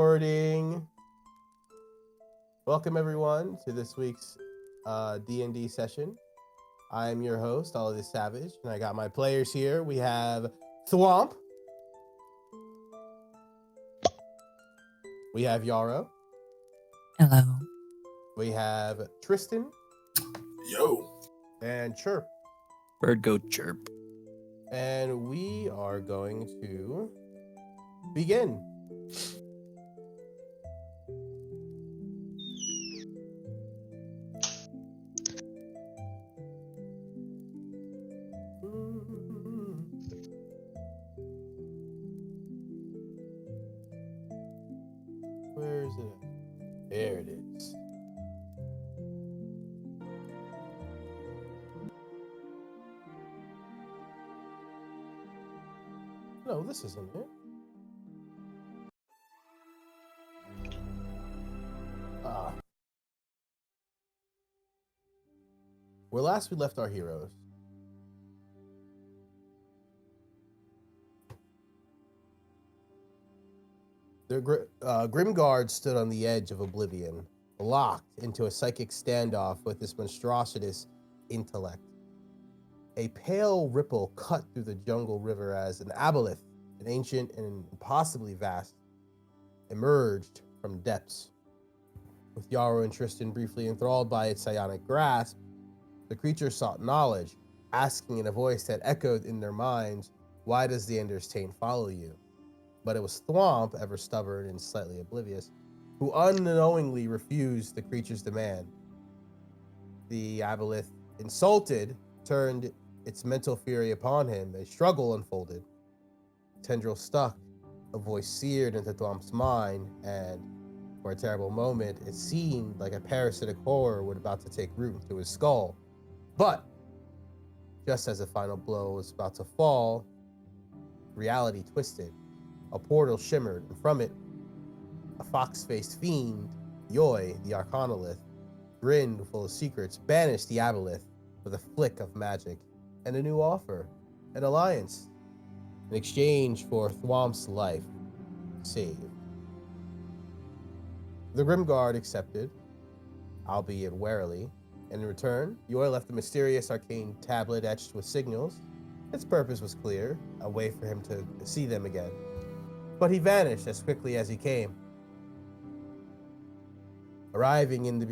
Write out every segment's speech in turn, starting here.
Recording. Welcome everyone to this week's D&D session. I am your host, Ollie the Savage, and I got my players here. We have Thwomp. We have Yarrow. Hello. We have Tristan. Yo. And Chirp. Bird go chirp. And we are going to begin. Where is it? There it is. No, this isn't it. Where last we left our heroes. The Grim Guard stood on the edge of oblivion, locked into a psychic standoff with this monstrous intellect. A pale ripple cut through the jungle river as an aboleth, an ancient and impossibly vast, emerged from depths. With Yarrow and Tristan briefly enthralled by its psionic grasp, the creature sought knowledge, asking in a voice that echoed in their minds, "Why does the Ender's Taint follow you?" But it was Thwomp, ever stubborn and slightly oblivious, who unknowingly refused the creature's demand. The aboleth, insulted, turned its mental fury upon him. A struggle unfolded. Tendril stuck, a voice seared into Thwomp's mind, and for a terrible moment, it seemed like a parasitic horror was about to take root into his skull. But just as the final blow was about to fall, reality twisted. A portal shimmered, and from it, a fox-faced fiend, Yoi, the Arcanolith, grinned full of secrets, banished the aboleth with a flick of magic, and a new offer, an alliance, in exchange for Thwomp's life saved. The Grimguard accepted, albeit warily, and in return, Yoi left a mysterious arcane tablet etched with signals. Its purpose was clear, a way for him to see them again. But he vanished as quickly as he came. Arriving in the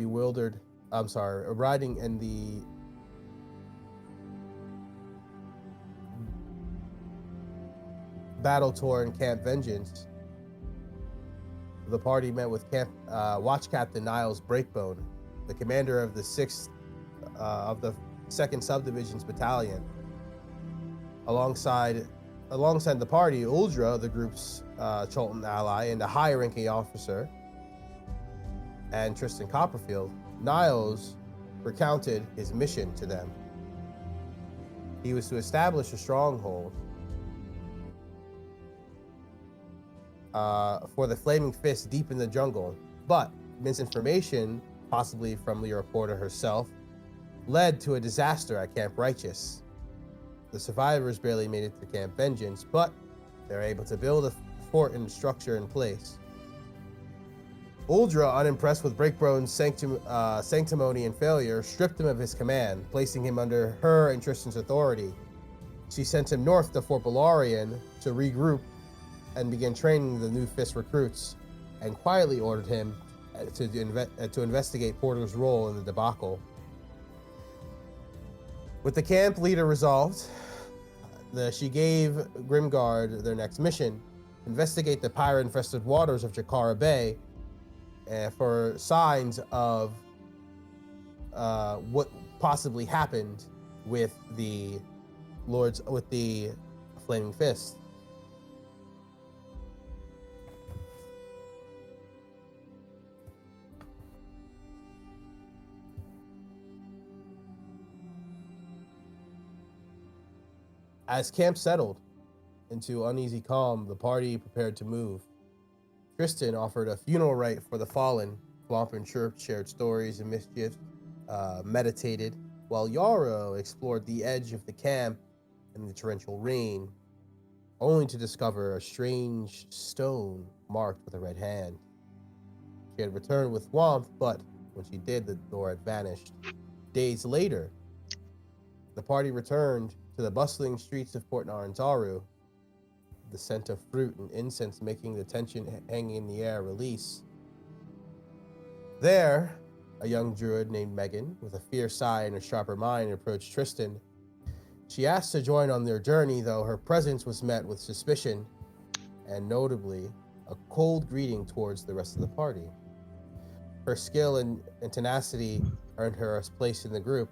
battle-torn Camp Vengeance, the party met with Watch Captain Niles Breakbone, the commander of the 2nd Subdivision's battalion. Alongside the party, Uldra, the group's Chult ally and a high-ranking officer, and Tristan Copperfield. Niles recounted his mission to them. He was to establish a stronghold for the Flaming Fist deep in the jungle, but misinformation, possibly from the reporter herself, led to a disaster at Camp Righteous. The survivors barely made it to Camp Vengeance, but they were able to build a fort and structure in place. Uldra, unimpressed with Breakbone's sanctimony and failure, stripped him of his command, placing him under her and Tristan's authority. She sent him north to Fort Balarian to regroup and begin training the new Fist recruits, and quietly ordered him to investigate Porter's role in the debacle. With the camp leader resolved, she gave Grimguard their next mission: investigate the pirate-infested waters of Jakara Bay for signs of what possibly happened with the Flaming Fist. As camp settled into uneasy calm, the party prepared to move. Tristan offered a funeral rite for the fallen. Thwomp and Chirp shared stories and mischief, meditated, while Yarrow explored the edge of the camp in the torrential rain, only to discover a strange stone marked with a red hand. She had returned with warmth, but when she did, the door had vanished. Days later, the party returned to the bustling streets of Port Nyanzaru, the scent of fruit and incense making the tension hanging in the air release. There, a young druid named Meghan, with a fierce eye and a sharper mind, approached Tristan. She asked to join on their journey, though her presence was met with suspicion, and notably, a cold greeting towards the rest of the party. Her skill and tenacity earned her a place in the group.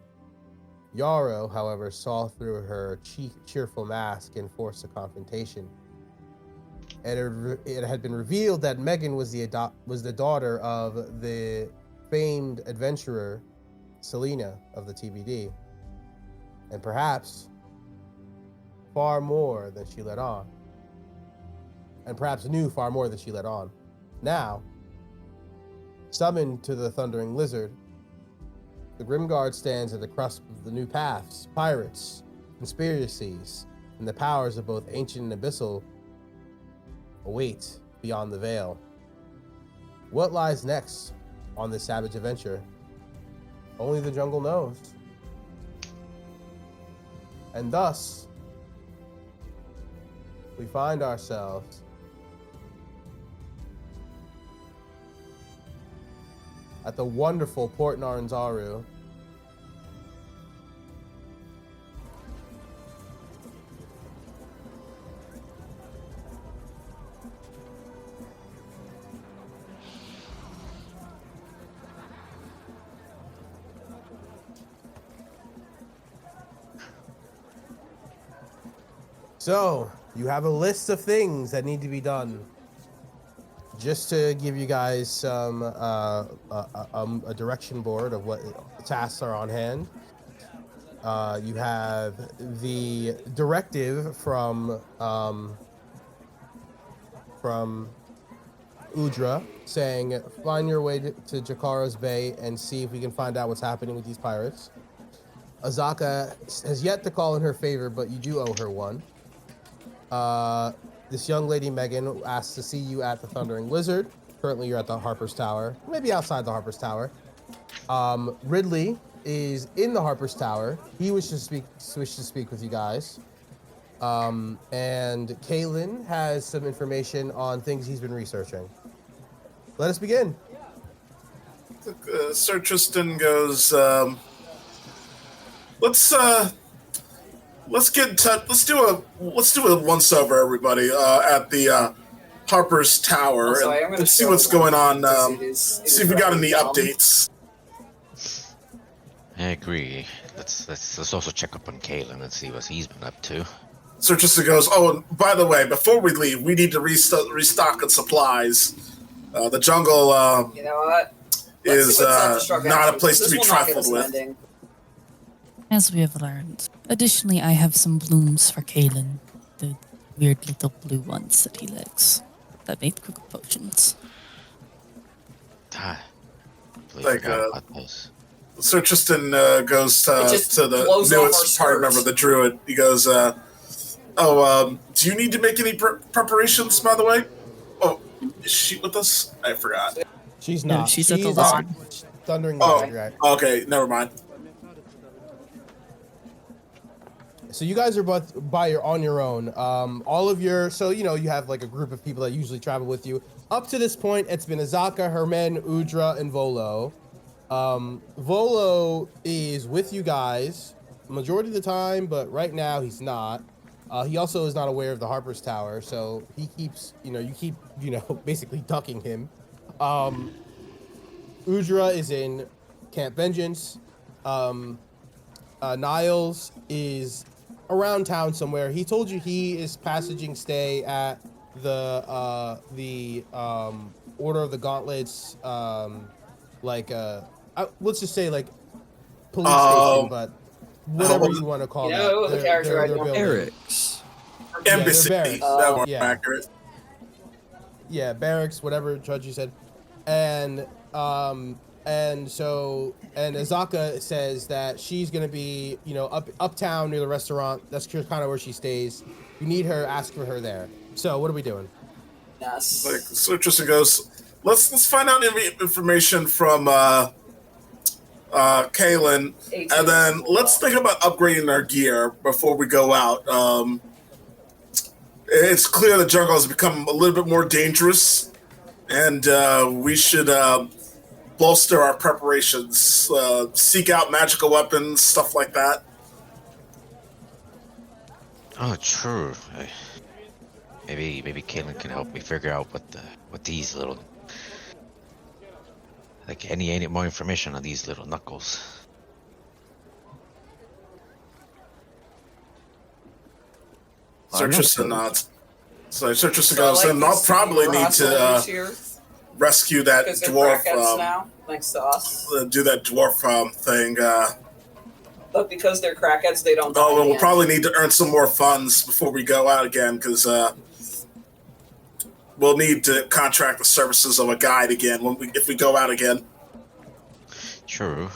Yarrow, however, saw through her cheerful mask and forced a confrontation. It had been revealed that Meghan was the daughter of the famed adventurer Selena of the TBD, and perhaps far more than she let on. And perhaps knew far more than she let on. Now, summoned to the Thundering Lizard, the Grimguard stands at the cusp of the new paths, pirates, conspiracies, and the powers of both ancient and abyssal await beyond the veil. What lies next on this savage adventure? Only the jungle knows. And thus, we find ourselves at the wonderful Port Nyanzaru. So, you have a list of things that need to be done. Just to give you guys some a direction board of what tasks are on hand. You have the directive from Udra saying, find your way to Jakara's Bay and see if we can find out what's happening with these pirates. Azaka has yet to call in her favor, but you do owe her one. This young lady, Meghan, asked to see you at the Thundering Lizard. Currently, you're at the Harper's Tower. Maybe outside the Harper's Tower. Ridley is in the Harper's Tower. He wishes to speak with you guys. And Kaylin has some information on things he's been researching. Let us begin. Sir Tristan goes, let's get in touch. Let's do a once over, everybody, at the Harper's Tower, Also, and see what's going on. See if we got any updates. I agree. Let's also check up on Kalen and see what he's been up to. Sir Tristan goes, oh, and by the way, before we leave, we need to restock on supplies. The jungle you know what? is not a place to be trifled with. Landing. As we have learned. Additionally, I have some blooms for Kalen, the weird little blue ones that he likes, that make quick potions. Like, Sir Tristan goes to the newest party member, the druid. He goes, do you need to make any preparations, by the way? Oh, is she with us? I forgot. She's not. No, she's at the lizard. Thundering Lizard, right? Okay, never mind. So you guys are both on your own. All of your, so you know, you have like a group of people that usually travel with you. Up to this point, it's been Azaka, Hermen, Udra, and Volo. Volo is with you guys majority of the time, but right now he's not. He also is not aware of the Harper's Tower, so he keeps, you keep, basically ducking him. Udra is in Camp Vengeance. Niles is around town somewhere. He told you he is passaging stay at the Order of the Gauntlets, let's just say like police station, but whatever you want to call it. The character I don't. Eric's. Embassy. Barracks. That more accurate. Yeah, barracks, whatever Judge you said. And Azaka says that she's gonna be, uptown near the restaurant. That's kind of where she stays. You need her, ask for her there. So what are we doing? Yes. Like, so Tristan goes, let's find out information from Kaylin, and then let's think about upgrading our gear before we go out. It's clear the jungle has become a little bit more dangerous, and we should bolster our preparations, seek out magical weapons, stuff like that. Oh, true. Maybe Caitlin can help me figure out what these little, like any more information on these little knuckles. Sir Tristan nods. So Sir Tristan goes, and I'll probably need to rescue that dwarf. Now, thanks to us. Do that dwarf thing. But because they're crackheads, they don't. Oh, we'll probably need to earn some more funds before we go out again, because we'll need to contract the services of a guide again if we go out again. True.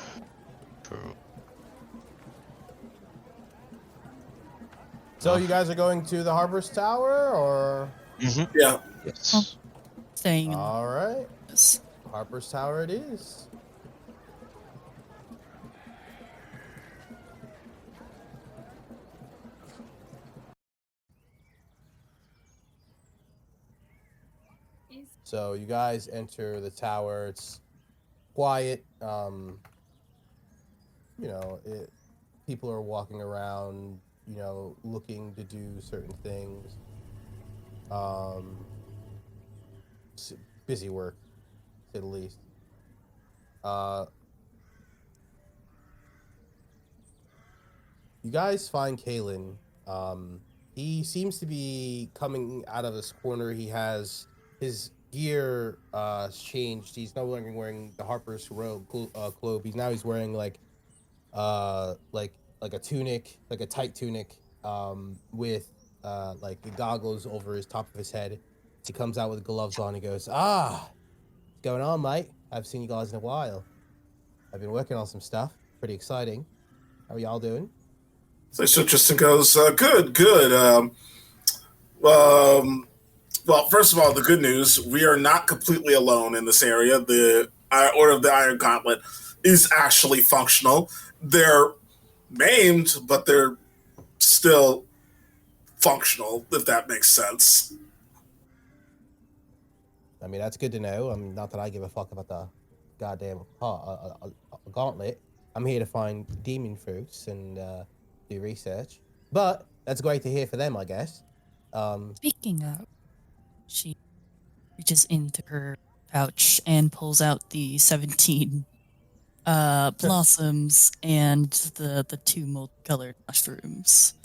So you guys are going to the Harbor's Tower, or? Mm-hmm. Yeah. Yes. Staying. All right. Yes. Harbor's Tower it is. So you guys enter the tower. It's quiet. People are walking around, looking to do certain things. Busy work, to say the least. You guys find Kalen. He seems to be coming out of this corner. He has his gear changed. He's no longer wearing the Harper's robe cloak. He's wearing like a tunic, like a tight tunic, with like the goggles over his top of his head. He comes out with gloves on. He goes, what's going on, mate? I haven't seen you guys in a while. I've been working on some stuff. Pretty exciting. How are y'all doing? So Tristan goes, good. Well, first of all, the good news, we are not completely alone in this area. The Order of the Iron Gauntlet is actually functional. They're maimed, but they're still functional, if that makes sense. I mean, that's good to know. Not that I give a fuck about the goddamn gauntlet. I'm here to find demon fruits and do research. But that's great to hear for them, I guess. Speaking of, she reaches into her pouch and pulls out the 17 blossoms and the 2 multicolored mushrooms.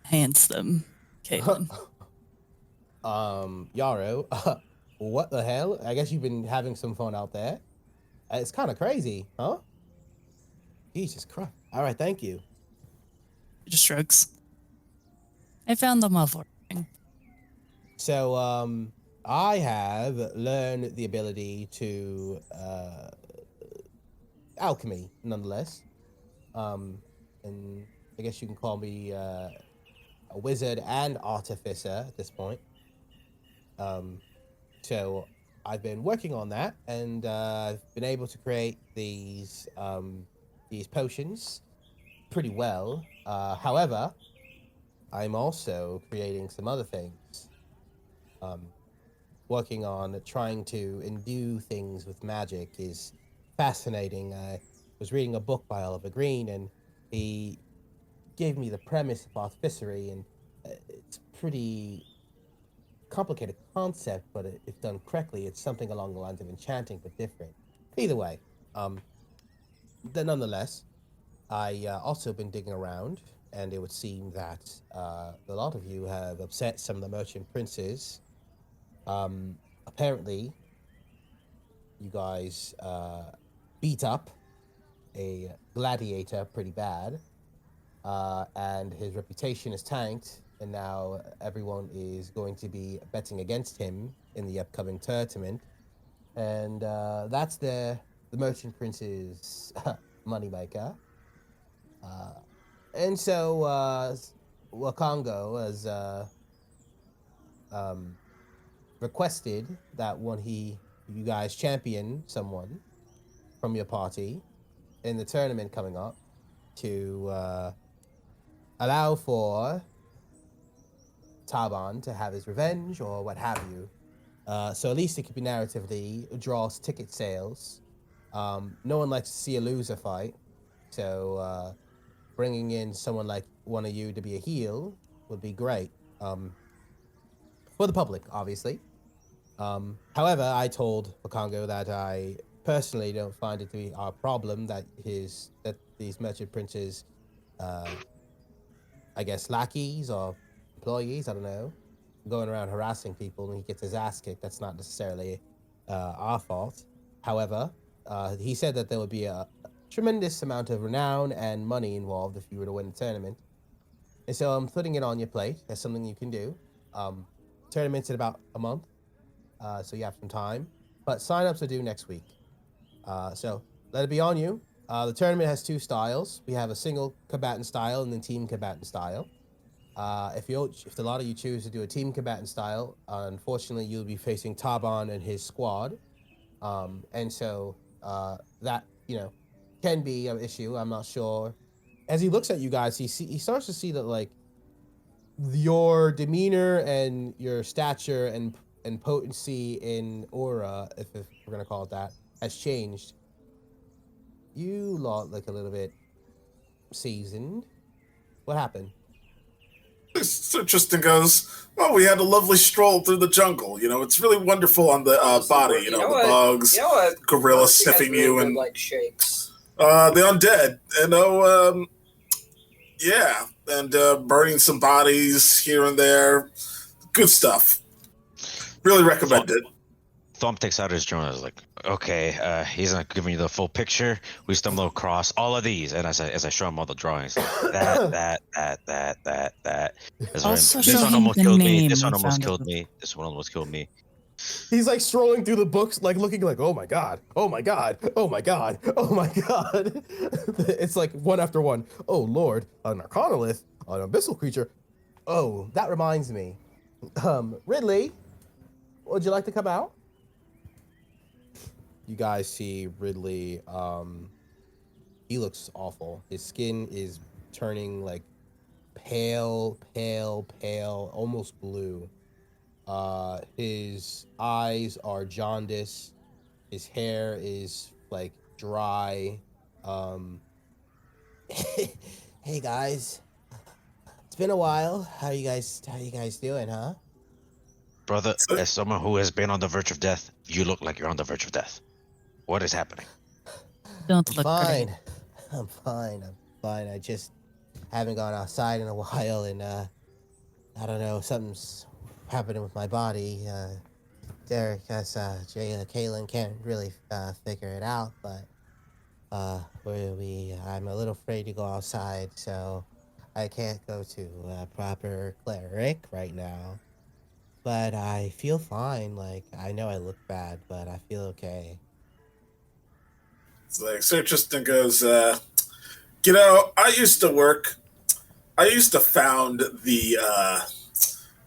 Hands them, Caitlin. Yarrow, what the hell? I guess you've been having some fun out there. It's kind of crazy, huh? Jesus Christ. All right, thank you. Just shrugs. I found them while working. So, I have learned the ability to alchemy, nonetheless. And I guess you can call me a wizard and artificer at this point. So I've been working on that, and I've been able to create these potions pretty well. However, I'm also creating some other things. Working on trying to imbue things with magic is fascinating. I was reading a book by Oliver Green, and he gave me the premise of artificery, and it's pretty complicated concept, but if done correctly, it's something along the lines of enchanting, but different. Either way, nonetheless, I also been digging around, and it would seem that a lot of you have upset some of the merchant princes. Apparently, you guys beat up a gladiator pretty bad, and his reputation is tanked, and now everyone is going to be betting against him in the upcoming tournament, and that's the merchant prince's moneymaker. And so Wakongo has requested that when he you guys champion someone from your party in the tournament coming up to allow for Taban to have his revenge or what have you. So at least it could be narratively draws ticket sales. No one likes to see a loser fight, so bringing in someone like one of you to be a heel would be great for the public, obviously. However, I told Wakongo that I personally don't find it to be our problem that these merchant princes, I guess lackeys or employees, I don't know, going around harassing people and he gets his ass kicked. That's not necessarily our fault. However, he said that there would be a tremendous amount of renown and money involved if you were to win the tournament. And so I'm putting it on your plate. That's something you can do. Tournament's in about a month, so you have some time. But signups are due next week. So let it be on you. The tournament has 2 styles. We have a single combatant style and then team combatant style. If a lot of you choose to do a team combatant style, unfortunately you'll be facing Taban and his squad. And so that, can be an issue. I'm not sure. As he looks at you guys, he starts to see that like your demeanor and your stature and potency in aura, if we're gonna call it that, has changed. You lot look a little bit seasoned. What happened? So Tristan goes, well, we had a lovely stroll through the jungle. It's really wonderful on the body. The bugs, gorilla sniffing you, and like shakes. The undead. Yeah, and burning some bodies here and there. Good stuff. Really recommend it. Thump takes out his drone and is like, okay, he's not giving you the full picture. We stumble across all of these, and as I show him all the drawings, that. This one almost killed me. This one almost killed me. This one almost killed me. He's like scrolling through the books, like looking like, oh my god, oh my god, oh my god, oh my god. It's like one after one. Oh Lord, an Arcanolith, an abyssal creature. Oh, that reminds me. Ridley, would you like to come out? You guys see Ridley. He looks awful. His skin is turning like pale, almost blue. His eyes are jaundiced. His hair is like dry. Hey guys, it's been a while. How you guys doing, huh? Brother, as someone who has been on the verge of death, you look like you're on the verge of death. What is happening? Don't look fine. great. I'm fine. I just haven't gone outside in a while, and I don't know, something's happening with my body. Derek, Kaylin can't really figure it out, but I'm a little afraid to go outside, so I can't go to a proper cleric right now. But I feel fine. Like, I know I look bad, but I feel okay. It's like, so Tristan goes, I used to found the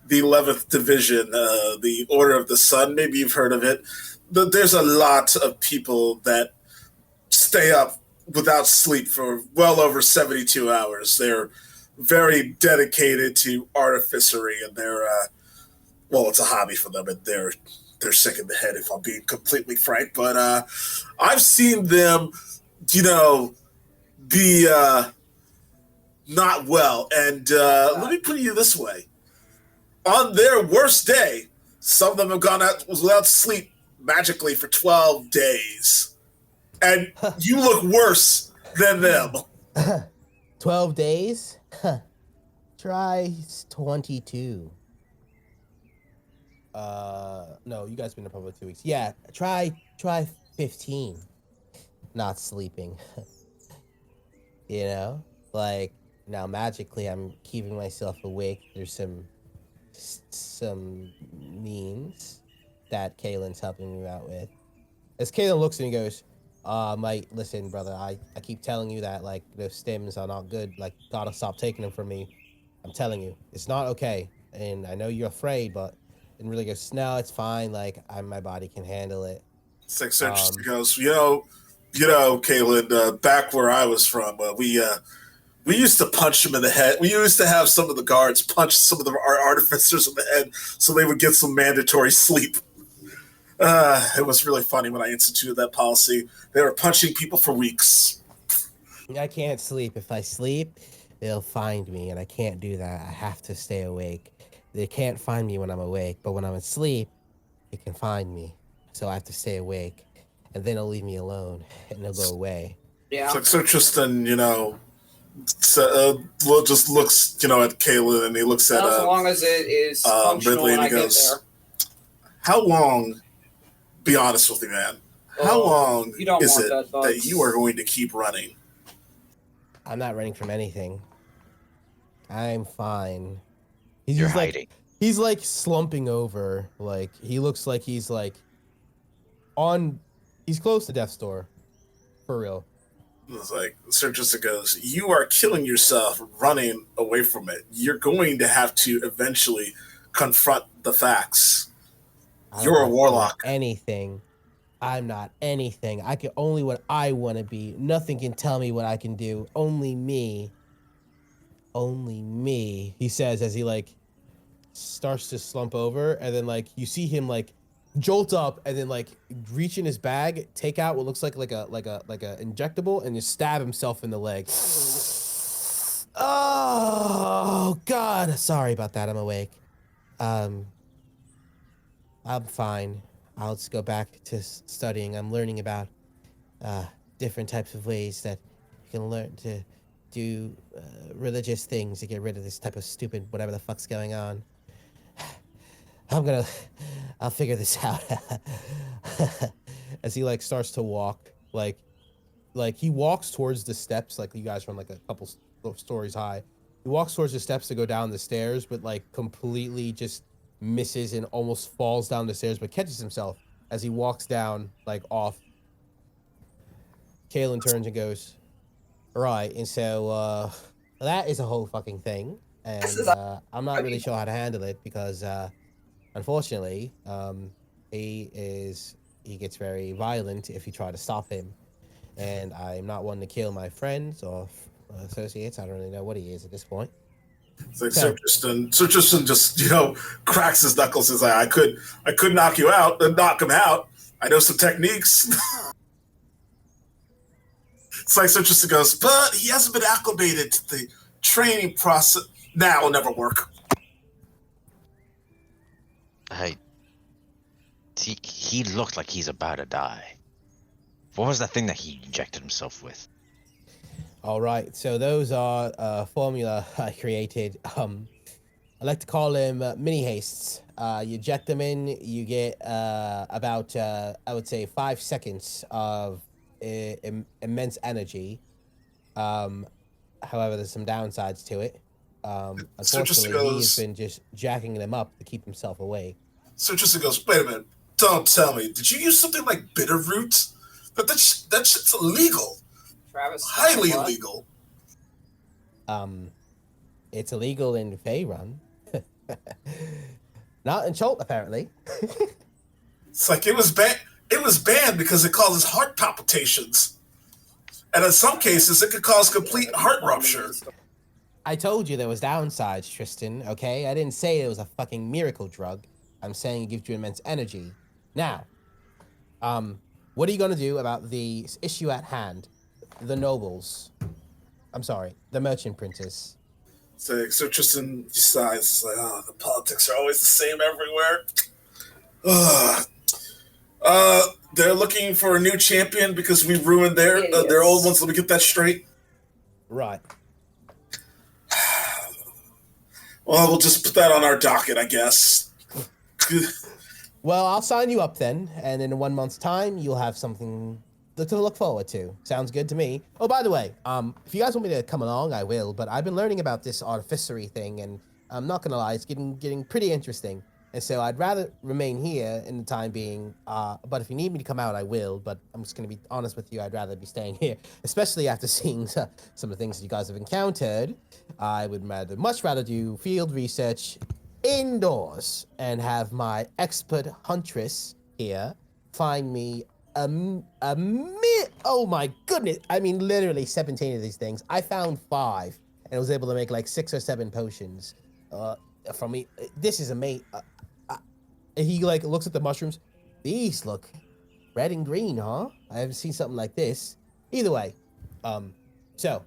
11th Division, the Order of the Sun. Maybe you've heard of it. There's a lot of people that stay up without sleep for well over 72 hours. They're very dedicated to artificery, and they're, it's a hobby for them, and they're sick in the head, if I'm being completely frank. But I've seen them, be not well. And let me put it this way. On their worst day, some of them have gone out without sleep magically for 12 days. And you look worse than them. 12 days? Try 22. No, you guys been in probably 2 weeks. Yeah, try 15. Not sleeping. Like, now magically I'm keeping myself awake. There's some means that Kaylin's helping me out with. As Kaylin looks and he goes, Mike, listen, brother, I keep telling you that, like, the stims are not good. Like, gotta stop taking them from me. I'm telling you, it's not okay. And I know you're afraid, but... And really goes, no, it's fine. Like, my body can handle it. It's like Serge goes, Kaylin, back where I was from, we used to punch him in the head. We used to have some of the guards punch some of our artificers in the head so they would get some mandatory sleep. It was really funny when I instituted that policy. They were punching people for weeks. I can't sleep. If I sleep, they'll find me, and I can't do that. I have to stay awake. They can't find me when I'm awake, but when I'm asleep, they can find me. So I have to stay awake, and then they'll leave me alone, and they'll go away. Yeah. So Tristan, just looks, at Kaylin, and he looks at as long as it is functional Ridley, when and I he goes, get there. How long, be honest with me, man, how long is it that you are going to keep running? I'm not running from anything. I'm fine. You're hiding. He's like slumping over. Like he looks like he's like he's close to death's door. For real. It's like Sir Tristan goes, you are killing yourself running away from it. You're going to have to eventually confront the facts. You're a warlock. Anything. I'm not anything. I can only what I want to be. Nothing can tell me what I can do. Only me. Only me. He says as he like starts to slump over, and then like you see him like jolt up and then like reach in his bag, take out what looks like a injectable, and just stab himself in the leg. Oh God! Sorry about that. I'm awake. I'm fine. I'll just go back to studying. I'm learning about different types of ways that you can learn to do religious things to get rid of this type of stupid whatever the fuck's going on. I'll figure this out. As he like starts to walk, like he walks towards the steps, like you guys are on like a couple stories high. He walks towards the steps to go down the stairs, but like completely just misses and almost falls down the stairs, but catches himself as he walks down like off. Kaylin turns and goes, right, and so that is a whole fucking thing, and I'm not really sure how to handle it because unfortunately he gets very violent if you try to stop him, and I'm not one to kill my friends or associates. I don't really know what he is at this point. It's like Sir Tristan just, cracks his knuckles and says, I could knock you out and knock him out. I know some techniques. It's like Sir Tristan goes, but he hasn't been acclimated to the training process. Nah, it'll never work. He looked like he's about to die. What was that thing that he injected himself with? All right, so those are formula I created. I like to call them mini hastes. You inject them in, you get about, I would say, 5 seconds of immense energy. However, there's some downsides to it. Unfortunately, he's been just jacking them up to keep himself awake. So Tristan goes, wait a minute, don't tell me. Did you use something like bitter root? That shit's illegal. Travis, highly illegal. It's illegal in Faerun. Not in Chult, apparently. It's like it was banned because it causes heart palpitations. And in some cases, it could cause complete heart rupture. I told you there was downsides, Tristan, okay? I didn't say it was a fucking miracle drug. I'm saying it gives you immense energy. Now, what are you going to do about the issue at hand? The nobles. I'm sorry, the merchant princes. So Tristan decides, it's like, the politics are always the same everywhere. They're looking for a new champion because we ruined their old ones. Let me get that straight. Right. Well, we'll just put that on our docket, I guess. Well, I'll sign you up then, and in 1 month's time, you'll have something to look forward to. Sounds good to me. Oh, by the way, if you guys want me to come along, I will, but I've been learning about this artificery thing, and I'm not gonna lie, it's getting pretty interesting. And so I'd rather remain here in the time being, but if you need me to come out, I will, but I'm just gonna be honest with you, I'd rather be staying here, especially after seeing some of the things that you guys have encountered. I would much rather do field research indoors and have my expert huntress here find me oh my goodness. I mean, literally 17 of these things. I found 5 and was able to make like 6 or 7 potions. From me, this is amazing. He like looks at the mushrooms. These look red and green, huh? I haven't seen something like this. Either way, so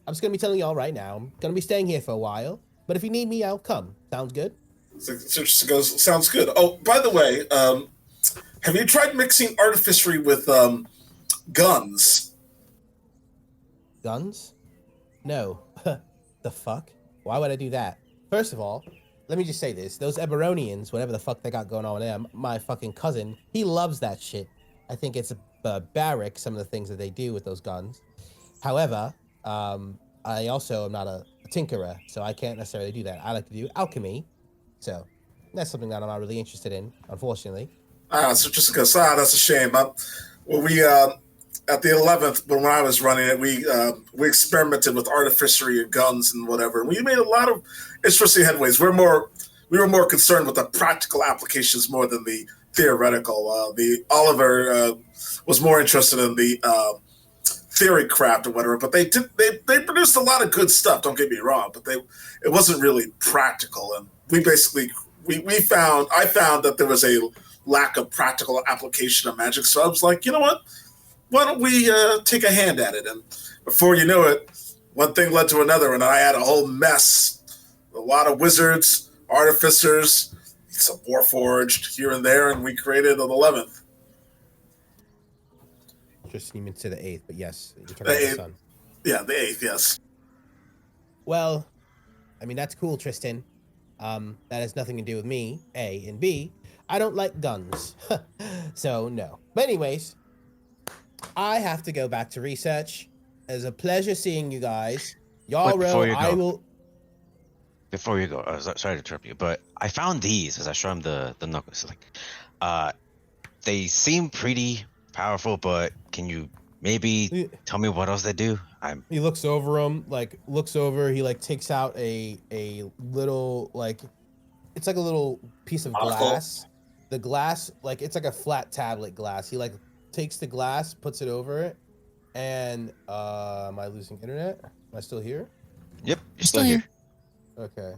I'm just gonna be telling y'all right now. I'm gonna be staying here for a while, but if you need me, I'll come. Sounds good? So she goes, sounds good. Oh, by the way, have you tried mixing artificery with guns? Guns? No. The fuck? Why would I do that? First of all, let me just say this. Those Eberonians, whatever the fuck they got going on there, my fucking cousin, he loves that shit. I think it's barbaric, some of the things that they do with those guns. However, I also am not a tinkerer, so I can't necessarily do that. I like to do alchemy, so that's something that I'm not really interested in, unfortunately. So just because that's a shame. Well, we at the 11th, when I was running it, we experimented with artificery and guns and whatever, and we made a lot of interesting headways. We were more concerned with the practical applications more than the theoretical. The Oliver was more interested in the theory craft or whatever, but they produced a lot of good stuff. Don't get me wrong, but it wasn't really practical, and I found that there was a lack of practical application of magic. So I was like, you know what? Why don't we take a hand at it? And before you know it, one thing led to another, and I had a whole mess. A lot of wizards, artificers, some warforged here and there, and we created an 11th. Tristan, you meant to say the 8th, but yes, you're talking The about the 8th. sun. Yeah, the 8th, yes. Well, I mean, that's cool, Tristan. That has nothing to do with me, A, and B, I don't like guns. So, no. But anyways, I have to go back to research. It's a pleasure seeing you guys. Y'all row, I will... Before you go, sorry to interrupt you, but I found these as I showed him the knuckles. They seem pretty powerful, but can you maybe tell me what else they do? He looks over him, he takes out a little, it's like a little piece of glass. The glass, it's like a flat tablet glass. He takes the glass, puts it over it, and am I losing internet? Am I still here? Yep, you're still here. Okay.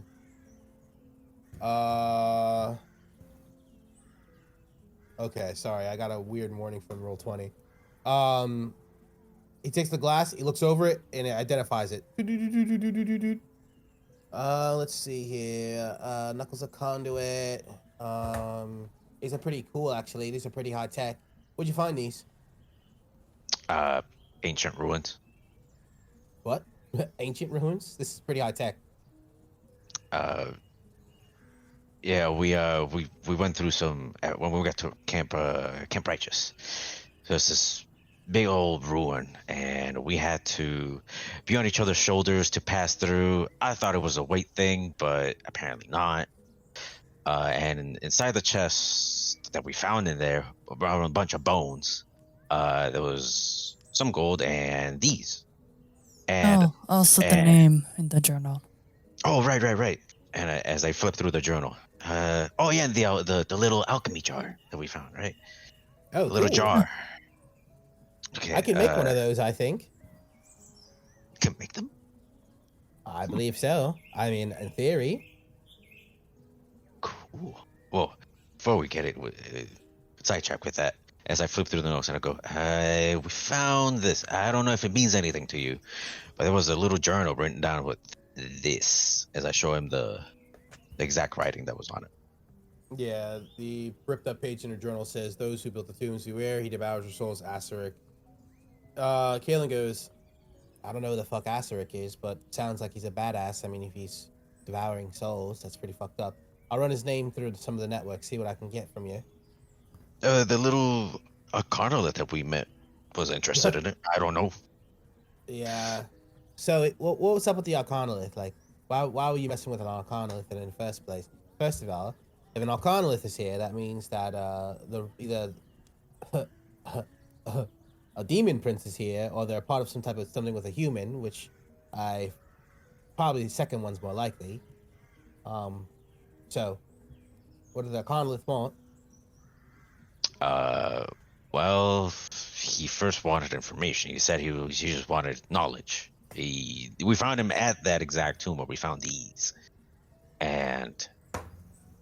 Okay, sorry, I got a weird warning from Roll20. He takes the glass, he looks over it, and it identifies it. Let's see here. Knuckles of Conduit. These are pretty cool, actually. These are pretty high tech. Where'd you find these? Ancient ruins. What? Ancient ruins? This is pretty high tech. Yeah, we went through some when we got to Camp Righteous. So it's this big old ruin, and we had to be on each other's shoulders to pass through. I thought it was a weight thing, but apparently not. And inside the chest that we found in there, around a bunch of bones, there was some gold and these. And also the name in the journal. Oh, right. And as I flip through the journal, and the little alchemy jar that we found, right? Oh, the little cool. jar. Okay, I can make one of those, I think. Can make them? I believe so. I mean, in theory. Cool. Well, before we get it sidetrack with that, as I flip through the notes and I go, we found this. I don't know if it means anything to you, but there was a little journal written down with this, as I show him the exact writing that was on it. Yeah, the ripped up page in the journal says, "Those who built the tombs beware, he devours your souls, Asterisk." Kalen goes, "I don't know who the fuck Asterisk is, but sounds like he's a badass. I mean, if he's devouring souls, that's pretty fucked up. I'll run his name through some of the networks, see what I can get from you." The little Carnolith that we met was interested in it. I don't know. Yeah. So, what was up with the Arcanolith? Why were you messing with an Arcanolith in the first place? First of all, if an Arcanolith is here, that means that either a demon prince is here, or they're part of some type of something with a human, which probably the second one's more likely. So, what do the Arcanolith want? Well, first wanted information. He said he just wanted knowledge. We found him at that exact tomb where we found these, and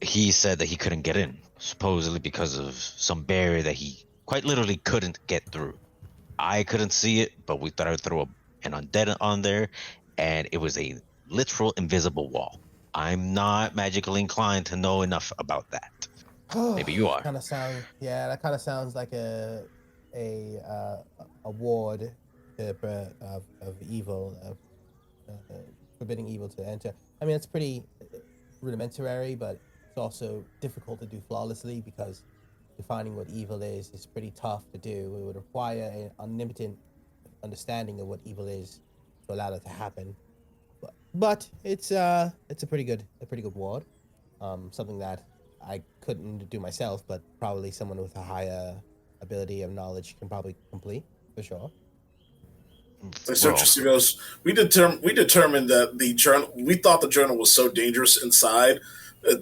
he said that he couldn't get in, supposedly because of some barrier that he quite literally couldn't get through. I couldn't see it, but we thought I would throw an undead on there, and it was a literal invisible wall. I'm not magically inclined to know enough about that. Maybe you are. That kind of sounds like a ward of evil, forbidding evil to enter. I mean, it's pretty rudimentary, but it's also difficult to do flawlessly because defining what evil is pretty tough to do. It would require an omnipotent understanding of what evil is to allow that to happen. But it's a pretty good ward. Something that I couldn't do myself, but probably someone with a higher ability of knowledge can probably complete for sure. So Tristan goes, we determined that the journal. We thought the journal was so dangerous inside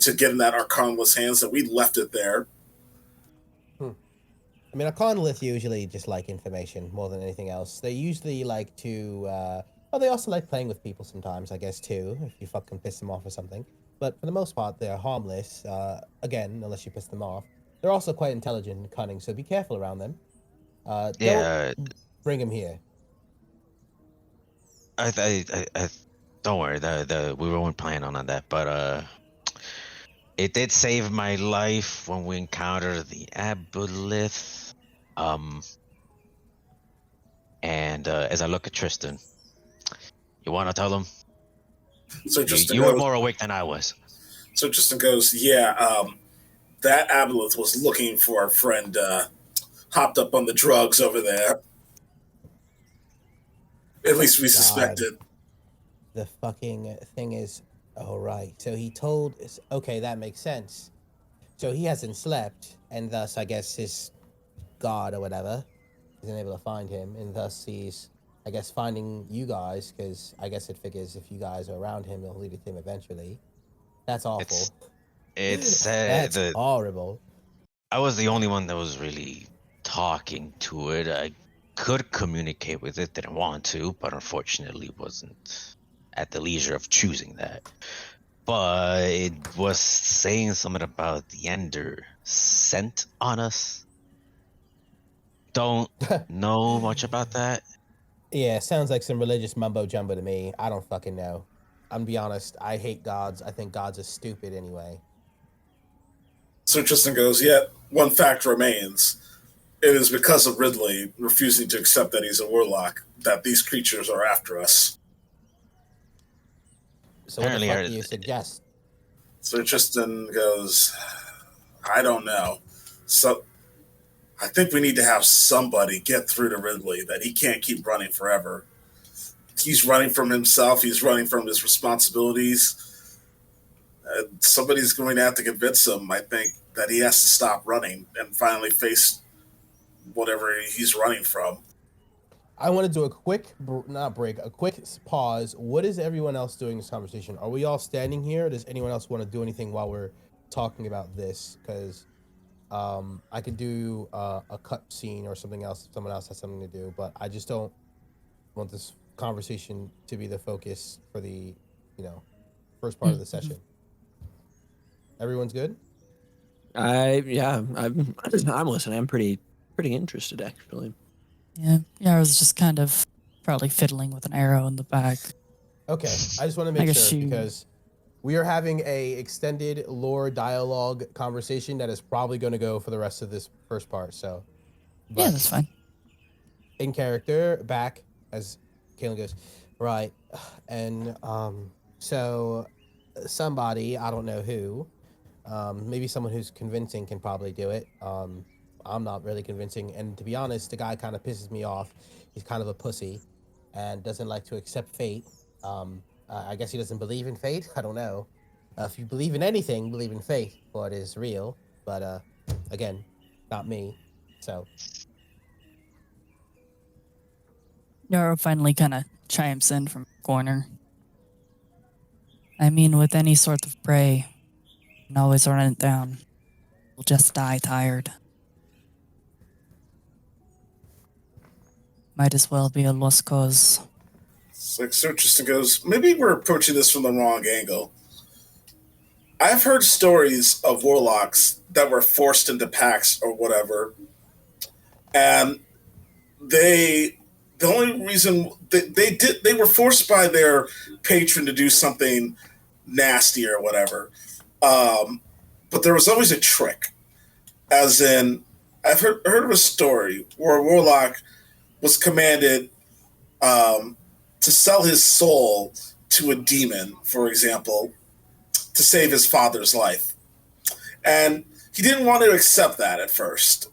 to get in that Arcanless hands that we left it there. I mean, Arcanlith usually just like information more than anything else. They usually like to. They also like playing with people sometimes, I guess, too, if you fucking piss them off or something. But for the most part, they're harmless, again, unless you piss them off. They're also quite intelligent and cunning, so be careful around them. Don't bring them here. I don't worry. We weren't planning on that, but it did save my life when we encountered the aboleth. And as I look at Tristan, you want to tell him? So Tristan you were more awake than I was. So Tristan goes, that aboleth was looking for our friend hopped up on the drugs over there. At least we suspected. The fucking thing is, all right. So he told us, okay, that makes sense. So he hasn't slept, and thus, I guess, his god or whatever isn't able to find him, and thus he's, I guess, finding you guys, because I guess it figures if you guys are around him, it'll lead to him eventually. That's awful. That's horrible. I was the only one that was really talking to it. I could communicate with it, didn't want to, but unfortunately wasn't at the leisure of choosing that. But it was saying something about the Ender scent on us. Don't know much about that. Yeah, sounds like some religious mumbo jumbo to me. I don't fucking know. I'm gonna be honest, I hate gods. I think gods are stupid anyway. So Tristan goes, yet one fact remains. It is because of Ridley refusing to accept that he's a warlock that these creatures are after us. So apparently, what the fuck do you suggest? So Tristan goes, I don't know. So I think we need to have somebody get through to Ridley, that he can't keep running forever. He's running from himself. He's running from his responsibilities. Somebody's going to have to convince him, I think, that he has to stop running and finally face whatever he's running from. I want to do a quick, a quick pause. What is everyone else doing in this conversation? Are we all standing here? Or does anyone else want to do anything while we're talking about this? Because I could do a cut scene or something else if someone else has something to do, but I just don't want this conversation to be the focus for the, first part of the session. Everyone's good? I'm listening. I'm pretty interested, actually. Yeah, I was just kind of probably fiddling with an arrow in the back. Okay, I just want to make sure because we are having a extended lore dialogue conversation that is probably going to go for the rest of this first part. So, yeah, that's fine. In character, back as Kaylin goes, right, and so somebody, I don't know who, maybe someone who's convincing can probably do it. I'm not really convincing, and to be honest, the guy kind of pisses me off. He's kind of a pussy and doesn't like to accept fate. I guess he doesn't believe in fate. I don't know. If you believe in anything, believe in fate, for it is real. But again, not me. So Yaro finally kind of chimes in from the corner. I mean, with any sort of prey, you can always run it down. We'll just die tired. Might as well be a lost cause. It's like so Tristan goes, maybe we're approaching this from the wrong angle. I've heard stories of warlocks that were forced into pacts or whatever, and the only reason they were forced by their patron to do something nasty or whatever. But there was always a trick, as in I've heard of a story where a warlock was commanded to sell his soul to a demon, for example, to save his father's life. And he didn't want to accept that at first.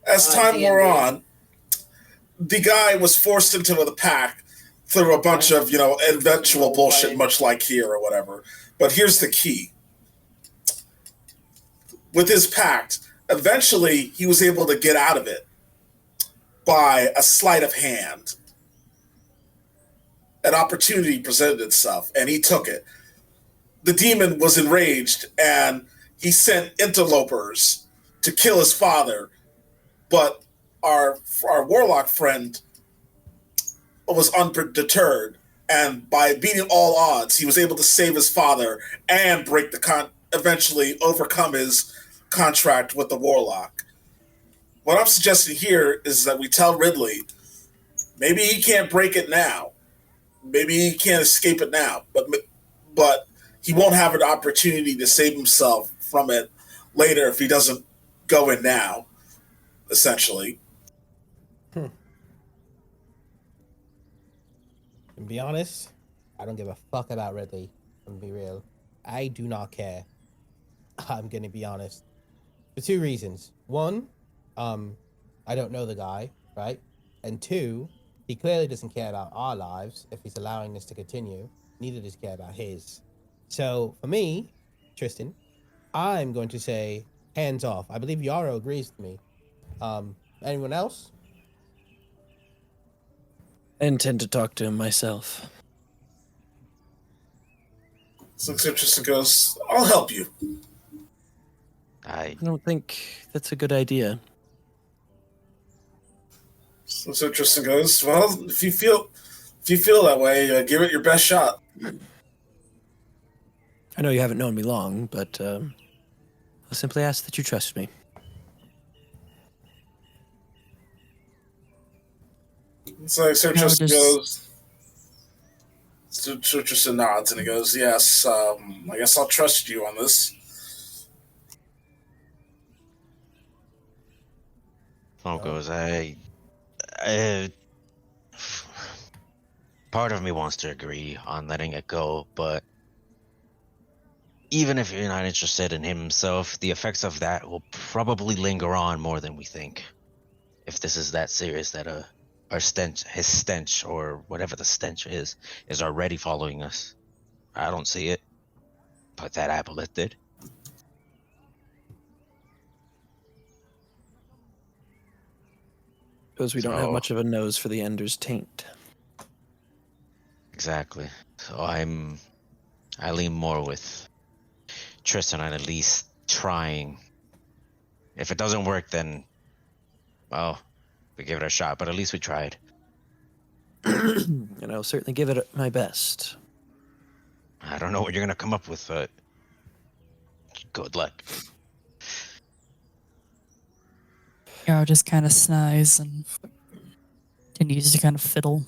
As time wore on, the guy was forced into the pack through a bunch of, eventual bullshit, much like here or whatever. But here's the key. With his pact, eventually he was able to get out of it by a sleight of hand. An opportunity presented itself, and he took it. The demon was enraged, and he sent interlopers to kill his father, but our warlock friend was undeterred, and by beating all odds, he was able to save his father and break eventually overcome his contract with the warlock. What I'm suggesting here is that we tell Ridley, maybe he can't break it now, maybe he can't escape it now, but he won't have an opportunity to save himself from it later if he doesn't go in now, essentially. To be honest, I don't give a fuck about Ridley. I'm gonna be real. I do not care. I'm gonna be honest. For two reasons. One, I don't know the guy, right? And two, he clearly doesn't care about our lives if he's allowing this to continue. Neither does he care about his. So for me, Tristan, I'm going to say hands off. I believe Yarrow agrees with me. Anyone else? I intend to talk to him myself. So Tristan goes, I'll help you. I don't think that's a good idea. So Tristan goes, well, if you feel that way, give it your best shot. I know you haven't known me long, but I'll simply ask that you trust me. So Tristan goes. So Tristan nods and he goes, yes, I guess I'll trust you on this. Phone goes, part of me wants to agree on letting it go, but even if you're not interested in him himself, the effects of that will probably linger on more than we think. If this is that serious that his stench, or whatever the stench is already following us. I don't see it, but that aboleth did. Because we don't have much of a nose for the Ender's taint. Exactly. So I lean more with Tristan on at least trying. If it doesn't work, then, well, we give it a shot, but at least we tried. And I'll certainly give it my best. I don't know what you're going to come up with, but good luck. Yarrow just kind of snighs and continues to kind of fiddle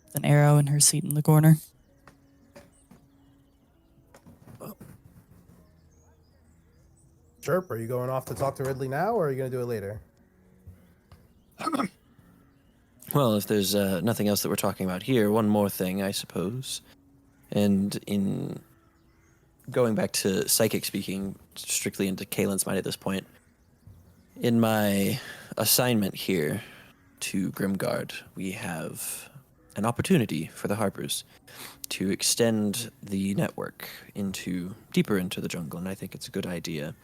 with an arrow in her seat in the corner. Chirp, are you going off to talk to Ridley now, or are you going to do it later? Well, if there's nothing else that we're talking about here, one more thing, I suppose. And in going back to psychic speaking, strictly into Kaelin's mind at this point, in my assignment here to Grimguard, we have an opportunity for the Harpers to extend the network deeper into the jungle, and I think it's a good idea.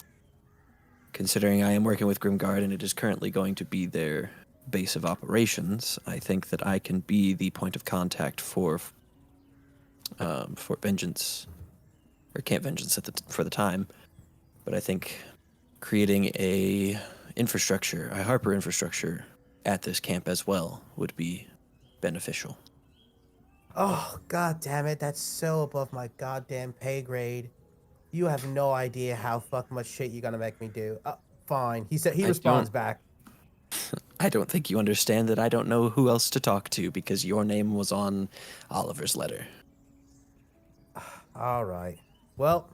Considering I am working with Grimguard and it is currently going to be their base of operations, I think that I can be the point of contact for Vengeance, or Camp Vengeance for the time. But I think creating a Harper infrastructure at this camp as well would be beneficial. Oh, god damn it. That's so above my goddamn pay grade. You have no idea how fucking much shit you're gonna make me do. Fine. He responds back. I don't think you understand that I don't know who else to talk to because your name was on Oliver's letter. All right. Well,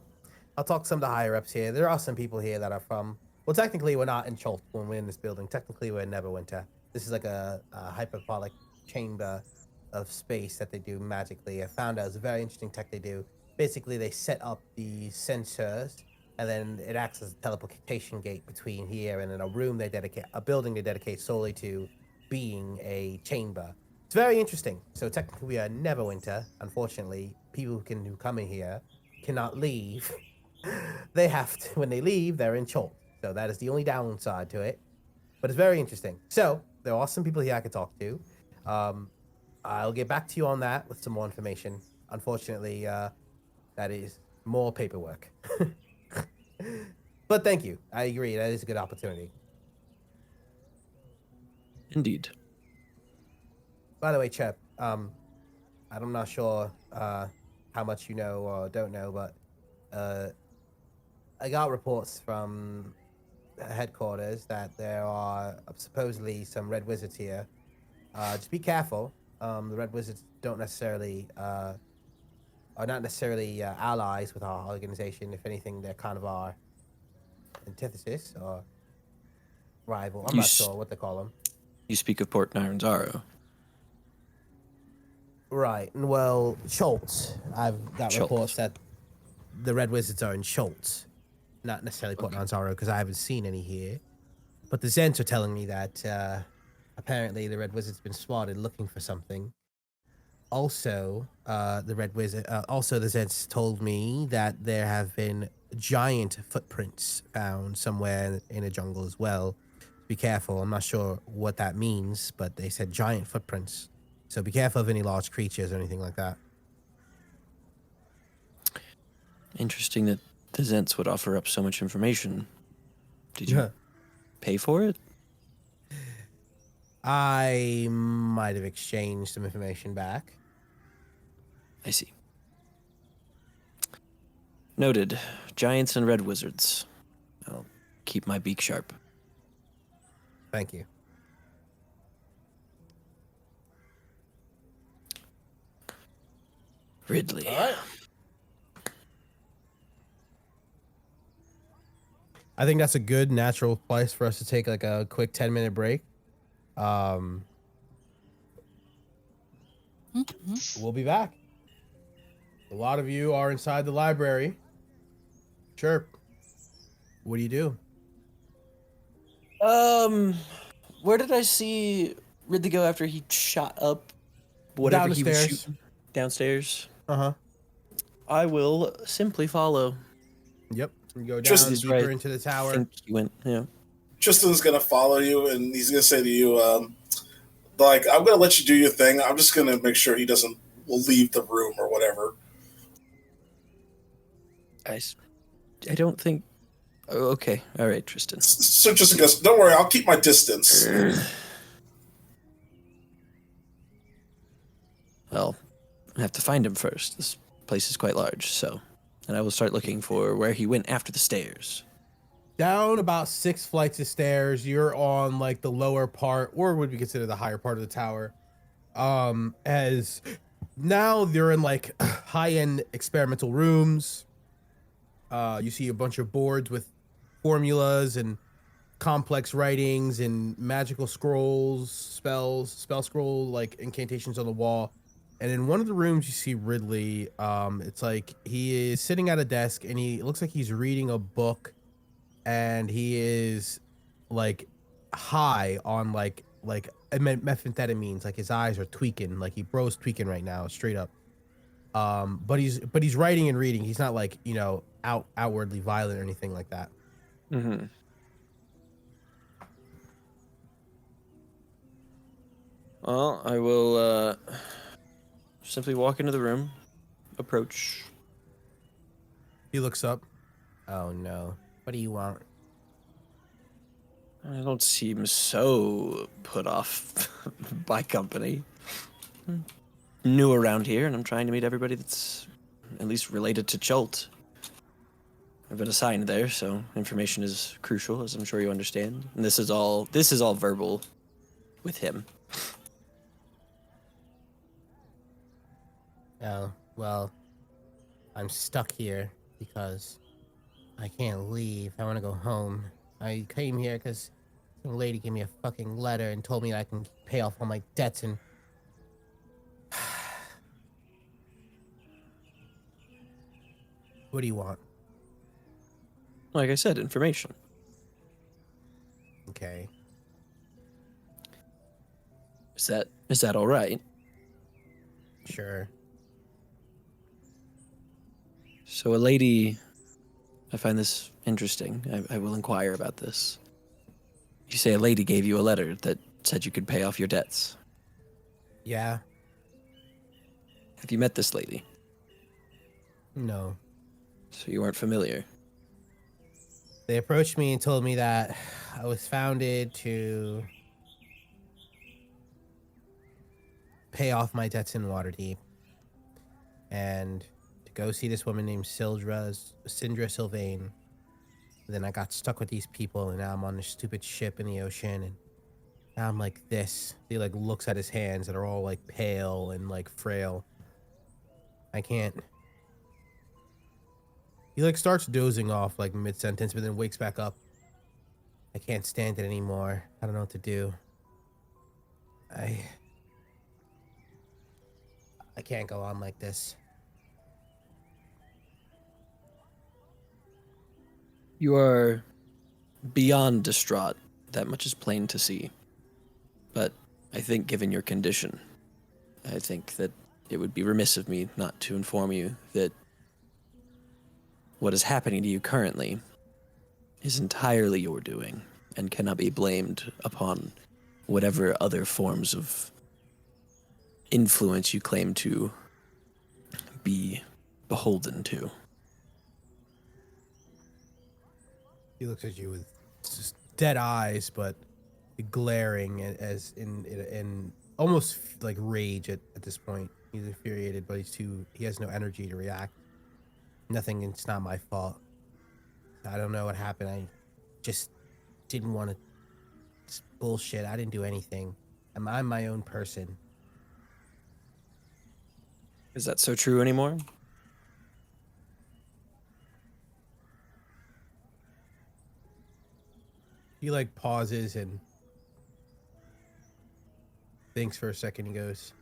I'll talk to some of the higher ups here. There are some people here that are from. Well, technically, we're not in Chult when we're in this building. Technically, we're in Neverwinter. This is like a hyperbolic chamber of space that they do magically. I found out it's a very interesting tech they do. Basically, they set up the sensors, and then it acts as a teleportation gate between here and in a room a building they dedicate solely to being a chamber. It's very interesting. So technically, we are Neverwinter. Unfortunately, people who come in here cannot leave. They have to. When they leave, they're in Chult. So that is the only downside to it. But it's very interesting. So there are some people here I could talk to. I'll get back to you on that with some more information. Unfortunately, that is more paperwork. But thank you. I agree. That is a good opportunity. Indeed. By the way, Chirp, I'm not sure how much you know or don't know, but I got reports from headquarters that there are supposedly some red wizards here. Just be careful. The red wizards don't necessarily are not necessarily allies with our organization. If anything, they're kind of our antithesis or rival. I'm not sure what they call them. You speak of Port Nyanzaru. Right. Well, Chult. I've got Chult. reports that the red wizards are in Chult, not necessarily Port Nyanzaru, because I haven't seen any here. But the Zents are telling me that apparently the red wizard's been spotted looking for something. Also, the Zents told me that there have been giant footprints found somewhere in a jungle as well. Be careful. I'm not sure what that means, but they said giant footprints. So be careful of any large creatures or anything like that. Interesting that the Zents would offer up so much information. Did you pay for it? I might have exchanged some information back. I see. Noted. Giants and red wizards. I'll keep my beak sharp. Thank you. Ridley. All right. I think that's a good natural place for us to take like a quick 10-minute break. We'll be back. A lot of you are inside the library. Chirp. What do you do? Where did I see Ridley go after he shot up whatever Down the he was stairs. shooting? Downstairs. Uh-huh. I will simply follow. Yep. You go down Just- deeper right. into the I tower. think he went, yeah. Tristan's gonna follow you, and he's gonna say to you, I'm gonna let you do your thing. I'm just gonna make sure he will leave the room or whatever. I don't think... Oh, okay. All right, Tristan. So Tristan goes, don't worry, I'll keep my distance. Well, I have to find him first. This place is quite large, so... And I will start looking for where he went after the stairs. Down about 6 flights of stairs. You're on like the lower part, or would be considered the higher part of the tower. As now they're in like high-end experimental rooms. You see a bunch of boards with formulas and complex writings and magical scrolls, spell scroll, like incantations on the wall. And in one of the rooms, you see Ridley. It's like he is sitting at a desk, and it looks like he's reading a book, and he is like high on like methamphetamines. Like his eyes are tweaking, like he bro's tweaking right now, straight up. But he's writing and reading. He's not like outwardly violent or anything like that. Mm-hmm. Well, I will simply walk into the room, approach. He looks up. Oh no! What do you want? I don't seem so put off by company. New around here, and I'm trying to meet everybody that's at least related to Chult. I've been assigned there, so information is crucial, as I'm sure you understand. And this is all verbal with him. Oh, well, I'm stuck here because I can't leave. I want to go home. I came here because some lady gave me a fucking letter and told me I can pay off all my debts and... What do you want? Like I said, information. Okay. Is that all right? Sure. So a lady, I find this interesting. I will inquire about this. You say a lady gave you a letter that said you could pay off your debts. Yeah? Have you met this lady? No. So you weren't familiar. They approached me and told me that I was founded to pay off my debts in Waterdeep and to go see this woman named Sindra Sylvain. Then I got stuck with these people, and now I'm on this stupid ship in the ocean, and now I'm like this. He like looks at his hands that are all like pale and like frail. I can't. He like starts dozing off like mid-sentence, but then wakes back up. I can't stand it anymore. I don't know what to do. I can't go on like this. You are beyond distraught. That much is plain to see. But I think given your condition, I think that it would be remiss of me not to inform you that what is happening to you currently is entirely your doing and cannot be blamed upon whatever other forms of influence you claim to be beholden to. He looks at you with just dead eyes, but glaring as in almost like rage at this point. He's infuriated, but he has no energy to react. Nothing, it's not my fault. I don't know what happened. I just didn't want to... It's bullshit. I didn't do anything. I'm my own person. Is that so true anymore? He like pauses and thinks for a second. He goes,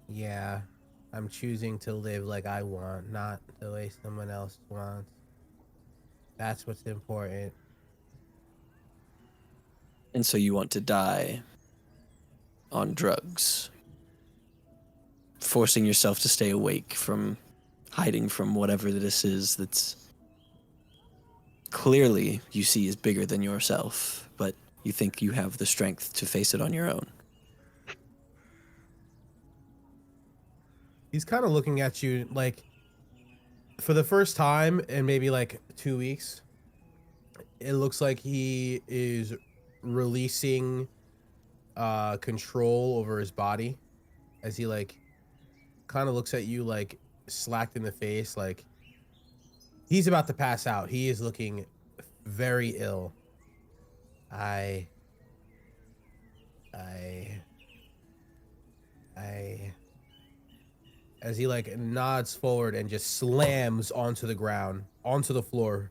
yeah, I'm choosing to live like I want, not the way someone else wants. That's what's important. And so you want to die on drugs, forcing yourself to stay awake from hiding from whatever this is that's clearly you see is bigger than yourself, but you think you have the strength to face it on your own. He's kind of looking at you like for the first time in maybe like 2 weeks. It looks like he is releasing control over his body as he like kind of looks at you like slacked in the face, like he's about to pass out. He is looking very ill. As he like nods forward and just slams onto the ground, onto the floor,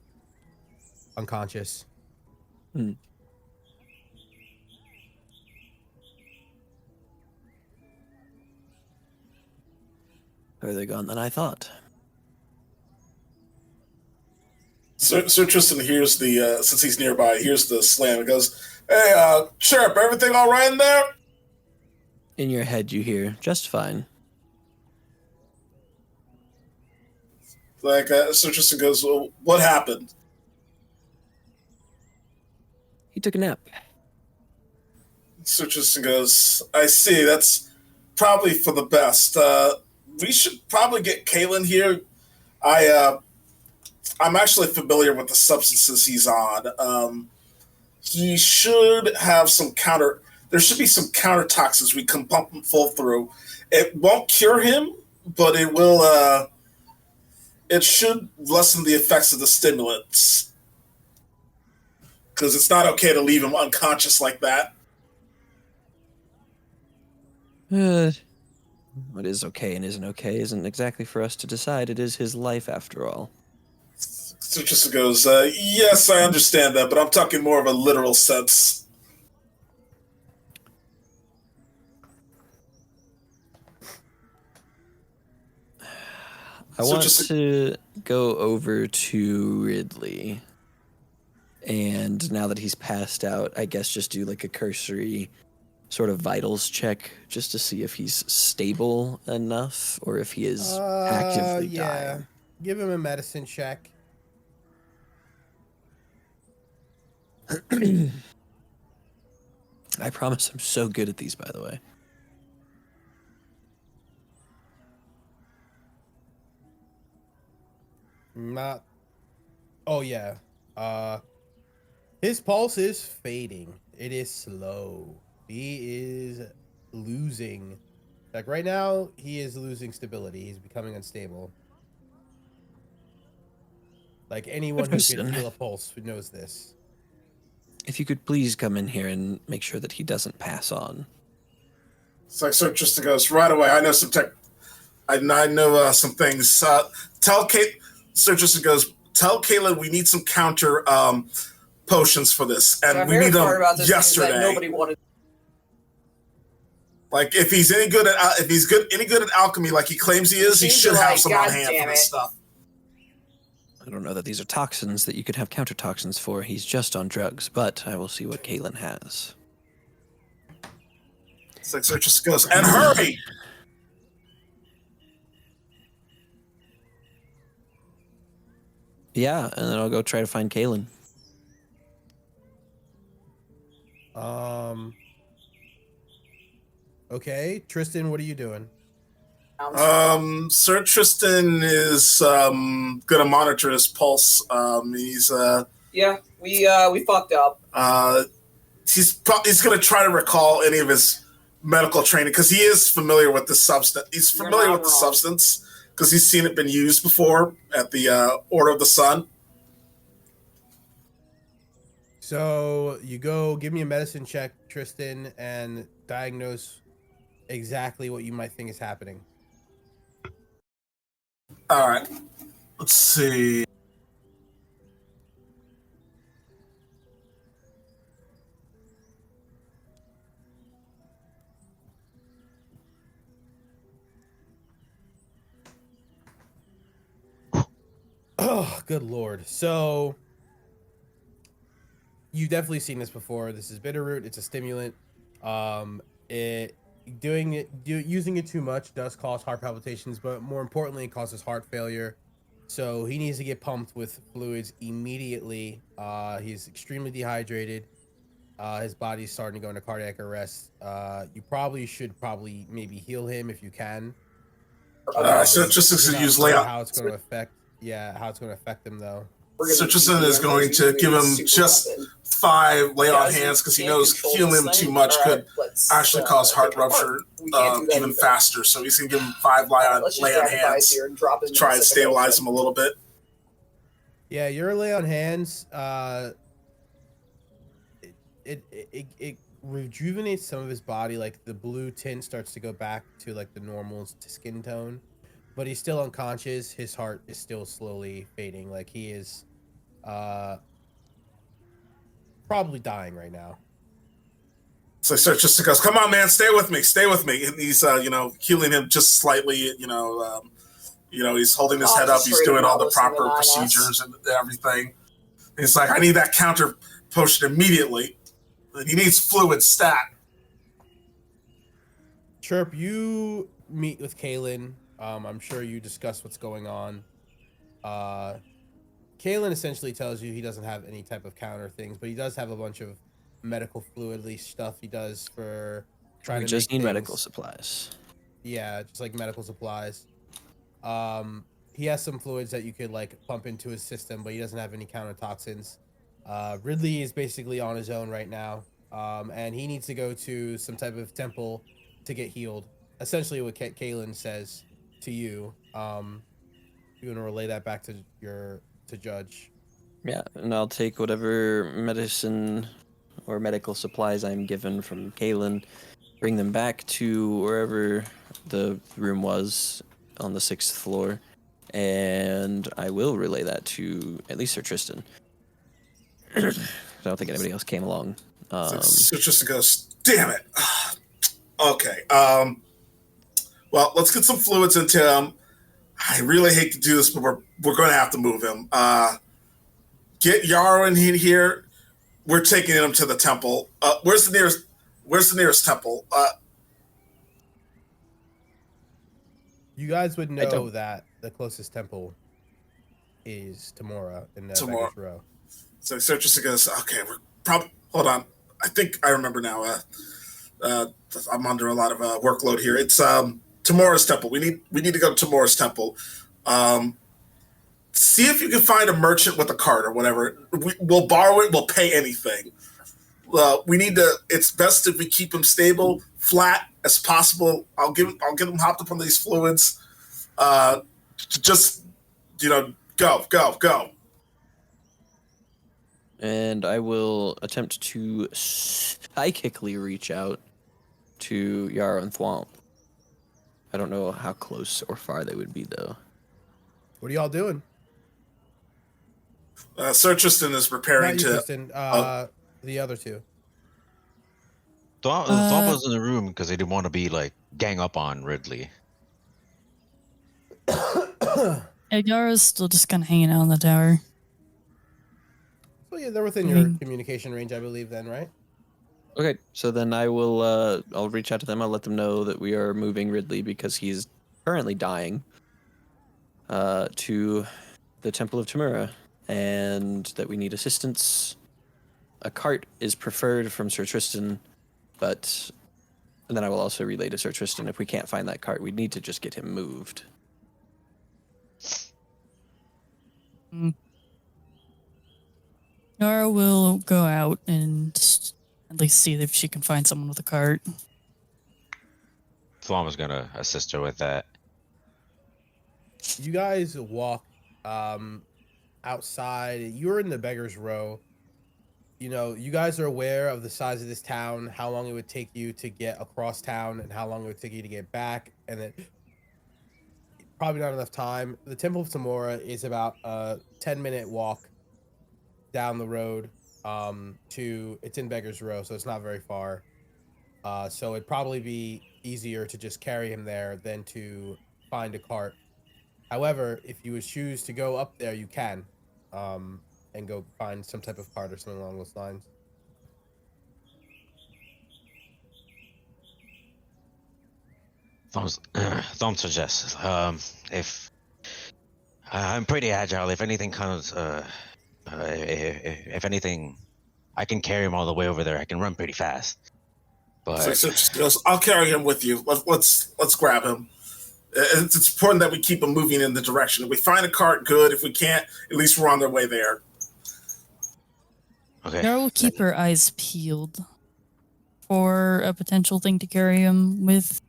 unconscious. Further gone than I thought. Sir Tristan hears the, since he's nearby, hears the slam and goes, hey, Chirp, everything all right in there? In your head you hear, just fine. Like, Sir Tristan goes, well, what happened? He took a nap. Sir Tristan goes, I see, that's probably for the best. We should probably get Kalen here. I'm actually familiar with the substances he's on. he should have some counter. There should be some counter toxins we can pump him full through. It won't cure him, but it will. It should lessen the effects of the stimulants. Because it's not okay to leave him unconscious like that. What is okay and isn't okay isn't exactly for us to decide. It is his life, after all. So just goes, yes, I understand that, but I'm talking more of a literal sense. I want to go over to Ridley. And now that he's passed out, I guess just do like a cursory sort of vitals check just to see if he's stable enough or if he is actively dying. Give him a medicine check. I promise I'm so good at these, by the way. Not. Oh, yeah. His pulse is fading. It is slow. He is losing. Like right now, he is losing stability. He's becoming unstable. Like anyone who can feel a pulse knows this. If you could please come in here and make sure that he doesn't pass on. It's like Sir Tristan goes, right away. I know some I know some things. Tell Kate. Sir Tristan goes, tell Caitlin we need some counter potions for this, and we need them yesterday. Nobody wanted. Like if he's any good at alchemy, like he claims he is, he should have some on hand for this stuff. I don't know that these are toxins that you could have counter toxins for. He's just on drugs, but I will see what Caitlin has. It's like Sir Tristan goes, and hurry! Yeah, and then I'll go try to find Caitlin. Okay, Tristan, what are you doing? Sir Tristan is gonna monitor his pulse. He's Yeah, we fucked up. He's gonna try to recall any of his medical training because he is familiar with the substance. He's familiar with the substance because he's seen it been used before at the Order of the Sun. So you go give me a medicine check, Tristan, and diagnose exactly what you might think is happening. All right. Let's see. Oh, good Lord. So you've definitely seen this before. This is bitterroot. It's a stimulant. Using it too much does cause heart palpitations, but more importantly, it causes heart failure. So he needs to get pumped with fluids immediately. He's extremely dehydrated. His body's starting to go into cardiac arrest. You should maybe heal him if you can. So just to use layout. How it's going to affect him though. So Tristan is going to give him just 5 lay on hands because he knows healing him too much could actually cause heart rupture even faster. So he's going to give him 5 lay on hands to try and stabilize him a little bit. Yeah, your lay on hands, it rejuvenates some of his body. Like the blue tint starts to go back to like the normal skin tone. But he's still unconscious. His heart is still slowly fading. Like he is probably dying right now. So Sir Tristan goes, come on, man, stay with me. And he's, healing him just slightly, he's holding his head up. He's doing all the proper procedures and everything. And he's like, I need that counter potion immediately. And he needs fluid stat. Chirp, you meet with Kaylin. I'm sure you discuss what's going on. Kaylin essentially tells you he doesn't have any type of counter things, but he does have a bunch of medical fluid stuff he does for trying to just need things. medical supplies. Yeah, just like medical supplies. He has some fluids that you could like pump into his system, but he doesn't have any counter toxins. Ridley is basically on his own right now, and he needs to go to some type of temple to get healed. Essentially, what Kaylin says to you. You want to relay that back to Judge. Yeah, and I'll take whatever medicine or medical supplies I'm given from Kaylin, bring them back to wherever the room was on the 6th floor, and I will relay that to at least Sir Tristan. I don't think anybody else came along. So Tristan goes, damn it. Okay. Well, let's get some fluids into him. I really hate to do this, but we're going to have to move him. Get Yarrow in here. We're taking him to the temple. Where's the nearest temple? You guys would know that the closest temple is Tamora in the Beggars Row. So Tristan goes, okay, we're probably, hold on. I think I remember now. I'm under a lot of workload here. It's Tamora's temple. We need to go to Tamora's temple. See if you can find a merchant with a cart or whatever. We'll borrow it. We'll pay anything. We need to. It's best if we keep him stable, flat as possible. I'll get him hopped up on these fluids. Just go. And I will attempt to psychically reach out to Yara and Thwomp. I don't know how close or far they would be, though. What are y'all doing? Sir Tristan is preparing to. Tristan, the other two. Thwomp was in the room because they didn't want to be like gang up on Ridley. Yara's still just kind of hanging out in the tower. Well, yeah, they're within your communication range, I believe, then, right? Okay, so then I will, I'll reach out to them. I'll let them know that we are moving Ridley because he's currently dying to the Temple of Tamura, and that we need assistance. A cart is preferred from Sir Tristan, and then I will also relay to Sir Tristan, if we can't find that cart, we need to just get him moved. Yara will go out and at least see if she can find someone with a cart. Thwomp was gonna assist her with that. You guys walk outside. You're in the Beggars Row. You know, you guys are aware of the size of this town, how long it would take you to get across town, and how long it would take you to get back, and then probably not enough time. The Temple of Tamora is about a 10-minute walk down the road it's in Beggars Row, so it's not very far. So it'd probably be easier to just carry him there than to find a cart. However, if you would choose to go up there, you can, and go find some type of cart or something along those lines. Thwomp suggests if I'm pretty agile. If anything comes, if anything, I can carry him all the way over there. I can run pretty fast. But So just goes, I'll carry him with you. Let's grab him. It's important that we keep him moving in the direction. If we find a cart, good. If we can't, at least we're on their way there. okay. Yara will keep her eyes peeled for a potential thing to carry him with.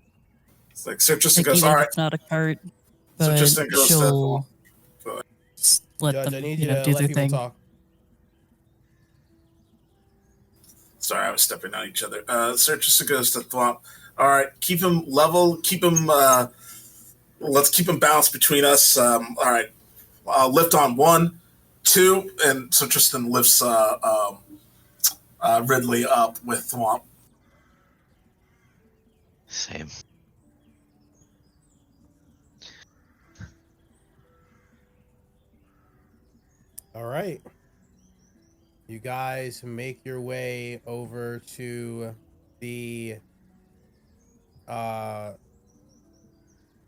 It's like Sir Tristan Like, goes, even all if right. it's not a cart, So but Tristan goes she'll to just let Judge, them I need you do to let their people thing. talk. Sorry, I was stepping on each other. Sir Tristan goes to Thwomp. All right, keep him level. Keep him. Let's keep him balanced between us. All right, lift on 1, 2, and so Tristan lifts Ridley up with Thwomp. Same. All right. You guys make your way over to the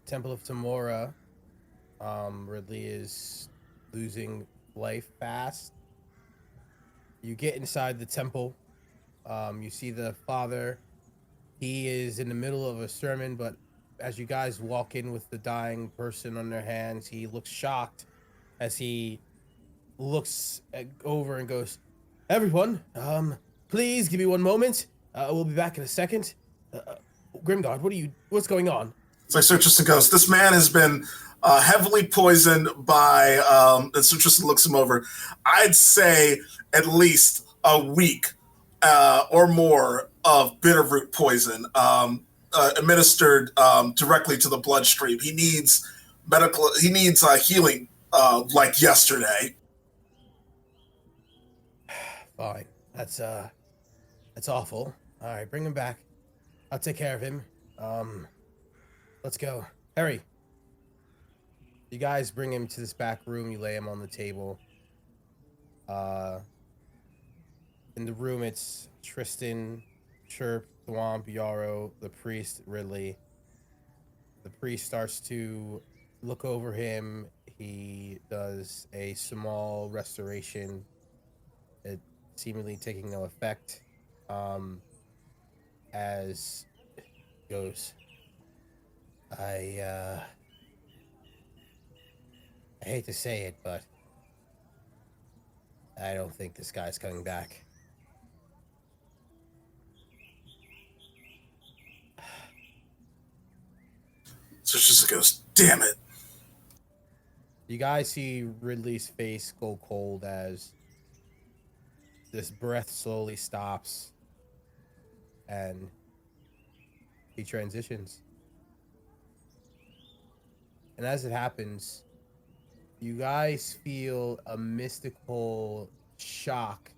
Temple of Tamora. Ridley is losing life fast. You get inside the temple. You see the father. He is in the middle of a sermon, but as you guys walk in with the dying person on their hands, he looks shocked as he looks over and goes, Everyone, please give me one moment. We'll be back in a second. Grimguard, what's going on? So Sir Tristan goes, this man has been heavily poisoned by, and Sir Tristan looks him over, I'd say at least a week or more of bitterroot poison administered directly to the bloodstream. He needs healing like yesterday. Fine. That's awful. All right, bring him back. I'll take care of him. Let's go. Harry. You guys bring him to this back room. You lay him on the table. In the room, it's Tristan, Chirp, Thwomp, Yarrow, the priest, Ridley. The priest starts to look over him. He does a small restoration. It seemingly taking no effect. As goes, I hate to say it, but I don't think this guy's coming back. So she just goes, damn it. You guys see Ridley's face go cold as this breath slowly stops and he transitions. And as it happens, you guys feel a mystical shock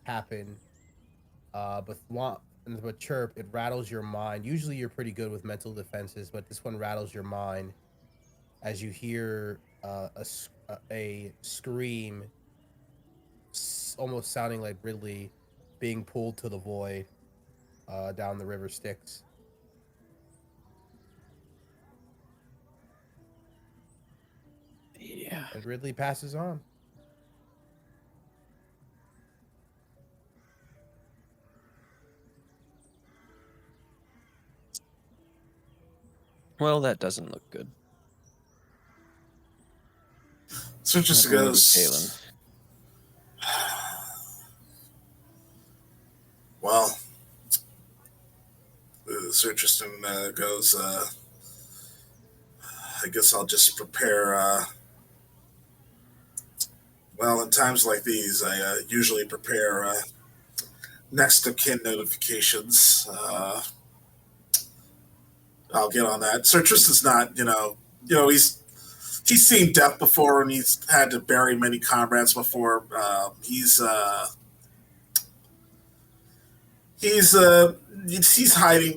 happen. But Chirp, it rattles your mind. Usually you're pretty good with mental defenses, but this one rattles your mind as you hear a scream, almost sounding like Ridley being pulled to the void down the river Styx. Yeah. And Ridley passes on. Well, that doesn't look good. So it just Nothing goes, Kalen. well, Sir Tristan goes, I guess I'll just prepare, well, in times like these, I usually prepare next of kin notifications. I'll get on that. Sir Tristan's not, he's seen death before and he's had to bury many comrades before. He's hiding.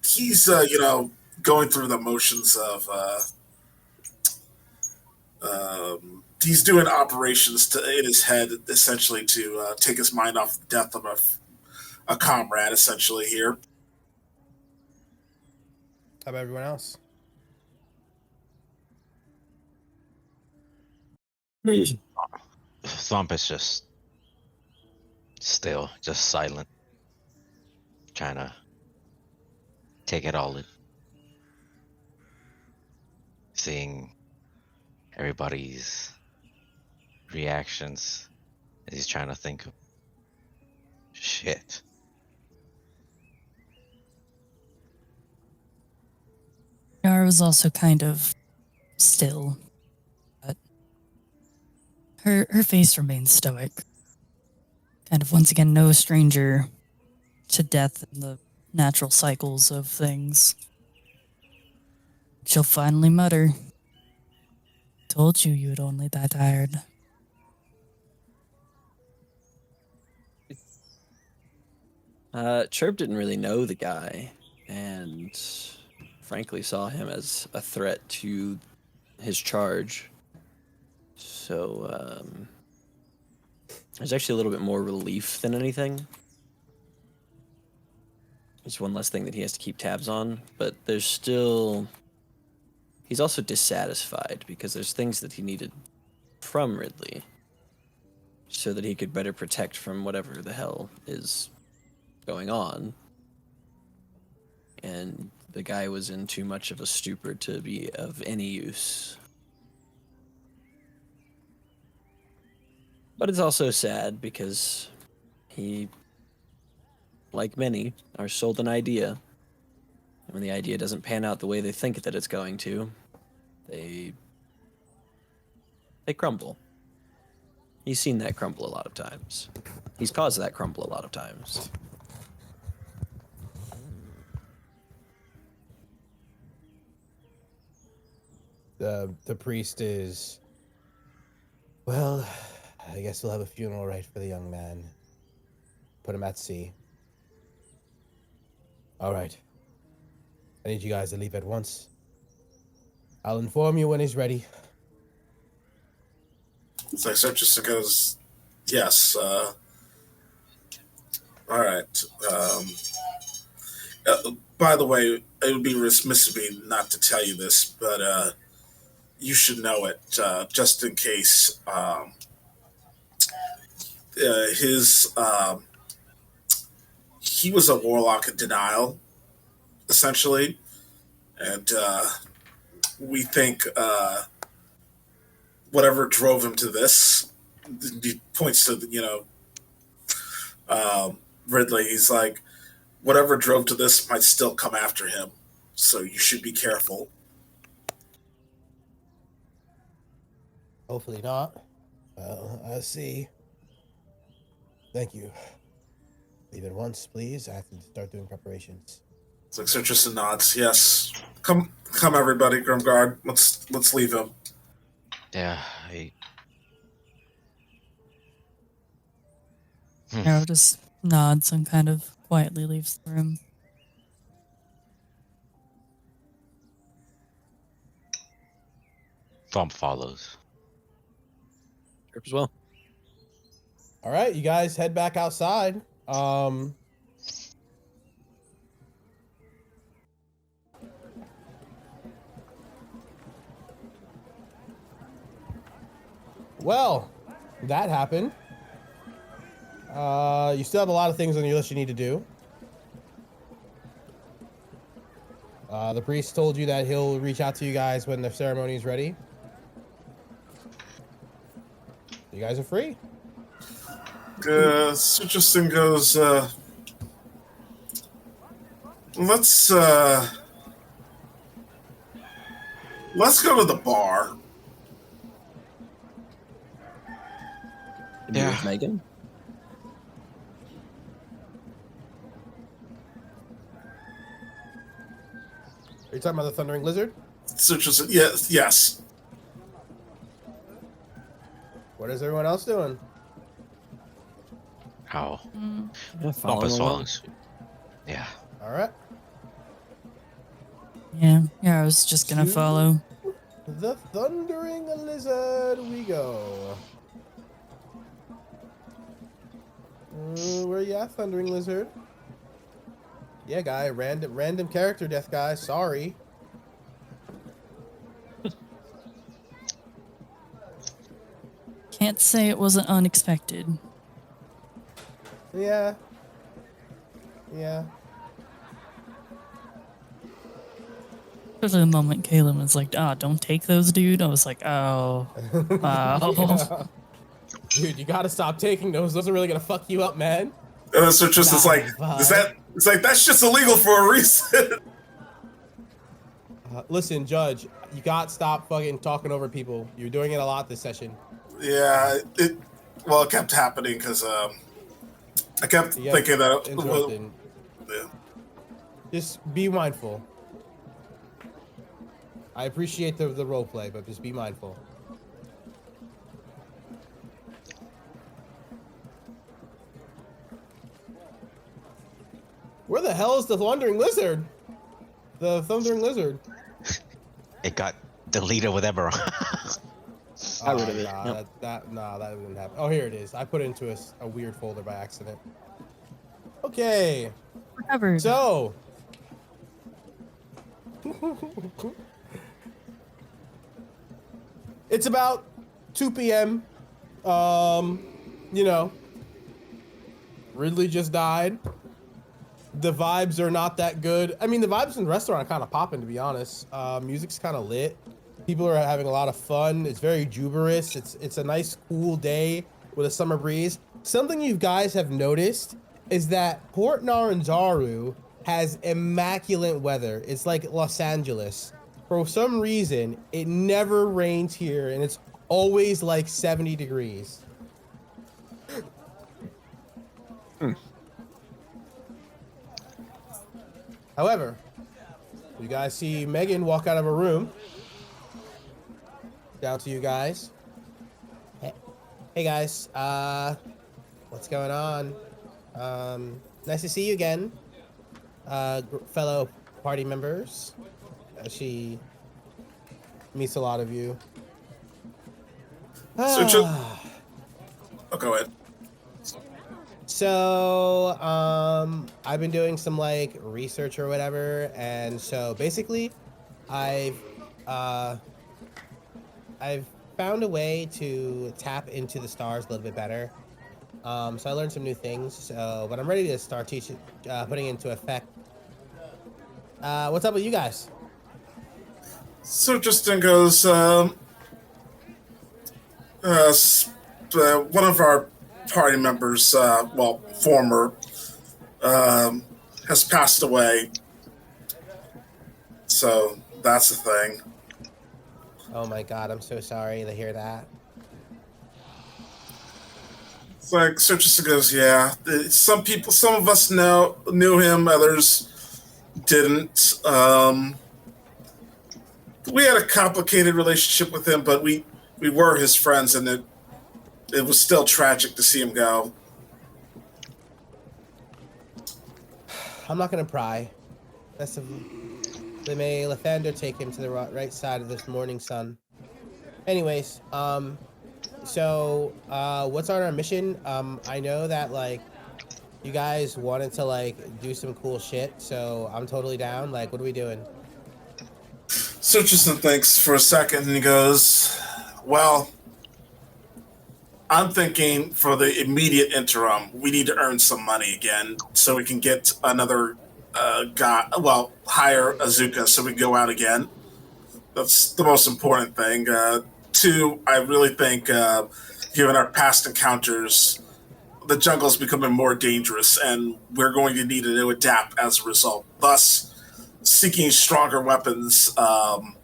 He's going through the motions of. He's doing operations in his head, essentially, to take his mind off the death of a comrade, essentially, here. How about everyone else? Thump is just still, just silent, trying to take it all in. Seeing everybody's reactions as he's trying to think of shit. Yara was also kind of still, but her face remains stoic. Kind of once again no stranger to death and the natural cycles of things. She'll finally mutter, "Told you you would only die tired." Chirp didn't really know the guy, and frankly saw him as a threat to his charge. So there's actually a little bit more relief than anything. It's one less thing that he has to keep tabs on, but there's still... He's also dissatisfied because there's things that he needed from Ridley so that he could better protect from whatever the hell is going on. And the guy was in too much of a stupor to be of any use. But it's also sad because He, like many, are sold an idea. And when the idea doesn't pan out the way they think that it's going to, they crumble. He's seen that crumble a lot of times. He's caused that crumble a lot of times. The priest is, well, I guess we'll have a funeral right for the young man. Put him at sea. All right. I need you guys to leave at once. I'll inform you when he's ready. So Tristan goes, yes. All right. By the way, it would be remiss of me not to tell you this, but you should know it, just in case. He was a warlock in denial, essentially, and we think whatever drove him to this. He points to Ridley. He's like, whatever drove to this might still come after him, so you should be careful. Hopefully not. Well, I see. Thank you. Leave at once, please. I have to start doing preparations. It's like Sir Tristan nods. Yes. Come, everybody, Grimguard. Let's leave him. Yeah, Arrow just nods and kind of quietly leaves the room. Thump follows. Chirp as well. All right, you guys head back outside. Well, that happened. You still have a lot of things on your list you need to do. The priest told you that he'll reach out to you guys when the ceremony is ready. You guys are free. Sir Tristan goes, let's go to the bar. Yeah. With Meghan? Are you talking about the Thundering Lizard? Sir Tristan, yes. What is everyone else doing? How? Yeah, Bump us along. along. Yeah. All right. Yeah, I was just gonna follow. The Thundering Lizard we go. Where you at, Thundering Lizard? Yeah, guy, random character death, guy. Sorry. Can't say it wasn't unexpected. Yeah. Especially the moment Caleb was like, don't take those, dude. I was like, oh. Yeah. Dude, you gotta stop taking those. Those are really gonna fuck you up, man. Sir Tristan's like, it's like, that's just illegal for a reason. Listen, Judge, you gotta stop fucking talking over people. You're doing it a lot this session. Yeah, it kept happening because I kept thinking that. Interrupted. Yeah. Just be mindful. I appreciate the role play, but just be mindful. Where the hell is the Thundering Lizard? The Thundering Lizard. It got deleted with Eberron. I would have it. That didn't happen. Oh, here it is. I put it into a weird folder by accident. Okay. Recovered. So. It's about 2 p.m. Ridley just died. The vibes are not that good. I mean, the vibes in the restaurant are kind of popping, to be honest. Music's kind of lit. People are having a lot of fun. It's very juberous. It's a nice, cool day with a summer breeze. something you guys have noticed is that Port Nyanzaru has immaculate weather. It's like Los Angeles. For some reason, it never rains here, and it's always like 70 degrees. However, you guys see Meghan walk out of a room. Down to you guys. Hey guys, what's going on? Nice to see you again, fellow party members. She meets a lot of you. Oh, go ahead. So, I've been doing some like research or whatever, and so basically, I've found a way to tap into the stars a little bit better. So I learned some new things. So, but I'm ready to start teaching, putting into effect. What's up with you guys? So Tristan goes, one of our party members, former, has passed away. So that's the thing. Oh my god, I'm so sorry to hear that. It's like, so Tristan goes, yeah, some of us knew him, others didn't. We had a complicated relationship with him, but we were his friends, and it was still tragic to see him go. I'm not gonna pry. May Lathander take him to the right side of this morning sun. Anyways, so what's on our mission? I know that like you guys wanted to like do some cool shit, so I'm totally down. Like, what are we doing? So Tristan thinks for a second, and he goes, well, I'm thinking for the immediate interim, we need to earn some money again so we can get another hire Azuka so we can go out again. That's the most important thing. Two, I really think, given our past encounters, the jungle's becoming more dangerous, and we're going to need to adapt as a result. Thus, seeking stronger weapons and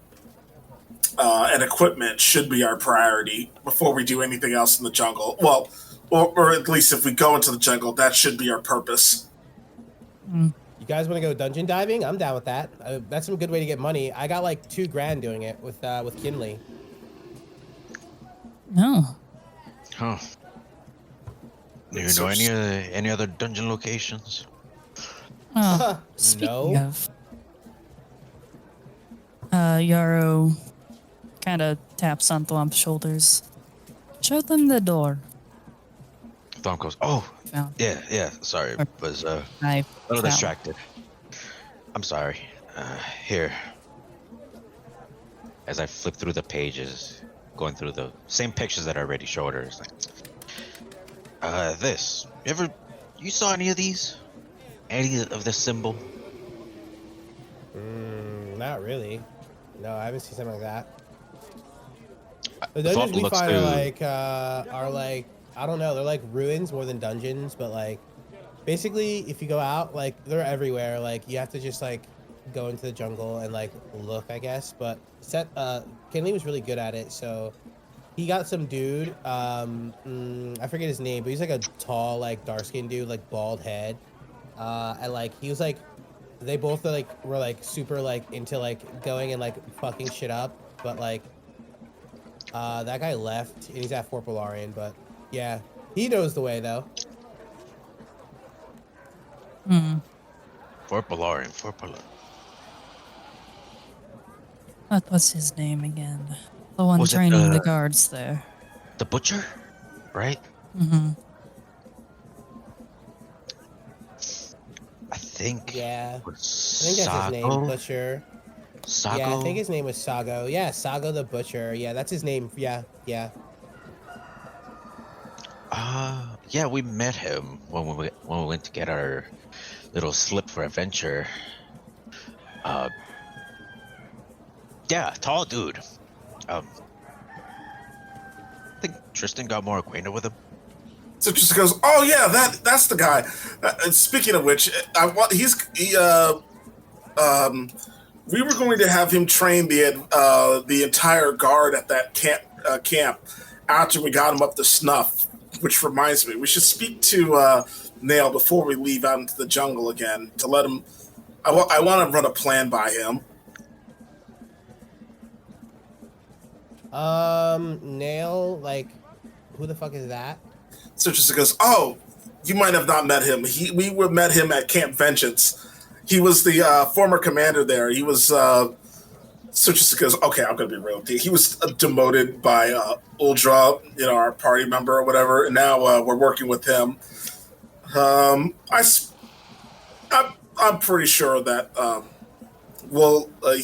equipment should be our priority before we do anything else in the jungle. Well, or at least if we go into the jungle, that should be our purpose. You guys want to go dungeon diving? I'm down with that. That's some good way to get money. I got like $2,000 doing it with Kinley. No. Huh. Do you know any other dungeon locations? Oh, speaking No. of, Yarrow kind of taps on Thwomp's shoulders. Show them the door. Thwomp goes, oh, Found. yeah, sorry, was a I little found. distracted. I'm sorry. Here. As I flip through the pages, going through the same pictures that I already showed her, it's like, this. You saw any of these? Any of this symbol? Not really. No, I haven't seen something like that. The Thwomp dungeons we looks find to- are like I don't know, they're like ruins more than dungeons, but like basically if you go out, like they're everywhere. Like you have to just like go into the jungle and like look, I guess. But Kinley was really good at it, so he got some dude, I forget his name, but he's like a tall, like dark skinned dude, like bald head. And like he was like they both were like super like into like going and like fucking shit up, but like that guy left and he's at Fort Polarian, but yeah, he knows the way though. Fort Polarian. What's his name again? The one Was it training the guards there. The butcher, right? Mm-hmm. I think. Yeah, Was I think that's his name, Sago? Butcher. Sago? Yeah, I think his name was Sago. Yeah, Sago the Butcher. Yeah, that's his name. Yeah. Yeah, we met him when we went to get our little slip for adventure. Yeah, tall dude. I think Tristan got more acquainted with him. So just goes, oh yeah, that's the guy. Speaking of which, we were going to have him train the entire guard at that camp after we got him up to snuff. Which reminds me, we should speak to Nail before we leave out into the jungle again to let him. I want to run a plan by him. Nail, like, who the fuck is that? So just goes, oh, you might have not met him. We met him at Camp Vengeance. He was the former commander there. He was. So just goes, okay, I'm gonna be real with you. He was demoted by Uldra, our party member or whatever, and now we're working with him. I'm pretty sure that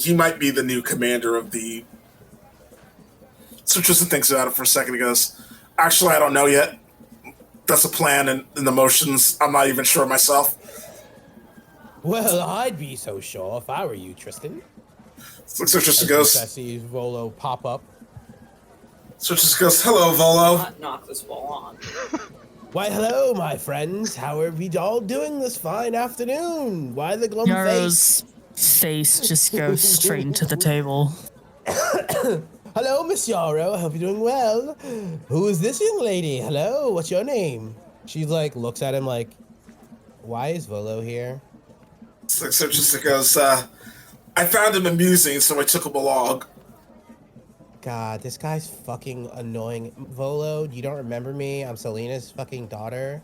he might be the new commander of the. So Tristan thinks about it for a second. He goes, actually, I don't know yet. That's a plan in the motions. I'm not even sure myself. Well, I'd be so sure if I were you, Tristan. So Tristan goes. I see Volo pop up. So Tristan goes, hello, Volo. Not knock this ball on. Why, hello, my friends. How are we all doing this fine afternoon? Why the glum Yaro's face just goes straight into the table. Hello, Miss Yarrow. I hope you're doing well. Who is this young lady? Hello, what's your name? She looks at him like, why is Volo here? So just goes, I found him amusing, so I took him along. God, this guy's fucking annoying. Volo, you don't remember me? I'm Selena's fucking daughter.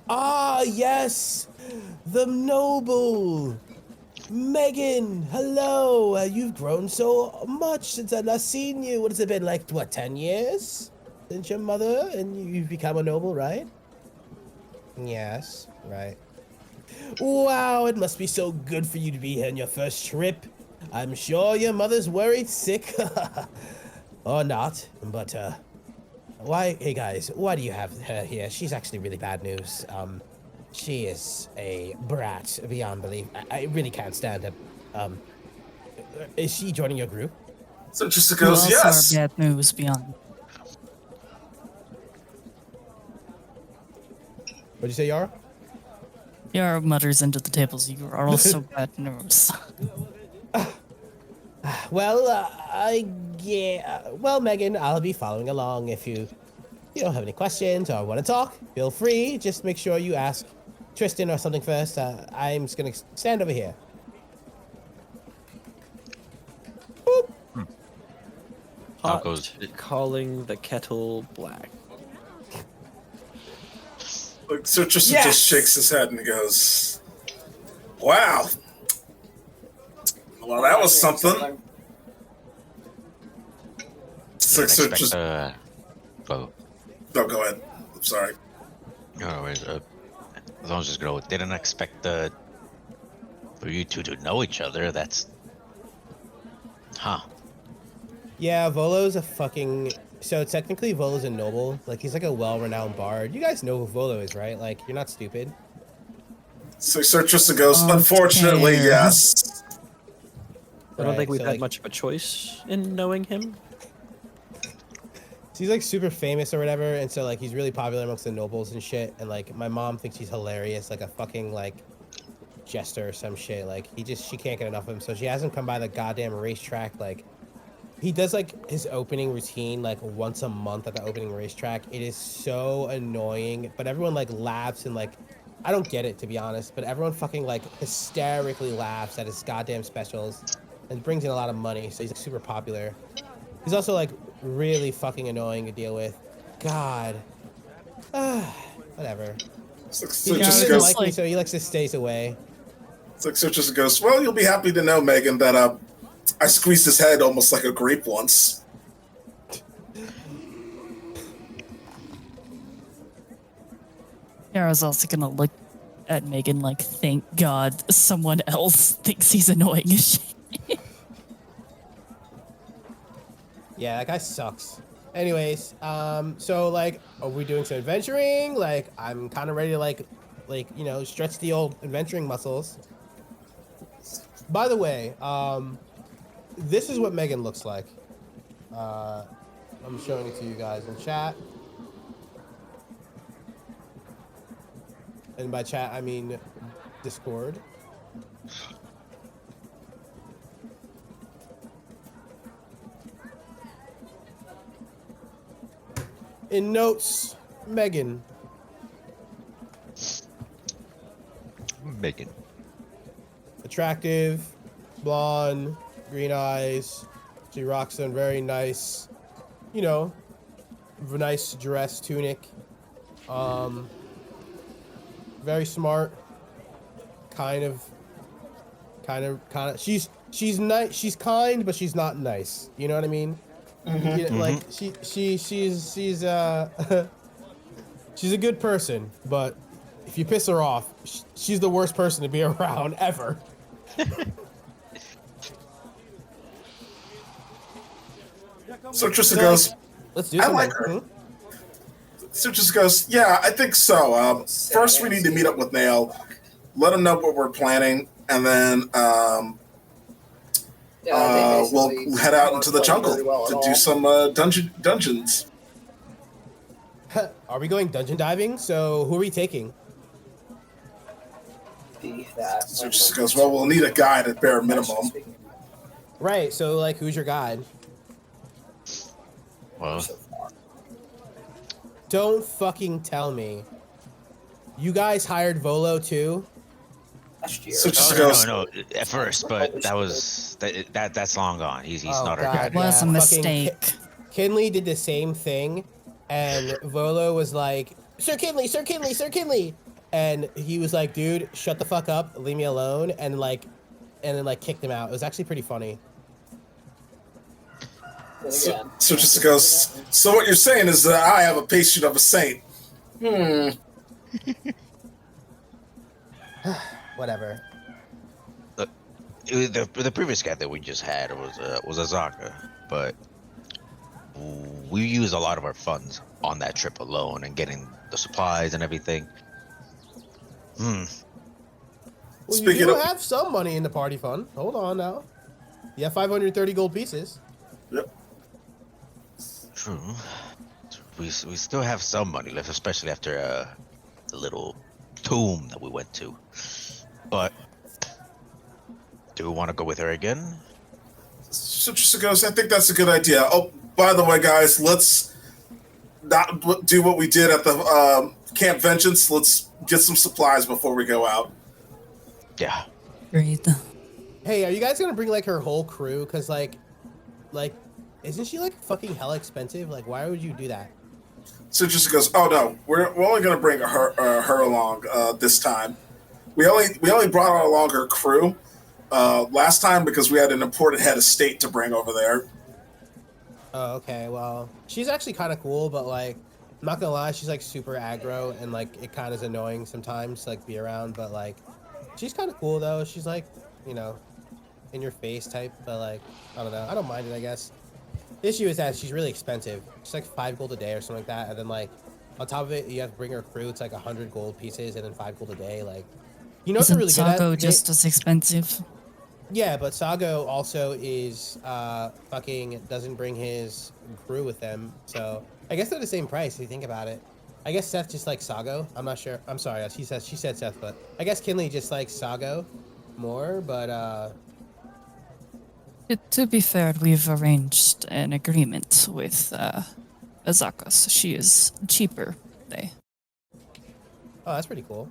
Ah, yes! The noble! Meghan, hello! You've grown so much since I've last seen you. What has it been, 10 years? Since your mother and you've become a noble, right? Yes, right. Wow, it must be so good for you to be here on your first trip. I'm sure your mother's worried sick. Or not, but, hey guys, why do you have her here? She's actually really bad news. She is a brat beyond belief. I really can't stand her. Is she joining your group? So just goes, yes. Bad news beyond. What'd you say, Yara? Yara mutters into the tables. You are also bad news. Well, well, Meghan, I'll be following along. If you don't have any questions or want to talk, feel free. Just make sure you ask Tristan or something first. I'm just gonna stand over here. Boop. Hot goes. calling the kettle black. So Tristan just shakes his head and he goes, wow. Well, that was something. So just... Oh. No, go ahead. I'm sorry. No, as long as it's girl didn't expect for you two to know each other. That's, Yeah, Volo's a fucking... So technically Volo's a noble. He's a well-renowned bard. You guys know who Volo is, right? You're not stupid. So Tristan goes, unfortunately, yes. I don't think we've had much of a choice in knowing him. So he's super famous or whatever, and so he's really popular amongst the nobles and shit. And my mom thinks he's hilarious, a fucking jester or some shit. She can't get enough of him, so she has him come by the goddamn racetrack. He does his opening routine once a month at the opening racetrack. It is so annoying, but everyone laughs and I don't get it, to be honest, but everyone fucking hysterically laughs at his goddamn specials and brings in a lot of money, so he's super popular. He's also really fucking annoying to deal with. God. Whatever. So he just doesn't goes, me, so he just stays away. So just goes, well, you'll be happy to know, Meghan, that I squeezed his head almost like a grape once. Yara's also gonna look at Meghan thank God someone else thinks he's annoying as shit. Yeah, that guy sucks. Anyways, so are we doing some adventuring? I'm kind of ready to stretch the old adventuring muscles. By the way, this is what Meghan looks like. I'm showing it to you guys in chat. And by chat, I mean Discord. In notes, Meghan. Meghan. Attractive, blonde, green eyes. She rocks some very nice, you know, nice dress tunic. Very smart. Kind of. She's nice. She's kind, but she's not nice. You know what I mean? Yeah, like she's she's a good person, but if you piss her off, she's the worst person to be around ever. So Tristan goes, Let's do I something. like her. So Tristan goes, yeah, I think so. First, we need to meet up with Nail, let him know what we're planning, and then we'll head out into the jungle to do some dungeons. Are we going dungeon diving? So who are we taking? So Tristan goes, well, we'll need a guide at bare minimum. Right. So like, who's your guide? Well, Don't fucking tell me. You guys hired Volo too? So Tristan no, goes, no, at first, but that's long gone. He's not our guy. It was a fucking mistake. Kinley did the same thing, and Volo was like, Sir Kinley, Sir Kinley, Sir Kinley. And he was like, dude, shut the fuck up, leave me alone, and then kicked him out. It was actually pretty funny. so Tristan goes, so what you're saying is that I have a patient of a saint. Whatever. The previous guy that we just had was Azaka, but we used a lot of our funds on that trip alone and getting the supplies and everything. Well, Speaking you do of- have some money in the party fund. Hold on now. You have 530 gold pieces. Yep. True. We still have some money left, especially after the little tomb that we went to. But do we want to go with her again? So Tristan goes, I think that's a good idea. Oh, by the way, guys, let's not do what we did at the Camp Vengeance. Let's get some supplies before we go out. Yeah. Agreed. Hey, are you guys gonna bring like her whole crew? Cause like, isn't she like fucking hella expensive? Like, why would you do that? So Tristan goes, oh no, we're only gonna bring her along this time. We only brought along her crew last time because we had an important head of state to bring over there. Oh, okay. Well, she's actually kind of cool, but like, I'm not gonna lie, she's like super aggro, and like it kind of is annoying sometimes to like be around. But like, she's kind of cool though. She's like, you know, in your face type. But like, I don't know. I don't mind it. I guess. The issue is that she's really expensive. She's like 5 gold a day or something like that, and then like on top of it, you have to bring her crew. It's like 100 gold pieces, and then 5 gold a day. Like, you know, what they're Isn't really good Sago at. just as expensive? Yeah, but Sago also is fucking doesn't bring his crew with them, so I guess they're the same price if you think about it. I guess Seth just likes Sago. I'm not sure. I'm sorry. She said Seth, but I guess Kinley just likes Sago more. But To be fair, we've arranged an agreement with Azaka, so she is cheaper today. oh, that's pretty cool.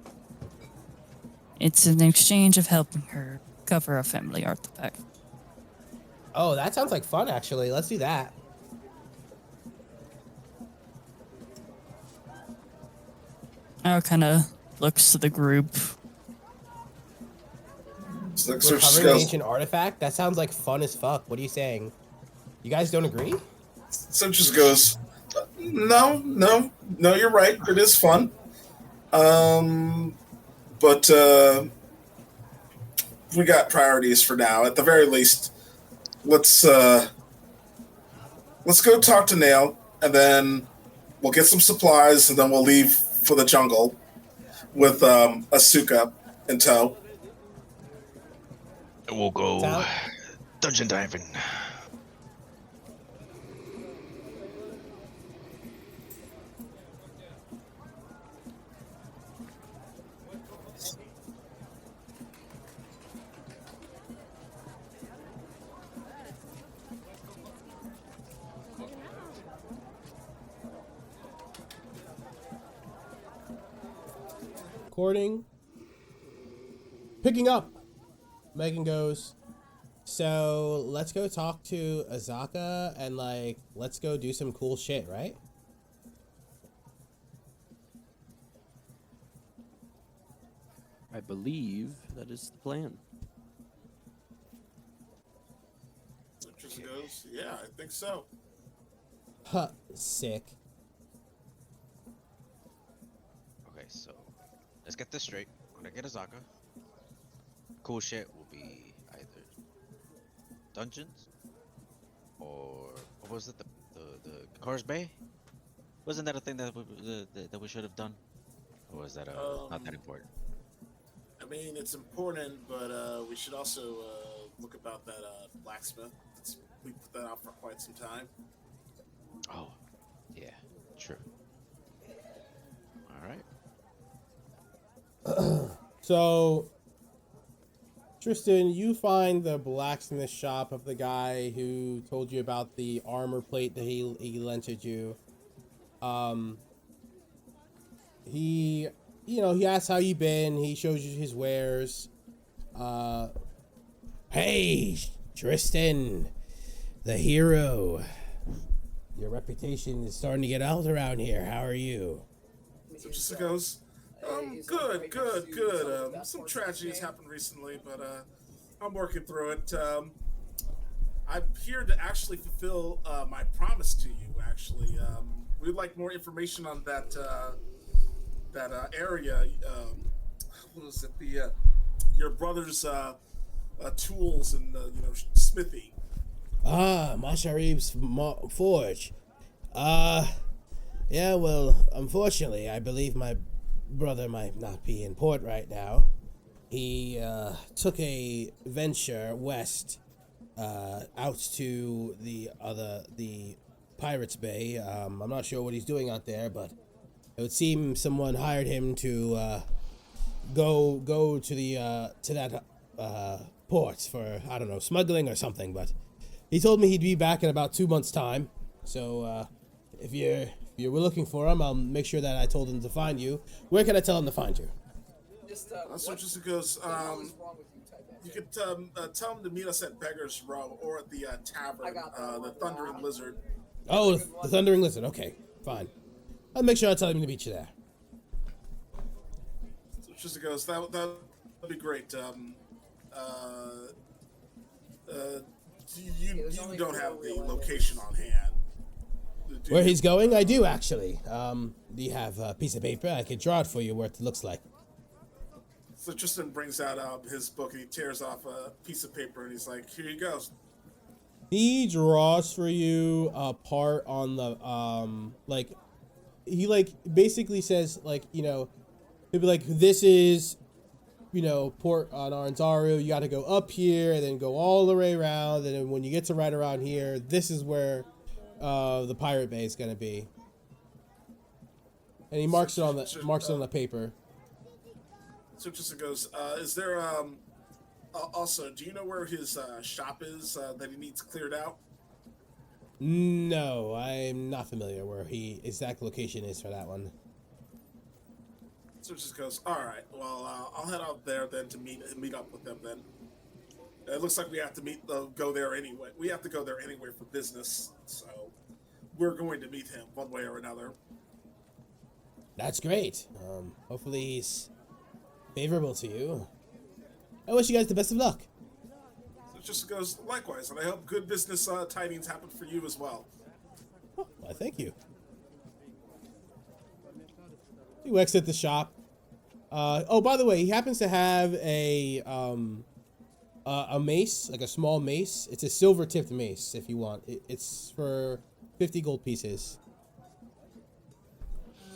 It's an exchange of helping her cover a family artifact. Oh, that sounds like fun. Actually, let's do that. Our kind of looks to the group. So Recover Tristan an goes, ancient artifact. That sounds like fun as fuck. What are you saying? You guys don't agree? so Tristan goes, no, you're right. It is fun. But we got priorities for now. At the very least, let's go talk to Nail, and then we'll get some supplies, and then we'll leave for the jungle with Asuka in tow. We'll go Sound- dungeon diving. recording. Picking up. Meghan goes, so let's go talk to Azaka and, like, let's go do some cool shit, right? I believe that is the plan. Tristan goes, yeah, I think so. Huh, sick. Okay, so let's get this straight. When I get Azaka, cool shit will be either dungeons or what was it? The Cars Bay? Wasn't that a thing that we should have done? Or was that not that important? I mean, it's important, but we should also look about that blacksmith. We put that out for quite some time. Oh, yeah, true. All right. So, Tristan, you find the blacksmith shop of the guy who told you about the armor plate that he lent you. He asks how you been. He shows you his wares. Hey, Tristan, the hero. Your reputation is starting to get out around here. How are you? So Tristan goes, good. Some tragedies happened recently, but I'm working through it. I'm here to actually fulfill my promise to you. Actually, we'd like more information on that area. What was it? Your brother's tools and smithy. Masharib's forge. Yeah, well, unfortunately, I believe my brother might not be in port right now. He took a venture west, out to the Pirates Bay. I'm not sure what he's doing out there, but it would seem someone hired him to go to that port for, I don't know, smuggling or something. But he told me he'd be back in about 2 months' time. So if you were looking for him, I'll make sure that I told him to find you. Where can I tell him to find you? So Tristan goes, you could tell him to meet us at Beggar's Row or at the tavern, the Thundering Lizard. Oh, the Thundering Lizard. Okay, fine. I'll make sure I tell him to meet you there. So Tristan goes, that'd be great. You don't have the location on hand. Where he's going? I do, actually. Do you have a piece of paper? I can draw it for you where it looks like. So Tristan brings out his book and he tears off a piece of paper and he's like, here you go. He draws for you a part on the, he, basically says, he'll be like, this is, Port Nyanzaru. You got to go up here and then go all the way around. And then when you get to right around here, this is where the Pirate Bay is going to be. And he marks it on the paper. So Tristan goes, is there, also, do you know where his shop is that he needs cleared out? No, I'm not familiar where his exact location is for that one. So it just goes, all right, well, I'll head out there then to meet up with them then. It looks like we have to go there anyway. We have to go there anyway for business, so we're going to meet him one way or another. That's great. Hopefully he's favorable to you. I wish you guys the best of luck. So it just goes, likewise, and I hope good business tidings happen for you as well. Oh, well, thank you. You exit the shop. Oh, by the way, he happens to have a mace, like a small mace. It's a silver-tipped mace, if you want. It's for 50 gold pieces.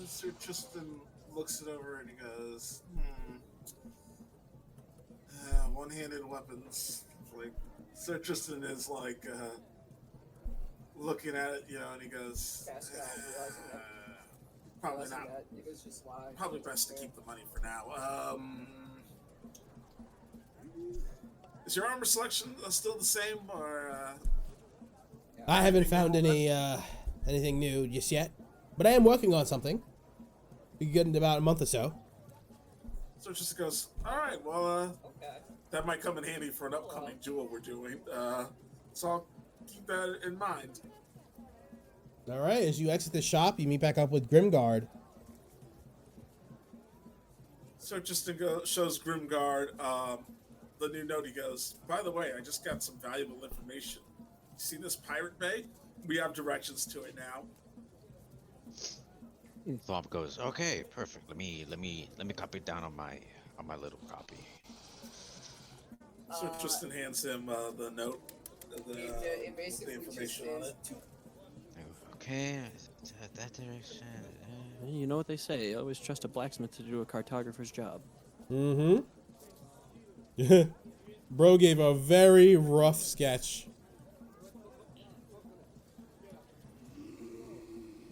Sir Tristan looks it over and he goes, one-handed weapons. Like, Sir Tristan is like, looking at it, and he goes, probably not. Probably best to keep the money for now. Is your armor selection still the same, or? I haven't found anything new just yet, but I am working on something. We can get in about a month or so. So Tristan goes, all right, well, Okay. that might come in handy for an upcoming duel we're doing. So I'll keep that in mind. All right, as you exit the shop, you meet back up with Grimguard. So Tristan shows Grimguard the new note. He goes, by the way, I just got some valuable information. You see this pirate bay? We have directions to it now. Thwomp goes, okay, perfect. Let me copy it down on my little copy. So Tristan hands him the note, It the basically information just on is it. Okay, that direction. You know what they say, always trust a blacksmith to do a cartographer's job. Mm-hmm. Bro gave a very rough sketch.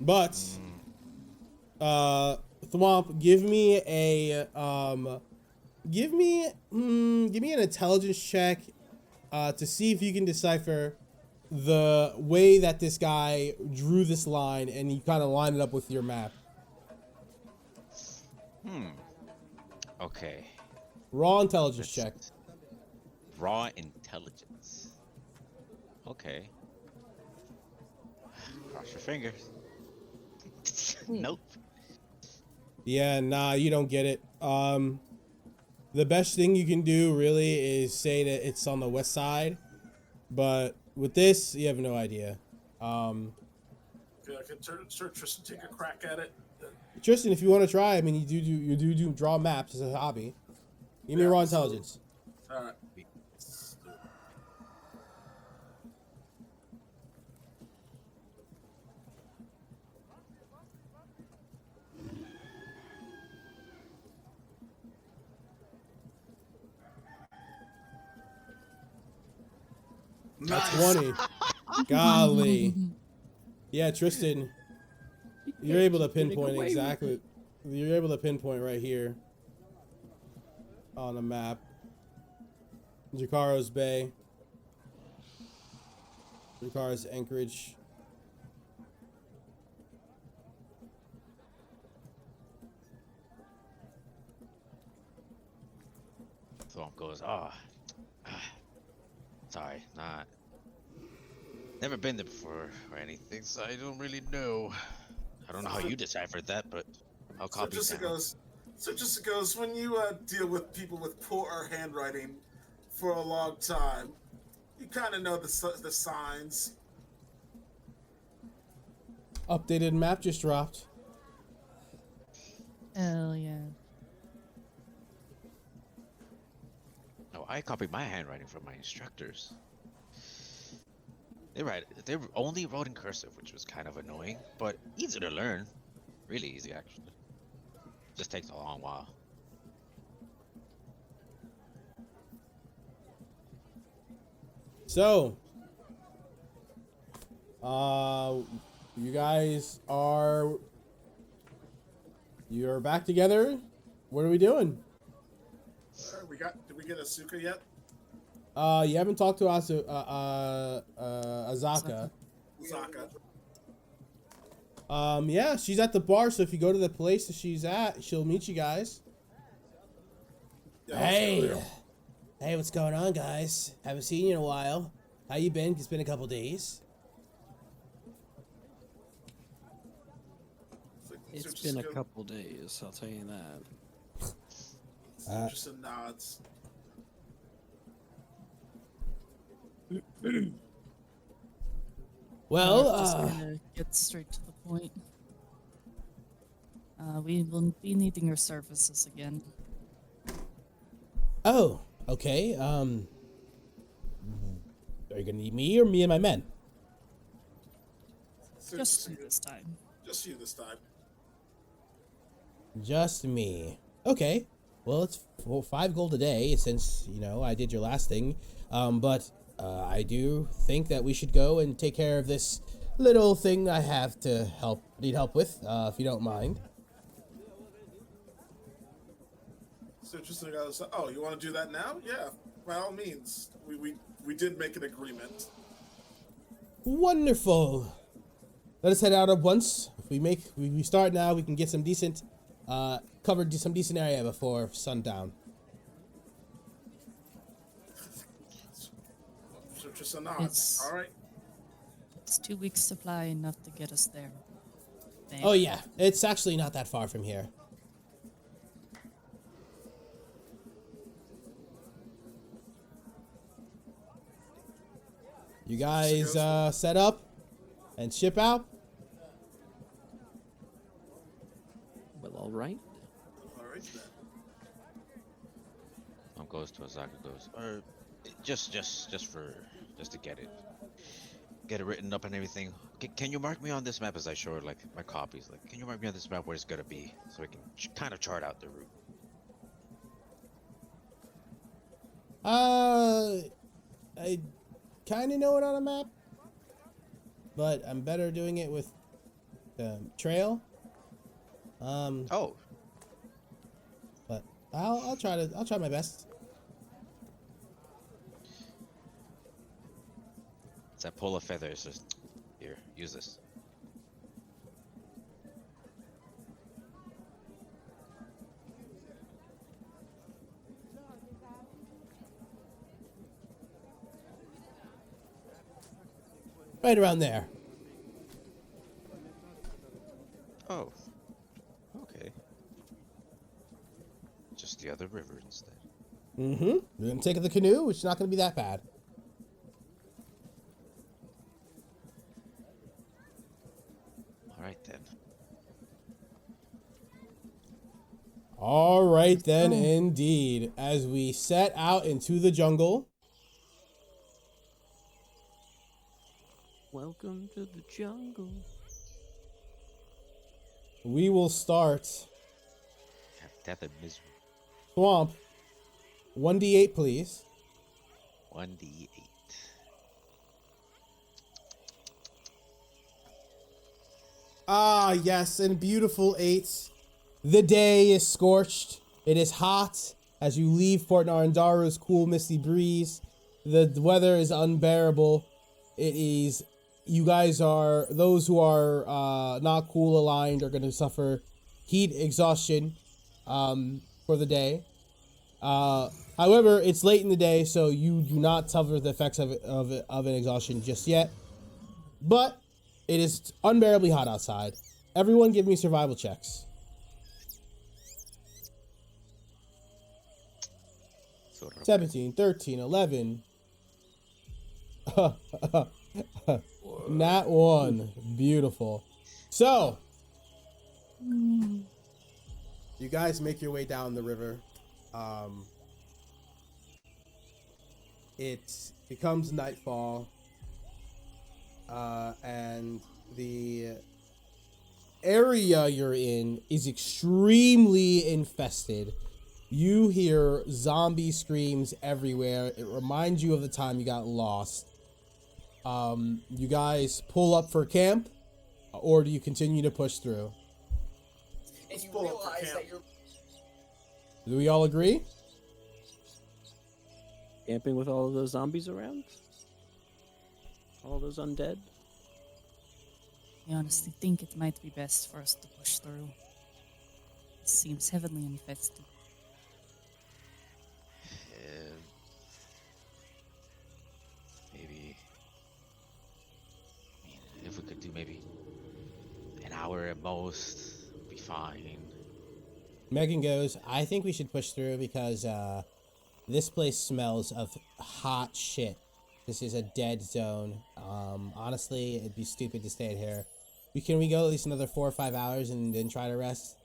But, Thwomp, give me an intelligence check, to see if you can decipher the way that this guy drew this line, and you kind of line it up with your map. Okay. Raw intelligence check. Raw intelligence. Okay. Cross your fingers. Nope. Yeah, nah, you don't get it. The best thing you can do really is say that it's on the west side, but with this, you have no idea. Okay, I can Sir Tristan take a crack at it. Tristan, if you want to try, I mean, you do draw maps as a hobby. Give me raw intelligence. All right. That's Nice. 20. Golly. Yeah, Tristan, you're able to pinpoint exactly. You're able to pinpoint right here on the map. Jacaro's Bay. Jacaro's Anchorage. Thwomp goes, sorry, never been there before or anything, so I don't really know. I don't know how you deciphered that, but I'll So copy it Tristan down. goes, when you deal with people with poor handwriting for a long time, you kind of know the signs. Updated map just dropped. Hell yeah. No, I copied my handwriting from my instructors. They only wrote in cursive, which was kind of annoying, but easy to learn. Really easy, actually. Just takes a long while. So, you guys you're back together. What are we doing? Did we get Asuka yet? You haven't talked to Azaka. Zaka. Yeah, she's at the bar, so if you go to the place that she's at, she'll meet you guys. Yeah, let's go there. Hey, what's going on, guys? Haven't seen you in a while. How you been? It's been a couple days. It's been a couple days, I'll tell you that. Just some nods. Well, Just gonna get straight to the point. We will be needing your services again. oh, okay. Are you gonna need me or me and my men? So Just you this time. Just you this time. Just me. Okay. Well, it's 5 gold a day since, I did your last thing. But I do think that we should go and take care of this little thing I have to need help with, if you don't mind. So Tristan goes, oh, you want to do that now? Yeah, by all means. We did make an agreement. Wonderful. Let us head out at once. If we start now, we can get some decent covered some decent area before sundown. So just a nod. It's- All right. It's 2 weeks supply enough to get us there. Oh yeah, it's actually not that far from here. You guys set up and ship out? Well, all right. All right then. Goes to Azaku goes, just to get it written up and everything. Can you mark me on this map as I show her, like, my copies? Like, can you mark me on this map where it's gonna be so we can kind of chart out the route? I kind of know it on a map, but I'm better doing it with trail. Oh, But I'll try my best. it's that pull of feathers. Just here, use this. Right around there. Oh, okay. Just the other river instead. Mm-hmm. We're gonna take the canoe, which is not gonna be that bad. All right then. All right then, indeed. As we set out into the jungle. Welcome to the jungle. We will start Have death and misery. swamp. 1d8, please. 1d8. Ah, yes, and beautiful 8. The day is scorched. It is hot as you leave Port Nyanzaru's cool, misty breeze. The weather is unbearable. It is. You guys are. Those who are not cool aligned are going to suffer heat exhaustion for the day. However, it's late in the day, so you do not suffer the effects of an exhaustion just yet. But it is unbearably hot outside. Everyone give me survival checks. Sort of. 17, 13, 11. Nat 1. Beautiful. So, you guys make your way down the river. It becomes nightfall. And the area you're in is extremely infested. You hear zombie screams everywhere. It reminds you of the time you got lost. You guys pull up for camp, or do you continue to push through? And you pull up for realize camp. that you're Do we all agree? Camping with all of those zombies around? All those undead? I honestly think it might be best for us to push through. It seems heavily infested. Maybe. I mean, if we could do maybe an hour at most, would be fine. Megan goes, I think we should push through because this place smells of hot shit. This is a dead zone. Honestly, it'd be stupid to stay here. Can we go at least another 4 or 5 hours and then try to rest?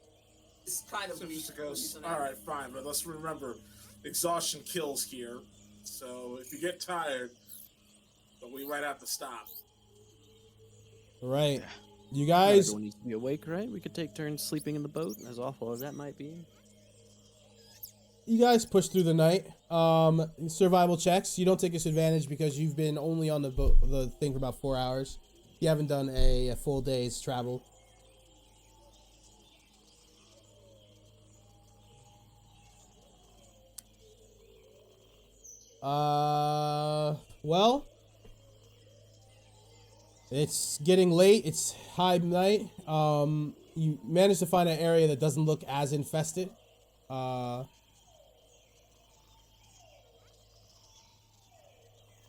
it's kind of So weak. just goes, Reason all right, fine, but let's remember, exhaustion kills here. So if you get tired, but we might have to stop. Right. You Not guys, everyone needs to be awake, right? We could take turns sleeping in the boat, as awful as that might be. push through the night. Survival checks. You don't take disadvantage because you've been only on the thing for about 4 hours. You haven't done a full day's travel. Well, it's getting late. It's high night. you manage to find an area that doesn't look as infested.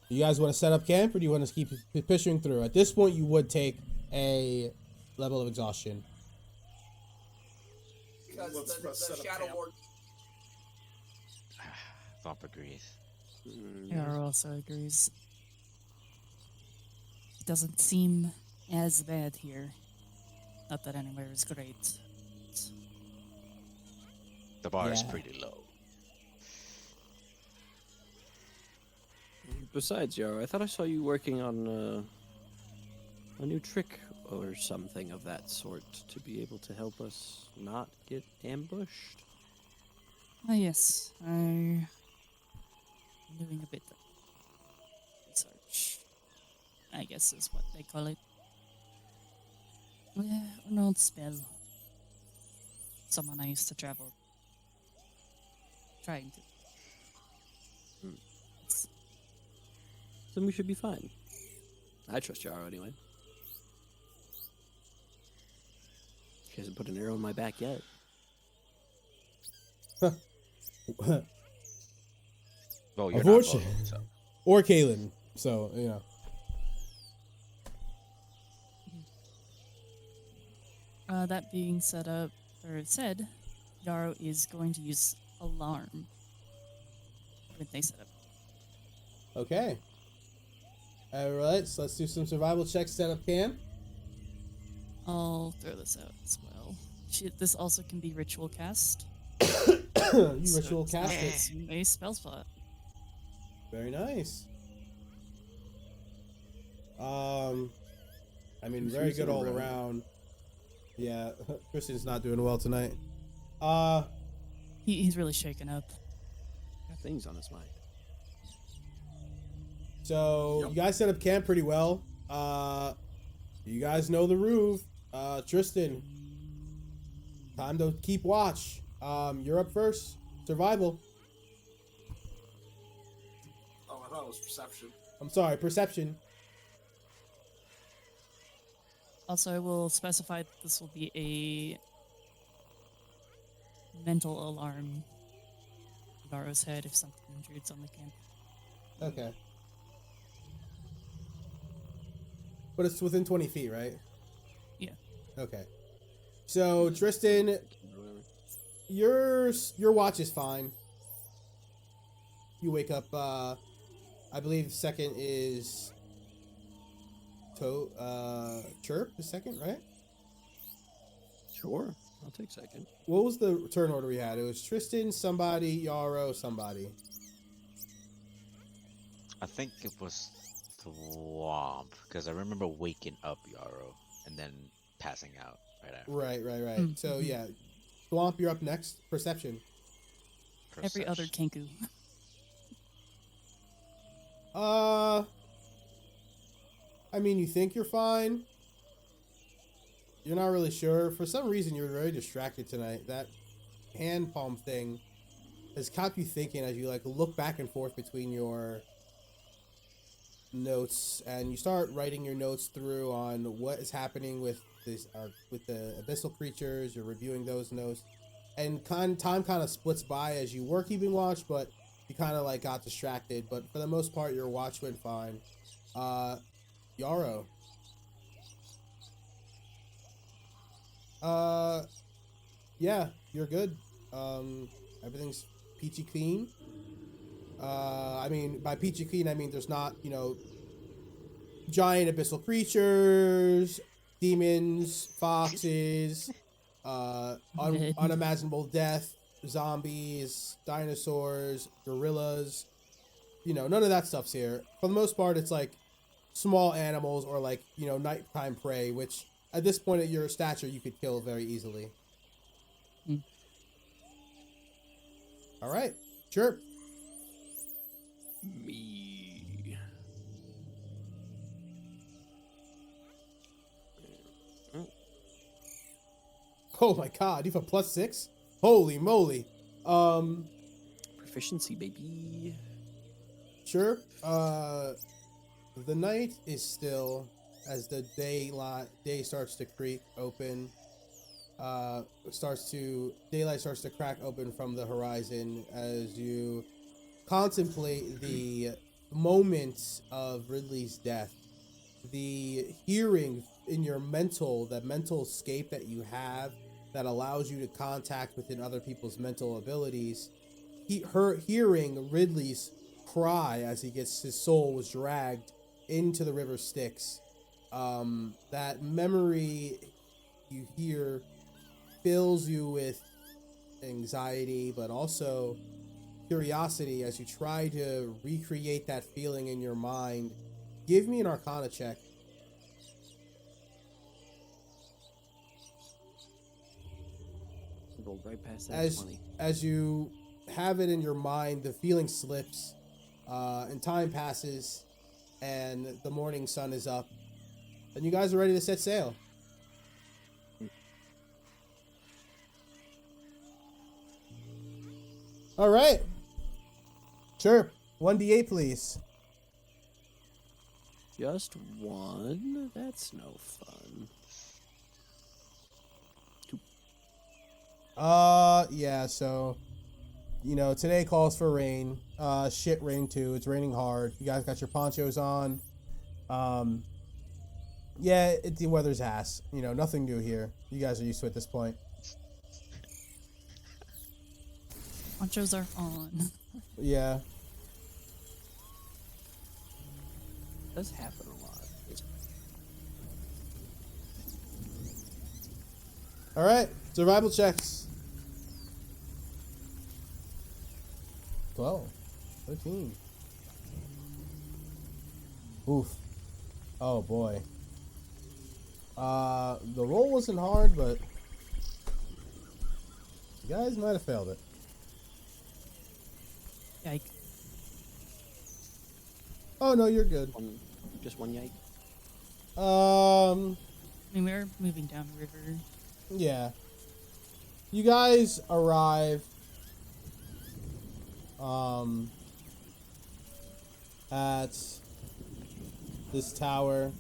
You guys want to set up camp, or do you want to keep pushing through? At this point, you would take a level of exhaustion. Because Let's set the up Shadow camp. Lord. Thump agrees. Yara also agrees. It doesn't seem as bad here. Not that anywhere is great. The bar is Yeah. pretty low. Besides, Yara, I thought I saw you working on a new trick or something of that sort to be able to help us not get ambushed. Ah, yes. I'm doing a bit of research, I guess is what they call it. An old spell. Someone I used to travel. Trying to. It's- Then we should be fine. I trust Yara anyway. She hasn't put an arrow in my back yet. Well, you're not Unfortunate. Volo, so. Or Kalen. So, you know. That being said, Yaro is going to use alarm when they set up. Okay. Alright, so let's do some survival checks, set up camp. I'll throw this out as well. This also can be ritual cast. You so ritual it's not cast it. just a spell slot. Very nice. I mean, Who's very using good all around? around. Yeah, Tristan's not doing well tonight. He's really shaken up. Got things on his mind. So Yep. you guys set up camp pretty well. You guys know the roof. Tristan, time to keep watch. You're up first. Survival. Oh, I thought it was perception. I'm sorry, perception. Also, I will specify that this will be a mental alarm in Yaro's head if something intrudes on the camp. Okay. But it's within 20 feet, right? Yeah. Okay. So Tristan, your watch is fine. You wake up. I believe second is Chirp. The second, right? Sure, I'll take second. What was the turn order we had? It was Tristan, somebody, Yarrow, somebody. I think it was Thwomp, because I remember waking up Yarrow and then passing out right after. Right. So yeah, Swamp, you're up next. Perception. Every other Perception. Kenku. I mean, you think you're fine. You're not really sure. For some reason, you're very distracted tonight. That hand palm thing has kept you thinking as you like look back and forth between your notes, and you start writing your notes through on what is happening with this, with the abyssal creatures. You're reviewing those notes, and time kind of splits by as you were keeping watch, but you kind of like got distracted. But for the most part, your watch went fine. Yarrow. Yeah, you're good. Everything's peachy clean. I mean, by peachy clean, I mean there's not, giant abyssal creatures, demons, foxes, unimaginable death, zombies, dinosaurs, gorillas. None of that stuff's here. For the most part, it's like small animals or like, nighttime prey, which at this point at your stature, you could kill very easily. All right, Chirp. Me. Oh my God, you have a +6? Holy moly. Proficiency, baby. Sure. The night is still as the day starts to creep open. daylight starts to crack open from the horizon as you contemplate the moments of Ridley's death. The hearing in your that mental escape that you have that allows you to contact within other people's mental abilities. Her hearing Ridley's cry as his soul was dragged into the river Styx. That memory you hear fills you with anxiety, but also curiosity as you try to recreate that feeling in your mind. Give me an Arcana check. Rolled right past that 20. As you have it in your mind, the feeling slips, and time passes, and the morning sun is up, and you guys are ready to set sail. All right. Chirp, 1d8, please. Just one? That's no fun. Yeah, so, today calls for rain. Shit rain too. It's raining hard. You guys got your ponchos on. Yeah, the weather's ass. Nothing new here. You guys are used to it at this point. Ponchos are on. Yeah. Does happen a lot. All right, survival checks. 12, 13. Oof. Oh boy. The roll wasn't hard, but you guys might have failed it. Yike. Oh no, you're good. Just one yike. I mean, we're moving down the river. Yeah. You guys arrive at this tower.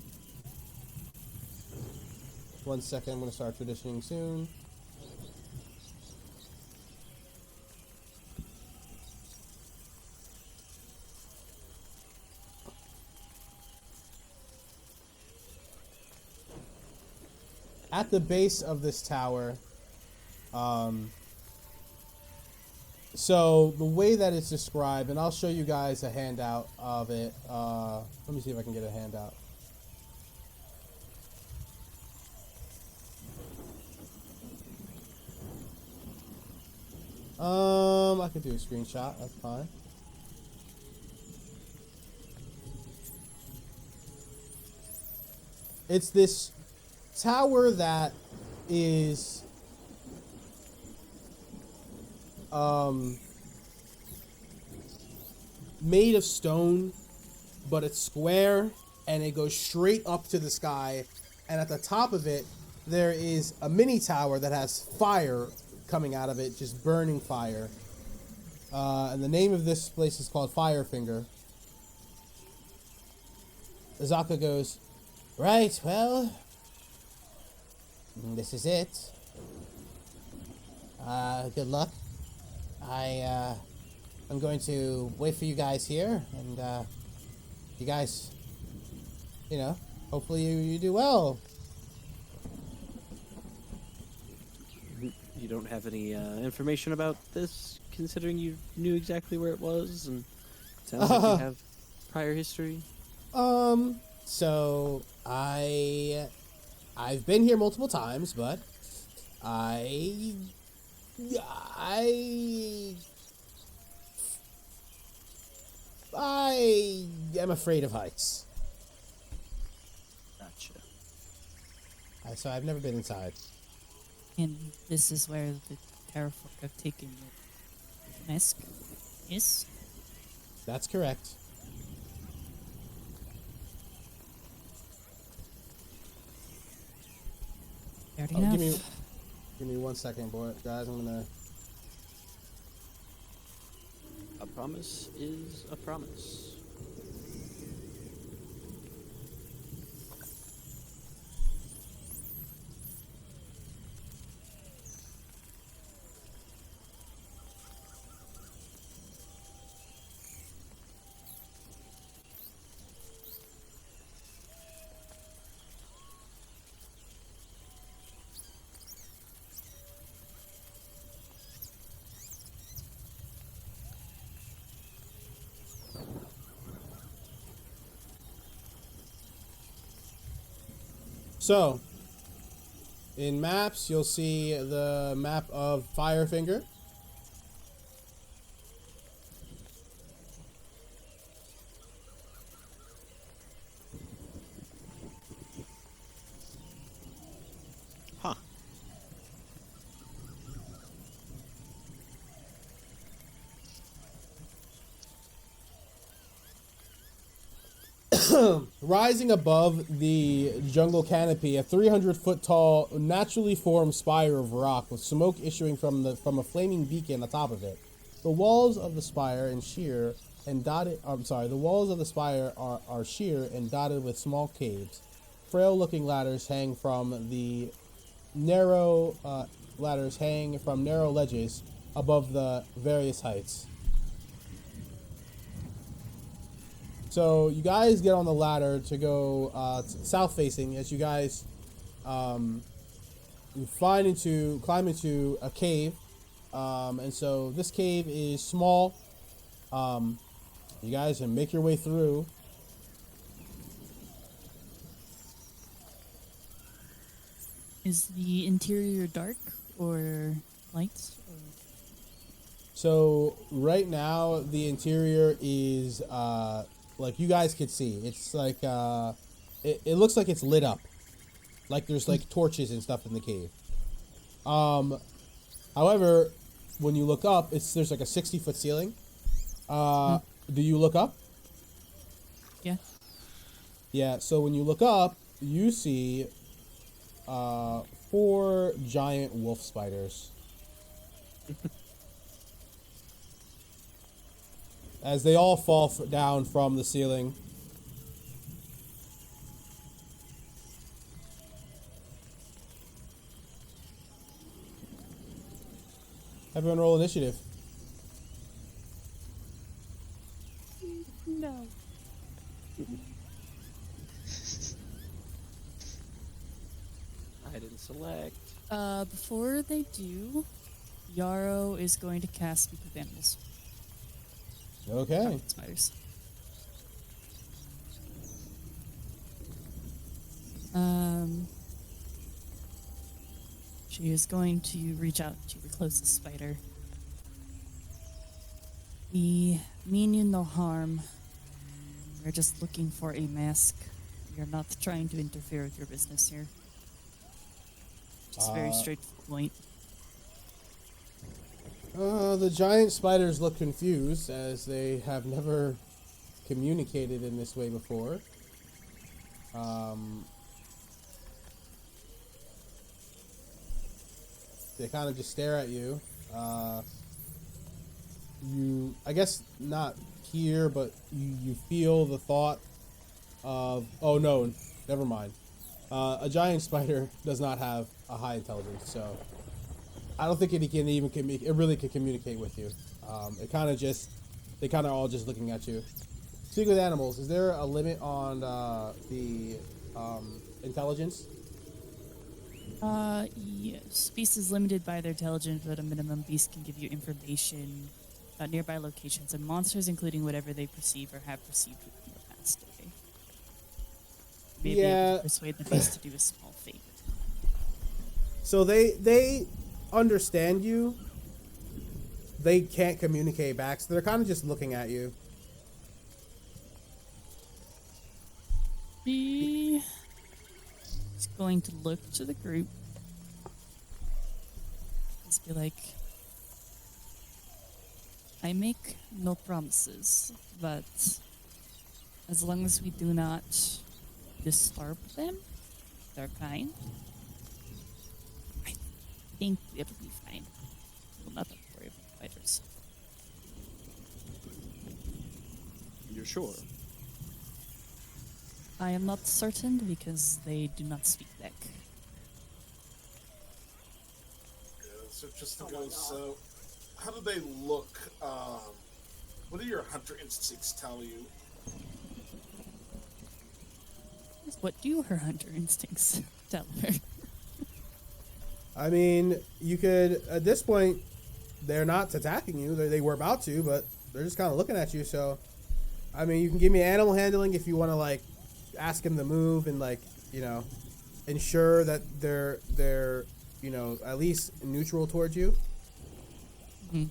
1 second, I'm gonna start traditioning soon. At the base of this tower, so the way that it's described, and I'll show you guys a handout of it. Let me see if I can get a handout. I could do a screenshot, that's fine. It's this tower that is made of stone, but it's square and it goes straight up to the sky, and at the top of it there is a mini tower that has fire coming out of it, just burning fire, and the name of this place is called Firefinger. Azaka goes, right, well, this is it. Good luck. I'm going to wait for you guys here, and you guys, hopefully you do well. You don't have any information about this, considering you knew exactly where it was, and it sounds like you have prior history. So I've been here multiple times, but I am afraid of heights. Gotcha. So I've never been inside. And this is where the terraform have taken your mask is? That's correct. Fair Oh, enough. give me 1 second, boy, guys. I'm gonna. A promise is a promise. So, in maps, you'll see the map of Firefinger. Huh. Rising above the jungle canopy, a 300-foot tall, naturally formed spire of rock with smoke issuing from a flaming beacon atop of it. The walls of the spire and sheer and dotted. The walls of the spire are sheer and dotted with small caves. Frail-looking ladders hang from narrow ledges above the various heights. So you guys get on the ladder to go south facing as you guys climb into a cave, and so this cave is small. You guys can make your way through. Is the interior dark or light? Or... So right now the interior is like you guys could see. It's like it looks like it's lit up. Like there's like torches and stuff in the cave. However, when you look up, there's like a 60-foot ceiling. Do you look up? Yeah. Yeah, so when you look up, you see 4 giant wolf spiders. As they all fall down from the ceiling. Everyone roll initiative. No. I didn't select. Before they do, Yarrow is going to cast Speak with Animals. Okay. Spiders. She is going to reach out to the closest spider. We mean you no harm. We're just looking for a mask. We are not trying to interfere with your business here. Just very straight to the point. The giant spiders look confused as they have never communicated in this way before. They kind of just stare at you. You, I guess, not hear, but you feel the thought of, oh no, never mind. A giant spider does not have a high intelligence, so I don't think it can even it really can communicate with you. They kind of all just looking at you. Speak with animals. Is there a limit on the intelligence? Yes. Beast is limited by their intelligence, but a minimum beast can give you information about nearby locations and monsters, including whatever they perceive or have perceived within the past day. Maybe able to persuade the beast to do a small favor. So they understand you. They can't communicate back, so they're kind of just looking at you. He is going to look to the group. Just be like, I make no promises, but as long as we do not disturb them, they're kind, I think it'll be fine. We'll not have to worry about fighters. You're sure? I am not certain because they do not speak deck. Yeah, so just to go, so how do they look? What do your hunter instincts tell you? What do her hunter instincts tell her? I mean, you could, at this point, they're not attacking you. They were about to, but they're just kind of looking at you. So, I mean, you can give me animal handling if you want to, like, ask him to move and, like, you know, ensure that they're at least neutral towards you. Mhm.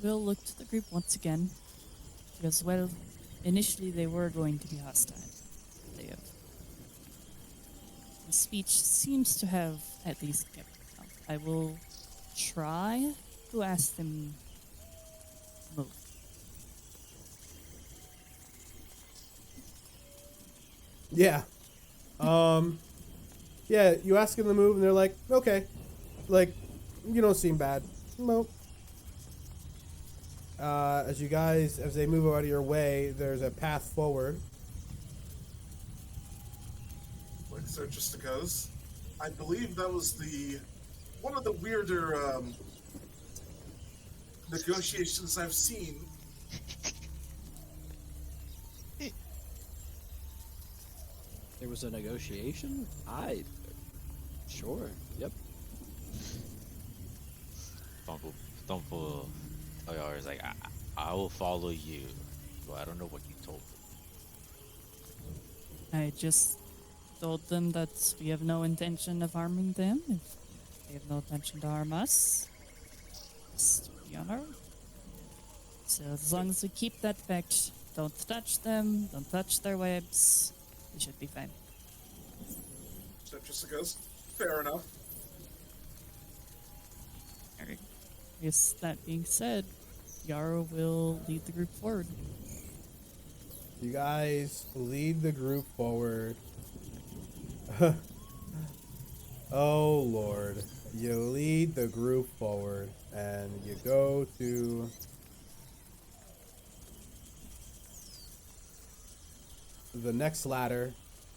We'll look to the group once again. Because, well, initially they were going to be hostile. They have. The speech seems to have at least kept them out. I will try to ask them to move. Yeah. Yeah, you ask them to move, and they're like, okay. Like, you don't seem bad. Nope. As they move out of your way, there's a path forward. Like so just goes. I believe that was one of the weirder negotiations I've seen. There was a negotiation? Sure, yep. Thumble is like, I will follow you. Well, I don't know what you told them. I just told them that we have no intention of harming them. If they have no intention to harm us, just be on our own. So as long as we keep that fact, don't touch them, don't touch their webs, we should be fine. So just goes. Fair enough. Alright. Yes, that being said, Yarrow will lead the group forward. You guys lead the group forward. Oh Lord. You lead the group forward and you go to the next ladder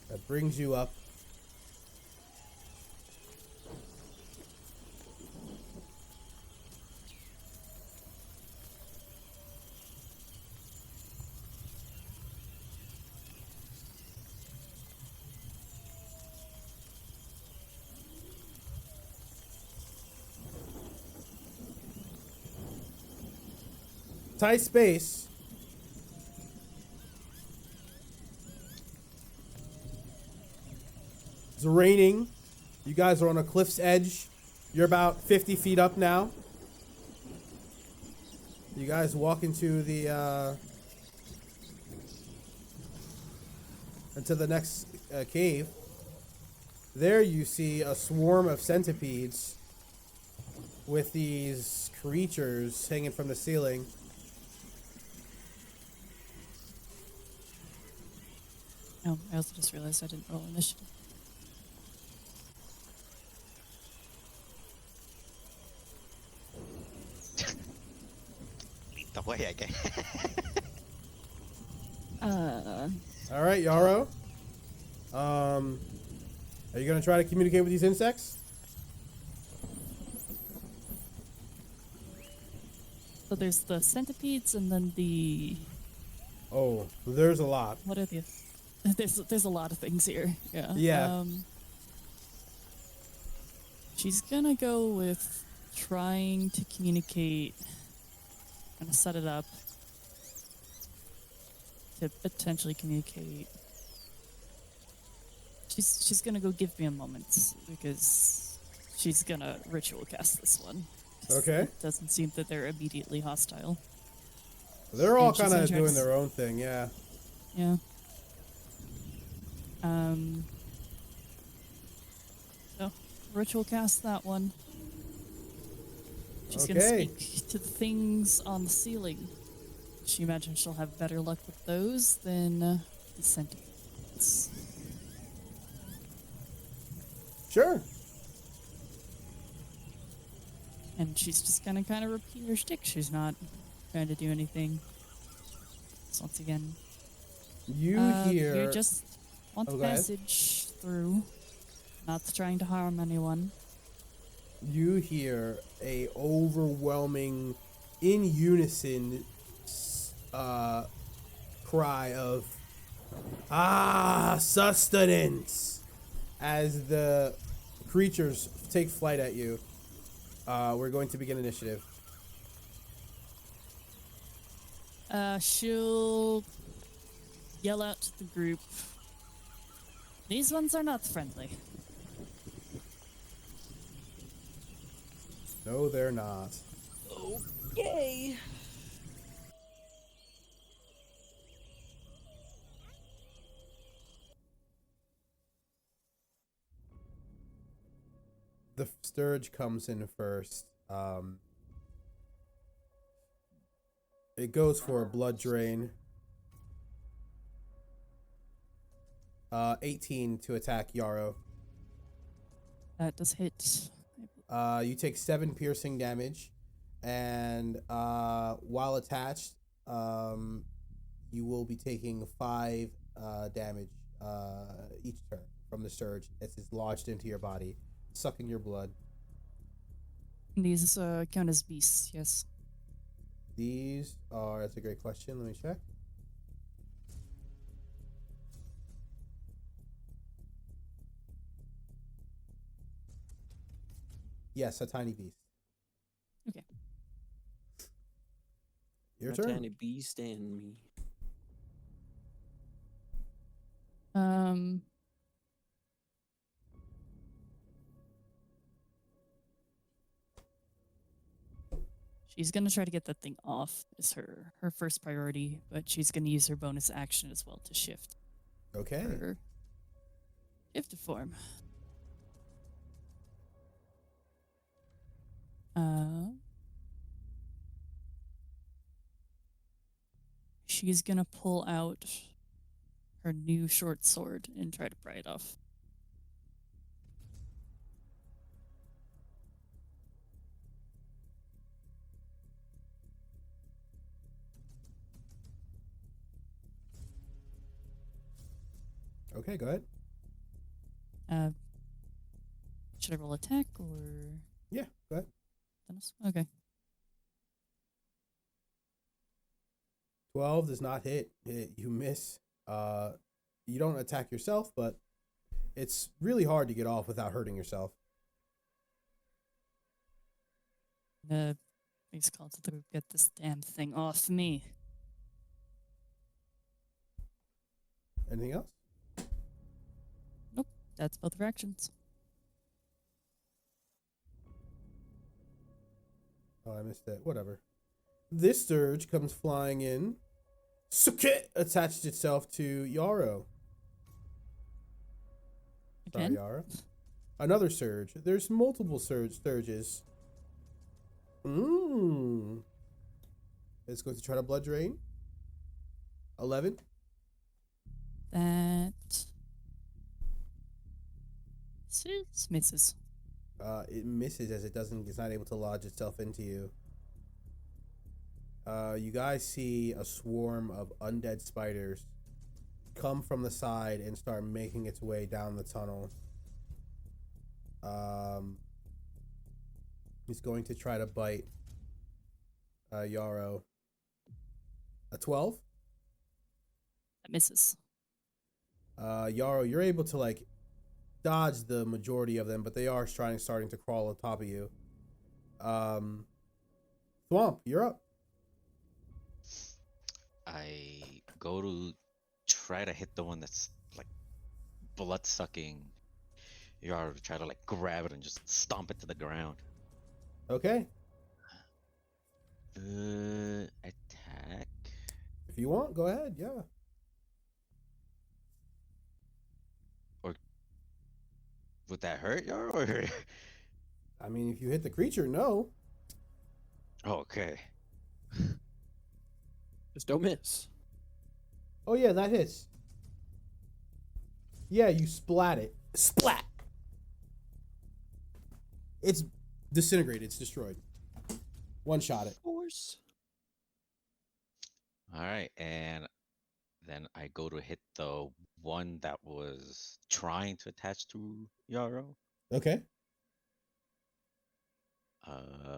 that brings you up. Tight space. It's raining. You guys are on a cliff's edge. You're about 50 feet up now. You guys walk into the next cave. There you see a swarm of centipedes with these creatures hanging from the ceiling. Oh, I also just realized I didn't roll initiative. Lead the way, I guess. All right, Yarrow. Are you gonna try to communicate with these insects? So there's the centipedes and then the... Oh, there's a lot. What are the... There's a lot of things here. Yeah. Yeah. She's gonna go with trying to communicate, gonna set it up to potentially communicate. She's gonna go give me a moment because she's gonna ritual cast this one. Okay. It doesn't seem that they're immediately hostile. They're all And she's kind of gonna try doing to their own thing, yeah. Yeah. So, ritual cast that one. She's gonna Okay. speak to the things on the ceiling. She imagines she'll have better luck with those than the centipedes. Sure. And she's just gonna kind of repeat her shtick. She's not trying to do anything. So once again, You hear. you just want the go ahead. passage through, not trying to harm anyone. You hear a overwhelming, in unison, cry of sustenance as the creatures take flight at you. We're going to begin initiative. She'll yell out to the group. These ones are not friendly. No, they're not. Yay! The Sturge comes in first. It goes for a blood drain. 18 to attack Yarrow. That does hit. You take 7 piercing damage, and while attached, you will be taking 5 damage each turn from the surge as it's lodged into your body, sucking your blood. These count as beasts, yes. These are, that's a great question. Let me check. Yes, a tiny beast. Okay. Your A turn. tiny beast and me. She's gonna try to get that thing off is her first priority, but she's gonna use her bonus action as well to shift Okay. her shift form. She's gonna pull out her new short sword and try to pry it off. Okay, go ahead. Should I roll attack or Yeah, go ahead. Dennis? Okay. 12 does not hit. You miss. You don't attack yourself, but it's really hard to get off without hurting yourself. Please call to the group, get this damn thing off me. Anything else? Nope, that's both of her actions. Oh, I missed that. Whatever. This surge comes flying in. Suke attached itself to Yarrow. Sorry, Again? Yarrow. Another surge. There's multiple surges. It's going to try to blood drain. 11. That misses. It misses as it's not able to lodge itself into you. You guys see a swarm of undead spiders come from the side and start making its way down the tunnel. He's going to try to bite Yarrow. A 12? That misses. Yarrow, you're able to dodge the majority of them, but they are starting to crawl on top of you. Thwomp, you're up. I go to try to hit the one that's blood sucking. You are try to grab it and just stomp it to the ground. Okay. Attack. If you want, go ahead. Yeah. Or would that hurt you? Or I mean, if you hit the creature, no. okay. Just don't miss. Oh yeah, that hits. Yeah, you splat it. Splat. It's disintegrated. It's destroyed. One shot it. Of course. All right, and then I go to hit the one that was trying to attach to Yarrow. Okay. Unarmed.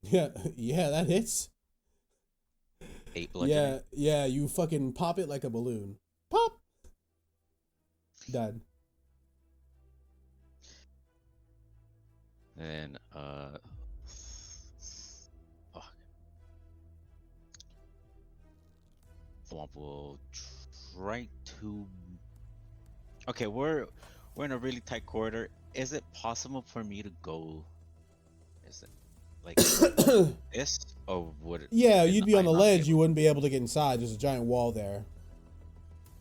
Yeah, that hits. 8 bludgeoning. Yeah, you fucking pop it like a balloon. Pop. Done. Then fuck. Thwomp will try to. Okay, we're in a really tight corridor. Is it possible for me to go? Is it like this, or would it? Yeah, would you'd be I on the not ledge. able- You wouldn't be able to get inside. There's a giant wall there.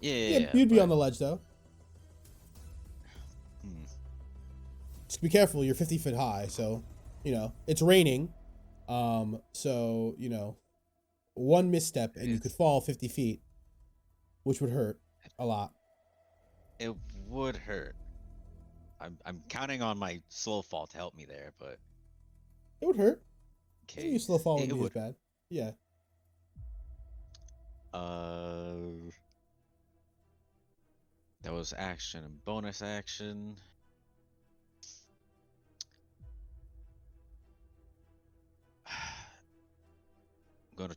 Yeah, You'd be but- on the ledge though. Hmm. Just be careful. You're 50 feet high, so it's raining. So one misstep and you could fall 50 feet, which would hurt a lot. It would hurt. I'm counting on my slow fall to help me there, but It would hurt. okay. You slow fall It wouldn't be as would. bad. Yeah. That was action and bonus action. I'm gonna.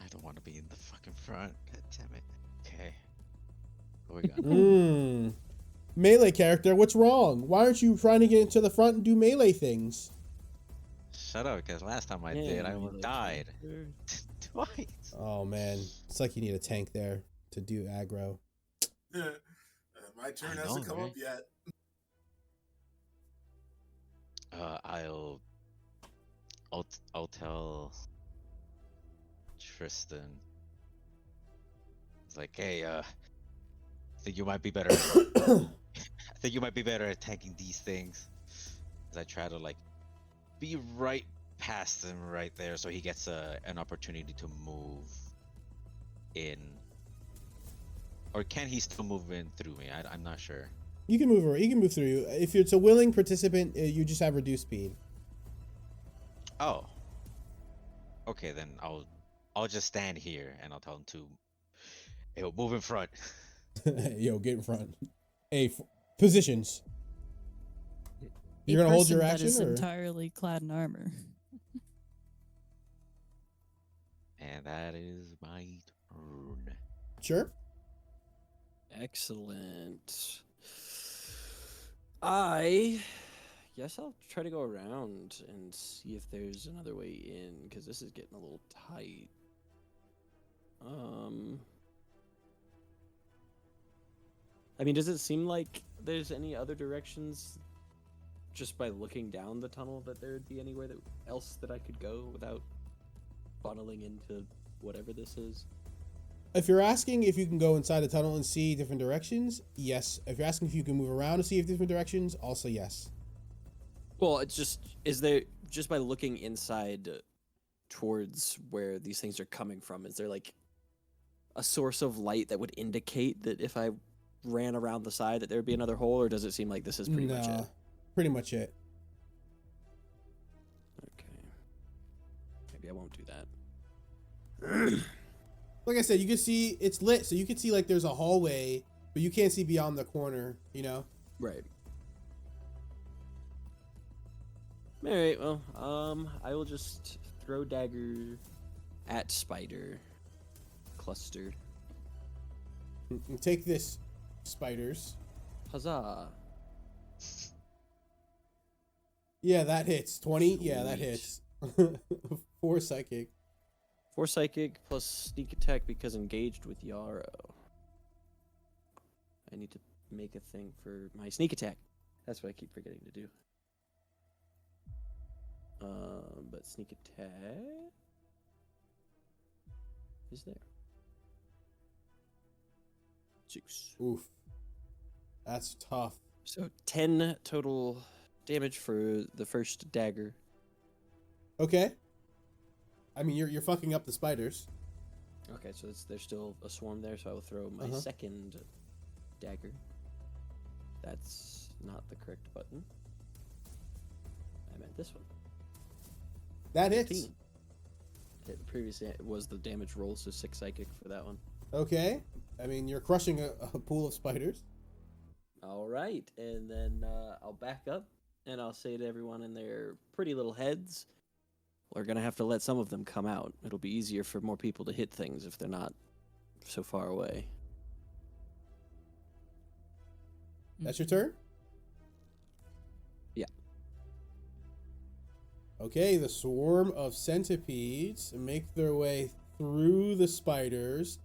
I don't want to be in the fucking front. God damn it. Okay. What we got? Melee character, what's wrong? Why aren't you trying to get into the front and do melee things? Shut up, because last time I did, I almost died. Twice. Oh man, it's like you need a tank there to do aggro. My turn I hasn't know, come right? up yet. I'll tell Tristan. It's like, hey, I think you might be better. I think you might be better at tanking these things. As I try to like be right past him right there, so he gets an opportunity to move in. Or can he still move in through me? I'm not sure. You can move. You can move through you. If it's a willing participant, you just have reduced speed. Oh. Okay, then I'll just stand here and I'll tell him to, hey, move in front. Yo, get in front. Hey, positions. You're A gonna hold your person action, that is or? entirely clad in armor. And that is my turn. Sure. Excellent. I guess I'll try to go around and see if there's another way in, because this is getting a little tight. I mean, does it seem like there's any other directions, just by looking down the tunnel, that there would be anywhere else that I could go without funneling into whatever this is? If you're asking if you can go inside the tunnel and see different directions, yes. If you're asking if you can move around and see different directions, also yes. Well, it's just, is there, just by looking inside towards where these things are coming from, is there like a source of light that would indicate that if I ran around the side that there would be another hole, or does it seem like this is pretty much it? Pretty much it. Okay. Maybe I won't do that. Like I said, you can see it's lit, so you can see like there's a hallway, but you can't see beyond the corner, Right. Alright, well, I will just throw dagger at spider cluster. Take this, spiders. Huzzah. Yeah, that hits. 20? Yeah, that Sweet. hits. 4 psychic. 4 psychic plus sneak attack because engaged with Yarrow. I need to make a thing for my sneak attack. That's what I keep forgetting to do. But sneak attack is there. 6. Oof. That's tough. So 10 total damage for the first dagger. Okay. I mean, you're fucking up the spiders. Okay, so there's still a swarm there, so I will throw my second dagger. That's not the correct button. I meant this one. That hits. 15. Previously, it was the damage roll, so 6 psychic for that one. Okay. I mean, you're crushing a pool of spiders. All right, and then I'll back up, and I'll say to everyone in their pretty little heads, we're going to have to let some of them come out. It'll be easier for more people to hit things if they're not so far away. That's your turn? Yeah. Okay, the swarm of centipedes make their way through the spiders.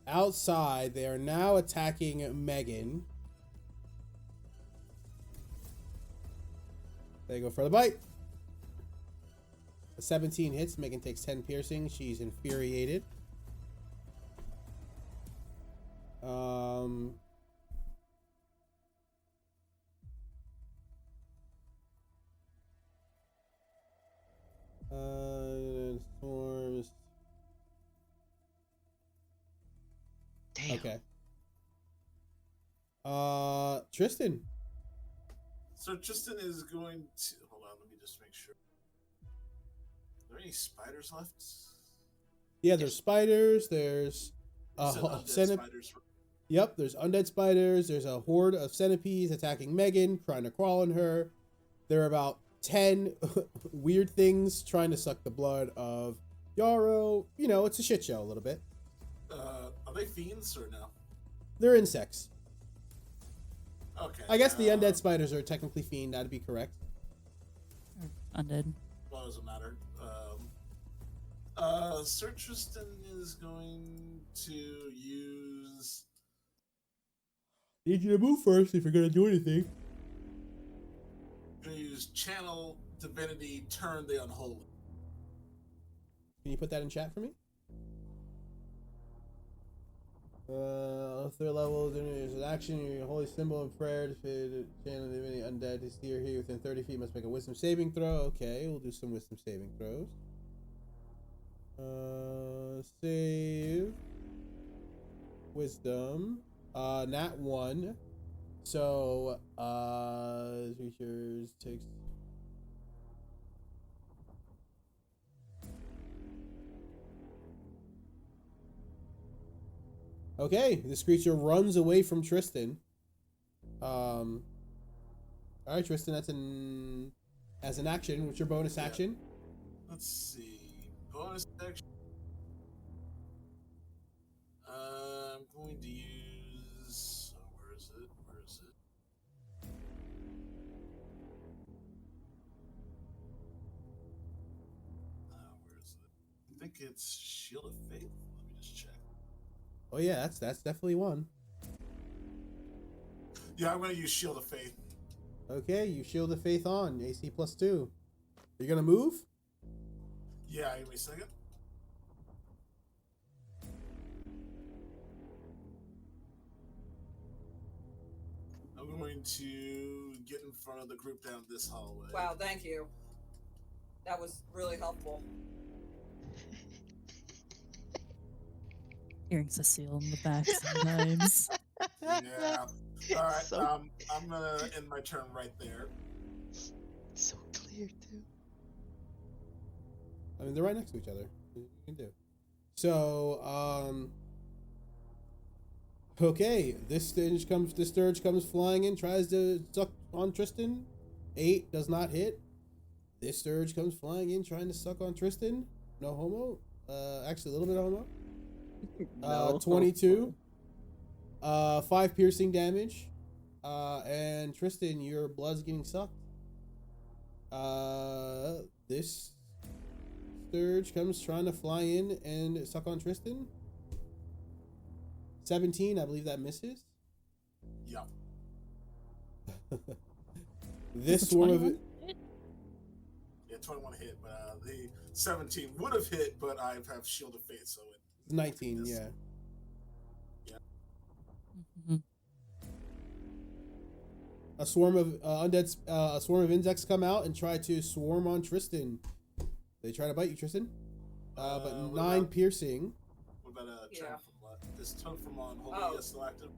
Outside, they are now attacking Meghan. They go for the bite. A 17 hits. Meghan takes 10 piercing. She's infuriated. Storms. Damn. Okay. Tristan. So Tristan is going to hold on. Let me just make sure. Are there any spiders left? Yeah, there's spiders. There's You said undead spiders. Yep, there's undead spiders. There's a horde of centipedes attacking Meghan, trying to crawl on her. There are about 10 weird things trying to suck the blood of Yarrow. You know, it's a shit show a little bit. Are they fiends or no? They're insects. Okay. I guess the undead spiders are technically fiend. That'd be correct. Undead. Well, it doesn't matter. Sir Tristan is going to use. Need you to move first if you're gonna do anything. Going to use Channel Divinity, Turn the Unholy. Can you put that in chat for me? Third level, there's an action, your holy symbol of prayer to channel divinity undead is here within 30 feet, must make a wisdom saving throw. Okay, we'll do some wisdom saving throws. Save. Wisdom. Nat 1. So, creatures takes. Okay, this creature runs away from Tristan. All right, Tristan, that's as an action. What's your bonus action? Let's see. Bonus action. I'm going to use. Oh, where is it? Where is it? Where is it? I think it's Shield of Faith. Let me just check. Oh yeah, that's definitely one. Yeah, I'm going to use Shield of Faith. Okay, you shield of faith on AC +2. Are you gonna move? Yeah, give me a second. I'm going to get in front of the group down this hallway. Wow, thank you. That was really helpful. Hearing Cecile in the back sometimes. Yeah. All right. So- I'm gonna end my turn right there. So clear, too. I mean, they're right next to each other. You can do. So, okay, this sturge comes flying in, tries to suck on Tristan. 8 does not hit. This sturge comes flying in, trying to suck on Tristan. No homo. Actually, a little bit of homo. No. 22. 5 piercing damage. And Tristan, your blood's getting sucked. This sturge comes trying to fly in and suck on Tristan. 17, I believe that misses. Yeah. This swarm of 21 hit? Yeah, 21 hit, but the 17 would have hit, but I have Shield of Faith, so it. 19, yeah. Mhm. A swarm of a swarm of insects come out and try to swarm on Tristan. They try to bite you, Tristan. But What 9 about- piercing. What about Yeah. turn from this turn from Unholy Oh. is still active?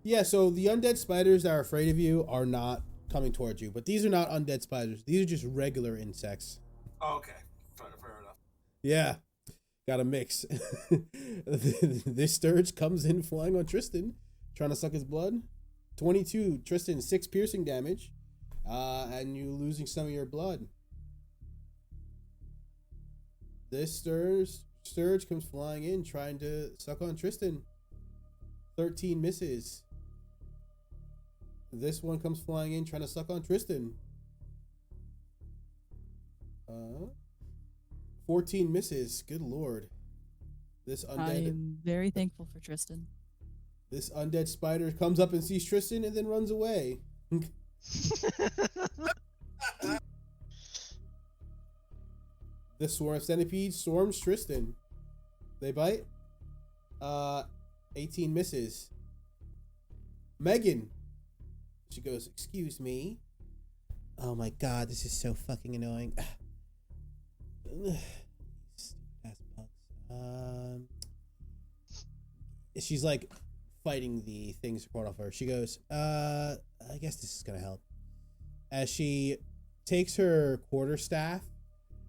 Yeah, so the undead spiders that are afraid of you are not coming towards you, but these are not undead spiders. These are just regular insects. Oh, okay. Fair enough. Yeah, got a mix. This sturge comes in flying on Tristan, trying to suck his blood. 22, Tristan, 6 piercing damage, and you losing some of your blood. This Sturge comes flying in, trying to suck on Tristan. 13 misses. This one comes flying in, trying to suck on Tristan. 14 misses. Good lord. This undead. I'm very thankful for Tristan. This undead spider comes up and sees Tristan and then runs away. This swarm of centipedes swarms Tristan. They bite. 18 misses. Megan. She goes, excuse me. Oh my god, this is so fucking annoying. Stupid ass bugs. She's like fighting the things crawling off her. She goes, I guess this is gonna help. As she takes her quarterstaff,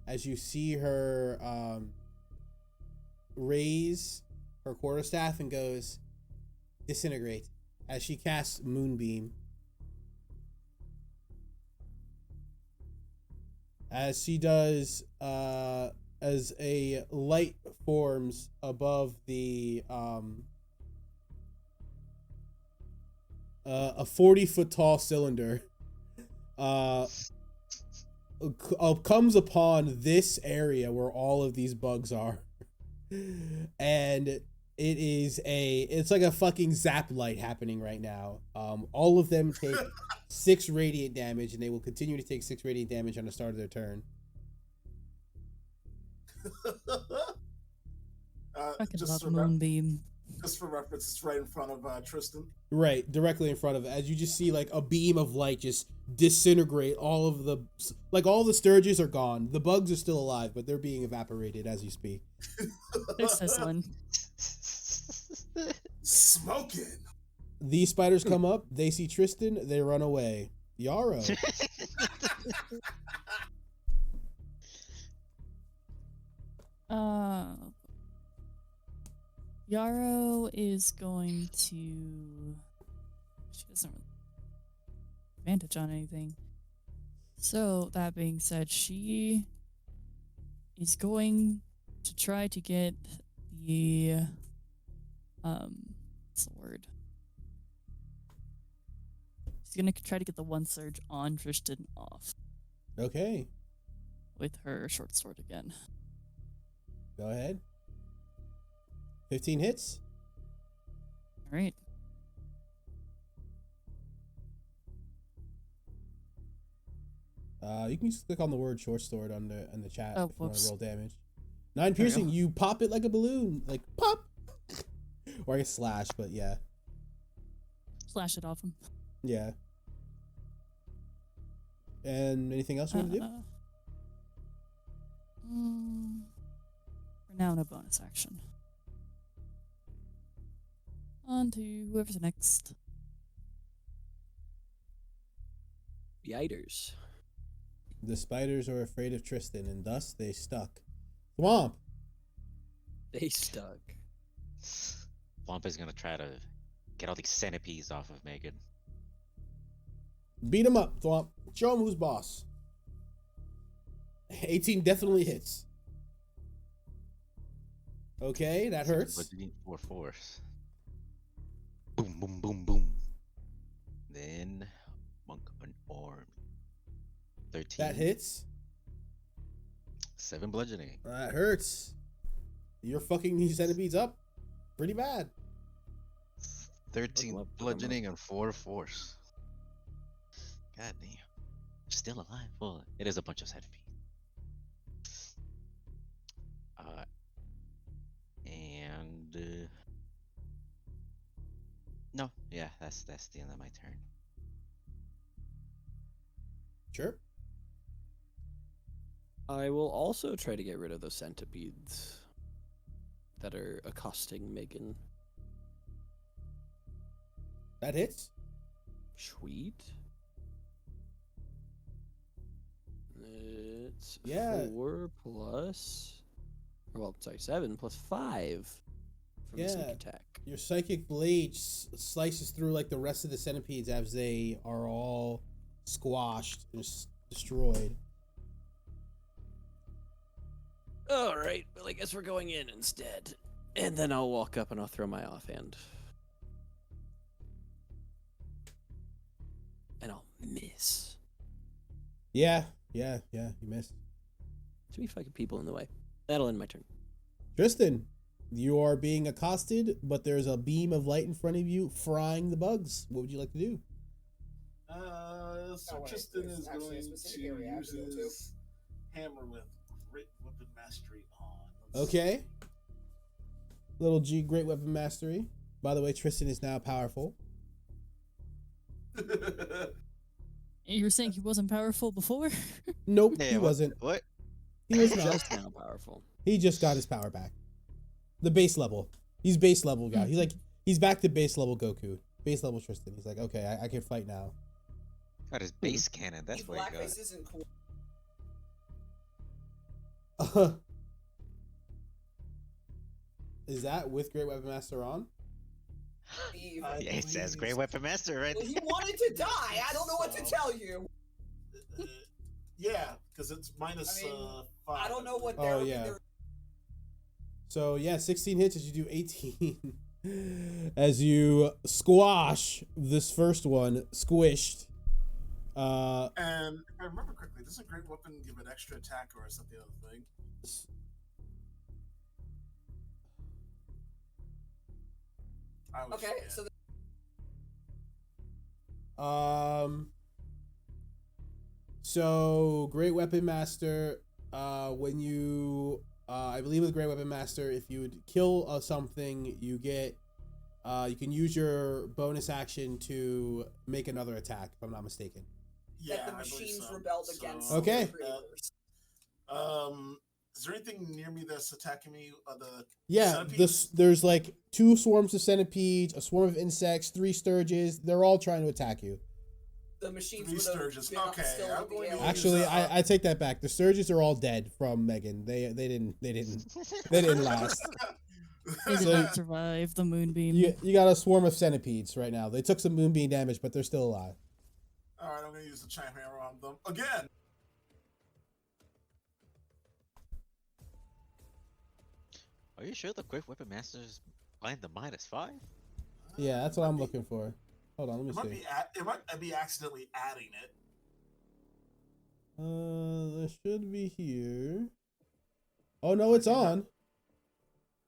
as you see her raise her quarterstaff and goes, disintegrate. As she casts Moonbeam. As she does, as a light forms above the, a 40-foot tall cylinder, comes upon this area where all of these bugs are. And it's like a fucking zap light happening right now. All of them take 6 radiant damage, and they will continue to take 6 radiant damage on the start of their turn. Fucking just, love Moonbeam. just for reference, it's right in front of Tristan. Right, directly in front of it. As you just see like a beam of light just disintegrate all of the, like all the sturges are gone. The bugs are still alive, but they're being evaporated as you speak. There's this one. Smoking. These spiders come up, they see Tristan, they run away. Yarrow. Yarrow is going to. She doesn't really have advantage on anything. So that being said, she is going to try to get the what's the word? She's gonna try to get the one surge on Tristan off Okay, with her short sword again. go ahead. 15 hits. All right. You can just click on the word short sword on the chat Oh, if you want to whoops. roll damage. 9 There we piercing, go. you pop it like a balloon, like pop. Or I guess slash, but yeah. Slash it off him. Yeah. And anything else you want to do? For now, no bonus action. On to whoever's next. Yiders. The spiders are afraid of Tristan, and thus they stuck. Thwomp. They stuck. Wamp is gonna try to get all these centipedes off of Megan. Beat him up, Thwomp. Show him who's boss. 18 definitely hits. Okay, that hurts. But you need 4 force. Boom, boom, boom, boom. Then monk unarmed. 13. That hits. 7 bludgeoning. That hurts. You're fucking these centipedes up pretty bad. 13 Buckle up, bludgeoning and 4 force. God damn. Still alive. Well, it is a bunch of centipedes. No, yeah, that's the end of my turn. Chirp. I will also try to get rid of those centipedes that are accosting Megan. That hits. Sweet. It's Yeah. 4 plus. Well, sorry, 7 plus 5 from the sneak Yeah. attack. Your psychic blade slices through like the rest of the centipedes as they are all squashed, just destroyed. All right, well, I guess we're going in instead. And then I'll walk up and I'll throw my offhand. And I'll miss. Yeah, you missed. Too many fucking people in the way. That'll end my turn. Tristan, you are being accosted, but there's a beam of light in front of you frying the bugs. What would you like to do? So wait, Tristan there's is actually a going specific to area I have use to go to. his hammer with great weapon mastery on. Let's Okay. Little G, great weapon mastery. By the way, Tristan is now powerful. see. You were saying he wasn't powerful before? Nope, Yeah, he wasn't. What? He was not. Just now powerful. He just got his power back. The base level. He's base level guy. He's back to base level Goku. Base level Tristan. He's like, okay, I can fight now. Got his base cannon. That's what he got. Blackface isn't cool. Is that with Great Weapon Master on? Steve. I Yeah, it says believe- Great Weapon Master right Well, he there. wanted to die. I don't know what to So- tell you. Yeah, because it's minus I mean, 5. I don't know what Oh, they're. yeah. they're- So yeah, 16 hits as you do 18. As you squash this first one, squished. And if I remember correctly, does a great weapon give an extra attack, or is that the other thing? I always Okay, forget. so So Great Weapon Master, when you, I believe with Great Weapon Master, if you would kill something, you get, you can use your bonus action to make another attack, if I'm not mistaken. that the I believe machines so. rebelled So, against. Okay. the creators. Is there anything near me that's attacking me? The Yeah, centipedes? there's like 2 swarms of centipedes, a swarm of insects, 3 sturges. They're all trying to attack you. The machines 3 would sturges. have been Okay, still I'm with the going to aliens. Actually, use, I take that back. The sturges are all dead from Meghan. They didn't last. They did So- not survive the moonbeam. You got a swarm of centipedes right now. They took some moonbeam damage, but they're still alive. All right, I'm going to use the chime hammer on them again. Are you sure the Great Weapon Master is blind the -5? Yeah, that's what I'm looking for. Hold on, It let might me be. see. It might be accidentally adding it. It should be here. Oh no, it's on.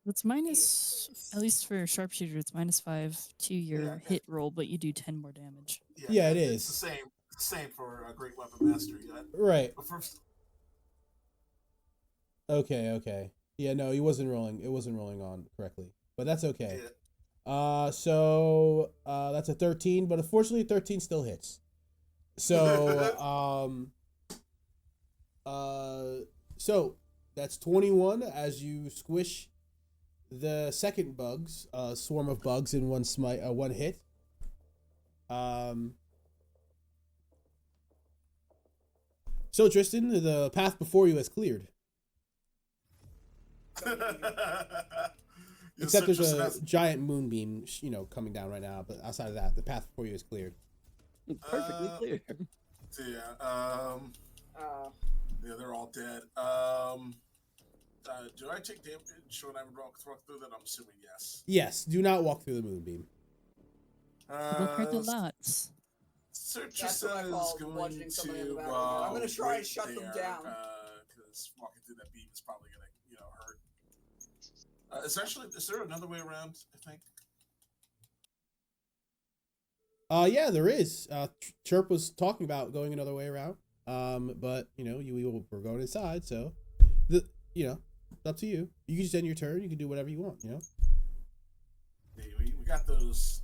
It's minus, at least for a sharpshooter, it's -5 to your Yeah. hit roll, but you do 10 more damage. Yeah, it It's is. the same. Same for a great weapon master. Yeah. Right. But first, Okay. Yeah, no, he wasn't rolling. It wasn't rolling on correctly, but that's okay. yeah. So that's a 13, but unfortunately 13 still hits. So so that's 21 as you squish the second bugs, swarm of bugs in one one hit. So Tristan, the path before you has cleared. Except there's a giant moonbeam, coming down right now. But outside of that, the path before you is cleared. Perfectly clear. Yeah. Uh, Yeah, they're all dead. Do I take damage when I walk through that? I'm assuming yes. Yes, do not walk through the moonbeam. It'll hurt a lot. Sir That's Tristan what I is call going bludgeoning somebody in the to. back of the head. I'm gonna try and wait shut them there, down. Because walking through that beam is probably gonna, hurt. Is there another way around? I think. Yeah, there is. Chirp was talking about going another way around. But we're going inside, so it's up to you. You can just end your turn. You can do whatever you want. Yeah, we got those.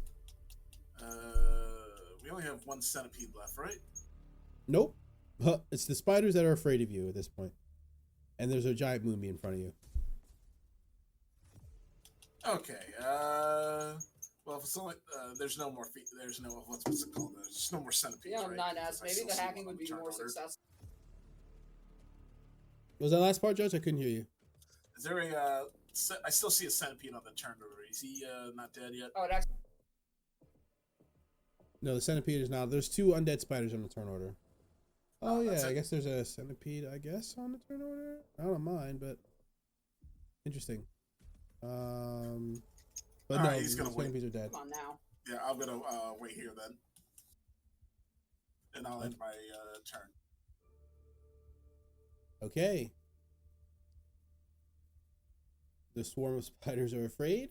We only have 1 centipede left, right? Nope. It's the spiders that are afraid of you at this point, and there's a giant moonbeam in front of you. Okay. Well, if it's only there's no more feet. There's no what's it called? There's no more centipedes. yeah, right? 9S. Because I Maybe still the see hacking one would be turn more order. successful. Was that last part, Judge? I couldn't hear you. Is there I still see a centipede on the turn order. Is he not dead yet? Oh, it actually. No, the centipede is not. There's 2 undead spiders on the turn order. Oh, Oh, yeah, that's I it. guess there's a centipede, on the turn order. I don't mind, but Interesting. But All no, right, he's the gonna wait. centipedes are dead. Come on now. Yeah, I'm gonna wait here then, and I'll end my turn. Okay. The swarm of spiders are afraid.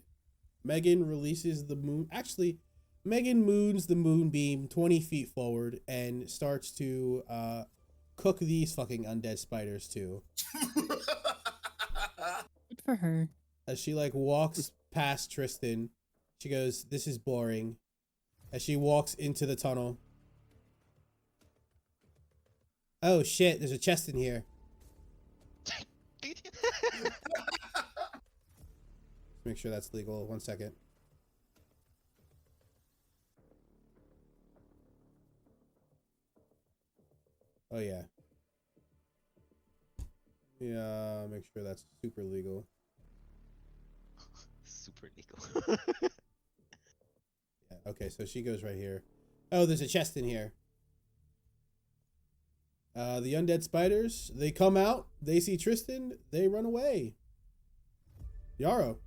Megan releases the moon. Actually, Megan moons the moonbeam 20 feet forward and starts to cook these fucking undead spiders too. Good for her. As she like walks past Tristan, she goes, "This is boring." As she walks into the tunnel. Oh shit, there's a chest in here. Make sure that's legal. 1 second. Oh yeah. Yeah, make sure that's super legal. Super legal. Yeah, okay, so she goes right here. Oh, there's a chest in here. The undead spiders, they come out, they see Tristan, they run away. Yarrow.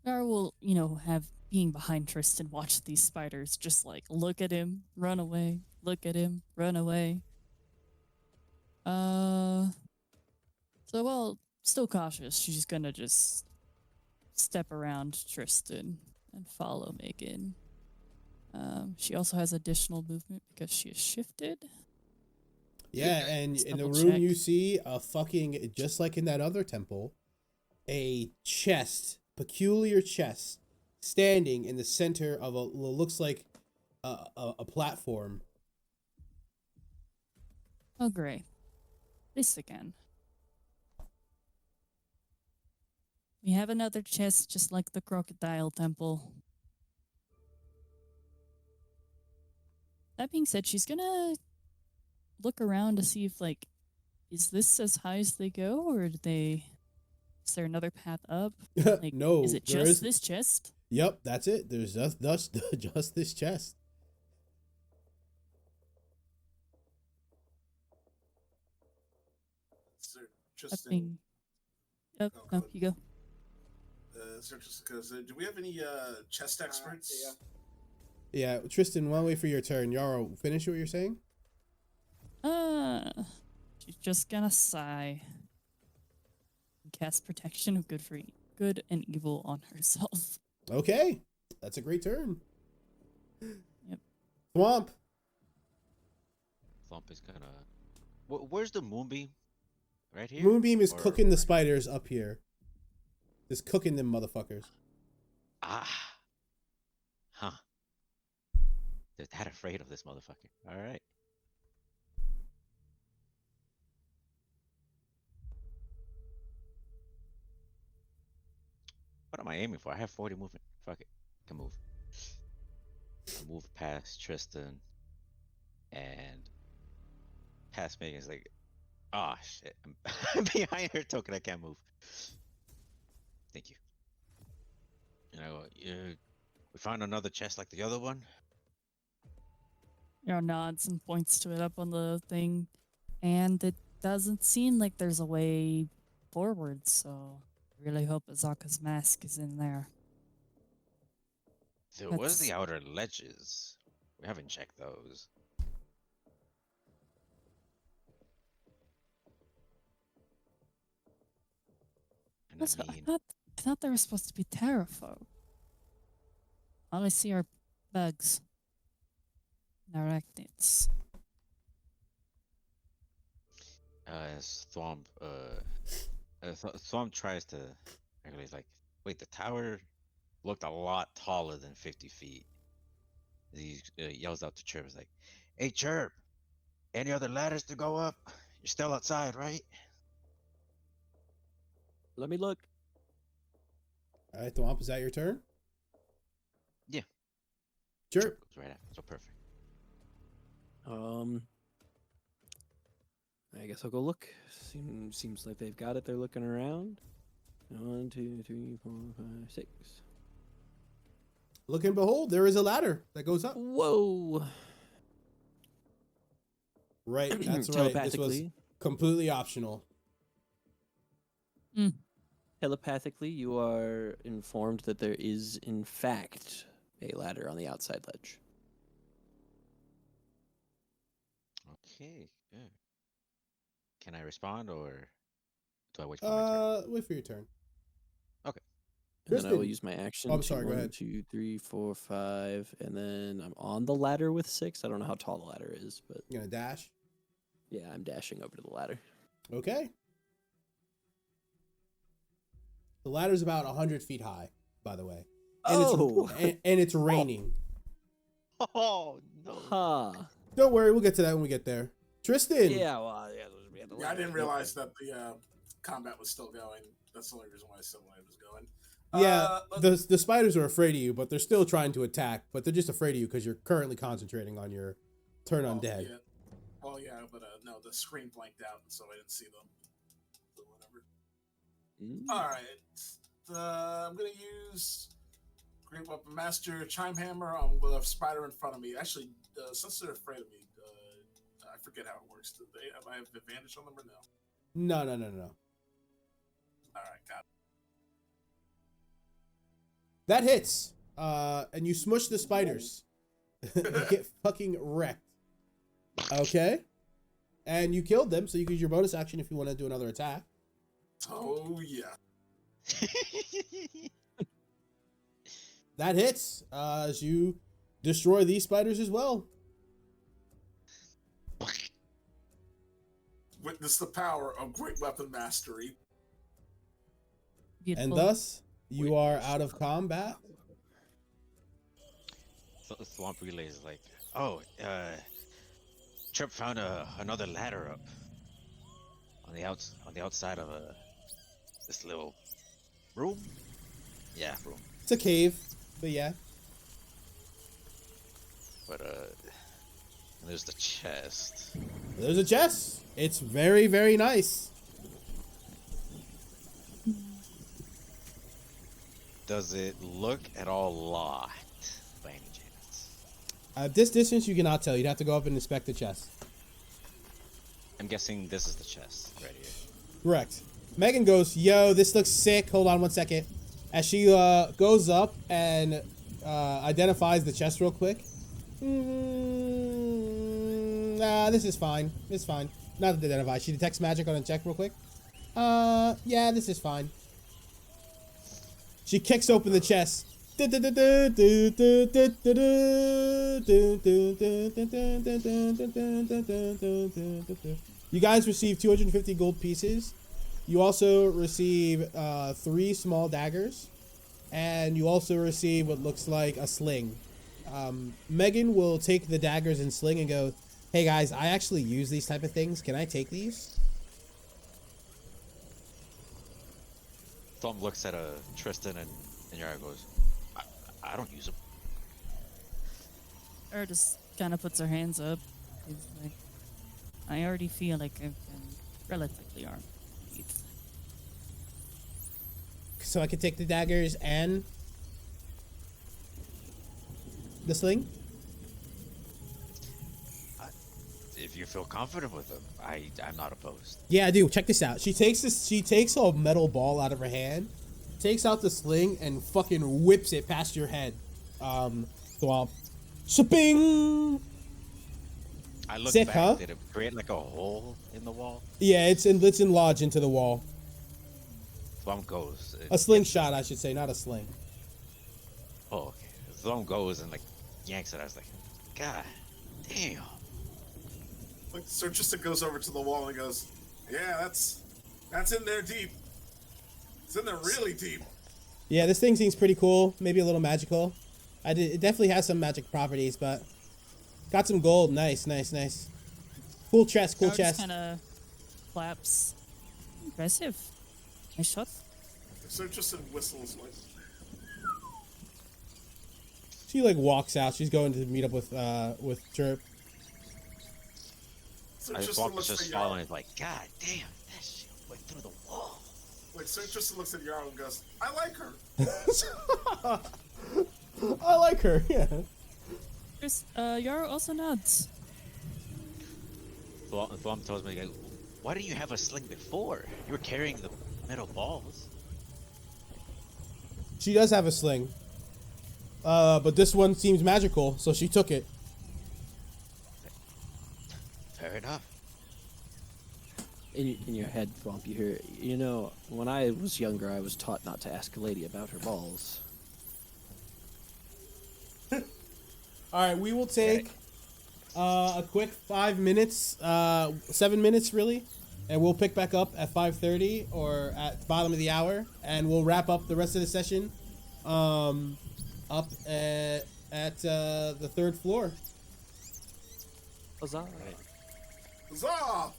Yara will, you know, have being behind Tristan watch these spiders just like look at him, run away, look at him, run away. So while still cautious, she's gonna just step around Tristan and follow Megan. She also has additional movement because she is shifted. Yeah, and Let's in the double room check. you see a fucking, just like in that other temple, a chest, peculiar chest, standing in the center of a, looks like a platform. Oh, great. This again. We have another chest just like the crocodile temple. That being said, she's gonna look around to see if, like, is this as high as they go, or is there another path up? Like, No, is it there just is. this chest? Yep, that's it. There's just this chest. Sir That Tristan, being. Yep, Oh, no, good. you go. Sir Tristan, do we have any chest experts? Yeah, Tristan, while wait for your turn. Yarrow, finish what you're saying? She's just gonna sigh. And cast protection of good and evil on herself. Okay, that's a great turn. Yep. Thwomp. Thump is gonna. Where's the moonbeam? Right here. Moonbeam is Or- cooking the spiders up here. Just cooking them motherfuckers. Ah. Huh. They're that afraid of this motherfucker. All right. What am I aiming for? I have 40 movement. Fuck it. I can move. I move past Tristan and past Megan. It's like, ah, shit. I'm behind her token. I can't move. Thank you. You know, we found another chest like the other one. You know, nods and points to it up on the thing, and it doesn't seem like there's a way forward. So, I really hope Azaka's mask is in there. There was That's- the outer ledges. We haven't checked those. And That's I what mean, I thought they were supposed to be terrafolk. All I see are bugs. And arachnids. as Thwomp, Thwomp tries to, actually, he's like, wait, the tower looked a lot taller than 50 feet. He yells out to Chirp, he's like, hey, Chirp, any other ladders to go up? You're still outside, right? Let me look. All right, Thwomp, is that your turn? Yeah. Sure. Chirp goes right after, so perfect. I guess I'll go look. Seems like they've got it. They're looking around. 1, 2, 3, 4, 5, 6. Look and behold, there is a ladder that goes up. Whoa! Right, that's right. This was Telepathically. Completely optional. Telepathically, you are informed that there is, in fact, a ladder on the outside ledge. Okay. Good. Can I respond or do I wait for my turn? Wait for your turn. And then I will Tristan. use my action. Oh, I'm to sorry, go 1, ahead. 2, 3, 4, 5, and then I'm on the ladder with 6. I don't know how tall the ladder is, but You gonna dash? yeah, I'm dashing over to the ladder. Okay. The ladder's about 100 feet high, by the way. And and it's raining. Oh no! Huh. Don't worry, we'll get to that when we get there. Tristan. Yeah, well, yeah, we had the Yeah, I ladder. didn't realize that the combat was still going. That's the only reason why I said when it was going. Yeah, the spiders are afraid of you, but they're still trying to attack. But they're just afraid of you because you're currently concentrating on your turn undead. Yeah. Well, yeah, but no, the screen blanked out, so I didn't see them. So whatever. All right, I'm gonna use Great Weapon Master Chime Hammer with a spider in front of me. Actually, since they're afraid of me, I forget how it works. Do I have advantage on them or no? No. All right, got it. That hits. And you smush the spiders. You get fucking wrecked. Okay. And you killed them, so you can use your bonus action if you want to do another attack. Oh yeah. That hits as you destroy these spiders as well. Witness the power of Great Weapon Mastery. Beautiful. And thus, you are out of combat. So Swamp Relay is like, oh, Chirp found another ladder up on the outside of this little room. Yeah, room. It's a cave, but yeah. But there's the chest. There's a chest. It's very, very nice. Does it look at all locked by any chance? At this distance, you cannot tell. You'd have to go up and inspect the chest. I'm guessing this is the chest right here. Correct. Megan goes, yo, this looks sick. Hold on 1 second. As she goes up and identifies the chest real quick. Nah, this is fine. It's fine. Not to identify. She detects magic on a check real quick. Yeah, this is fine. She kicks open the chest. You guys receive 250 gold pieces. You also receive 3 small daggers. And you also receive what looks like a sling. Megan will take the daggers and sling and go, hey guys, I actually use these type of things. Can I take these? Thumb looks at Tristan and Yara goes, I don't use them. Or just kind of puts her hands up. He's like, I already feel like I've been relatively armed. So I can take the daggers and the sling? If you feel confident with them, I'm not opposed. Yeah, I do. Check this out. She takes a metal ball out of her hand, takes out the sling, and fucking whips it past your head. Thwomp. Shaping! I look Sick, back. huh? Did it create like a hole in the wall? Yeah, it's enlarged into the wall. Thumb goes. A slingshot, I should say, not a sling. Oh, okay. Thumb goes and like yanks it. I was like, God damn. Like Sir Tristan goes over to the wall and goes, yeah, that's in there deep. It's in there really deep. Yeah, this thing seems pretty cool. Maybe a little magical. It definitely has some magic properties, but got some gold. Nice. Cool chest. Kind of claps. Impressive. Nice shot. Sir Tristan whistles like. She like walks out. She's going to meet up with Chirp. Sir I Tristan was looks just at Yarrow. following, like, God damn, that shit went through the wall. Like Sir Tristan looks at Yarrow and goes, I like her. I like her. Yeah. Chris, Yara also nods. Thumb tells me, Why didn't you have a sling before? You were carrying the metal balls. She does have a sling. But this one seems magical, so she took it. Fair enough. In your head, Thwomp, you hear, you know, when I was younger, I was taught not to ask a lady about her balls. All right, we will take a quick 5 minutes, 7 minutes really, and we'll pick back up at 5:30 or at the bottom of the hour, and we'll wrap up the rest of the session up at the 3rd floor. Huzzah! Huzzah!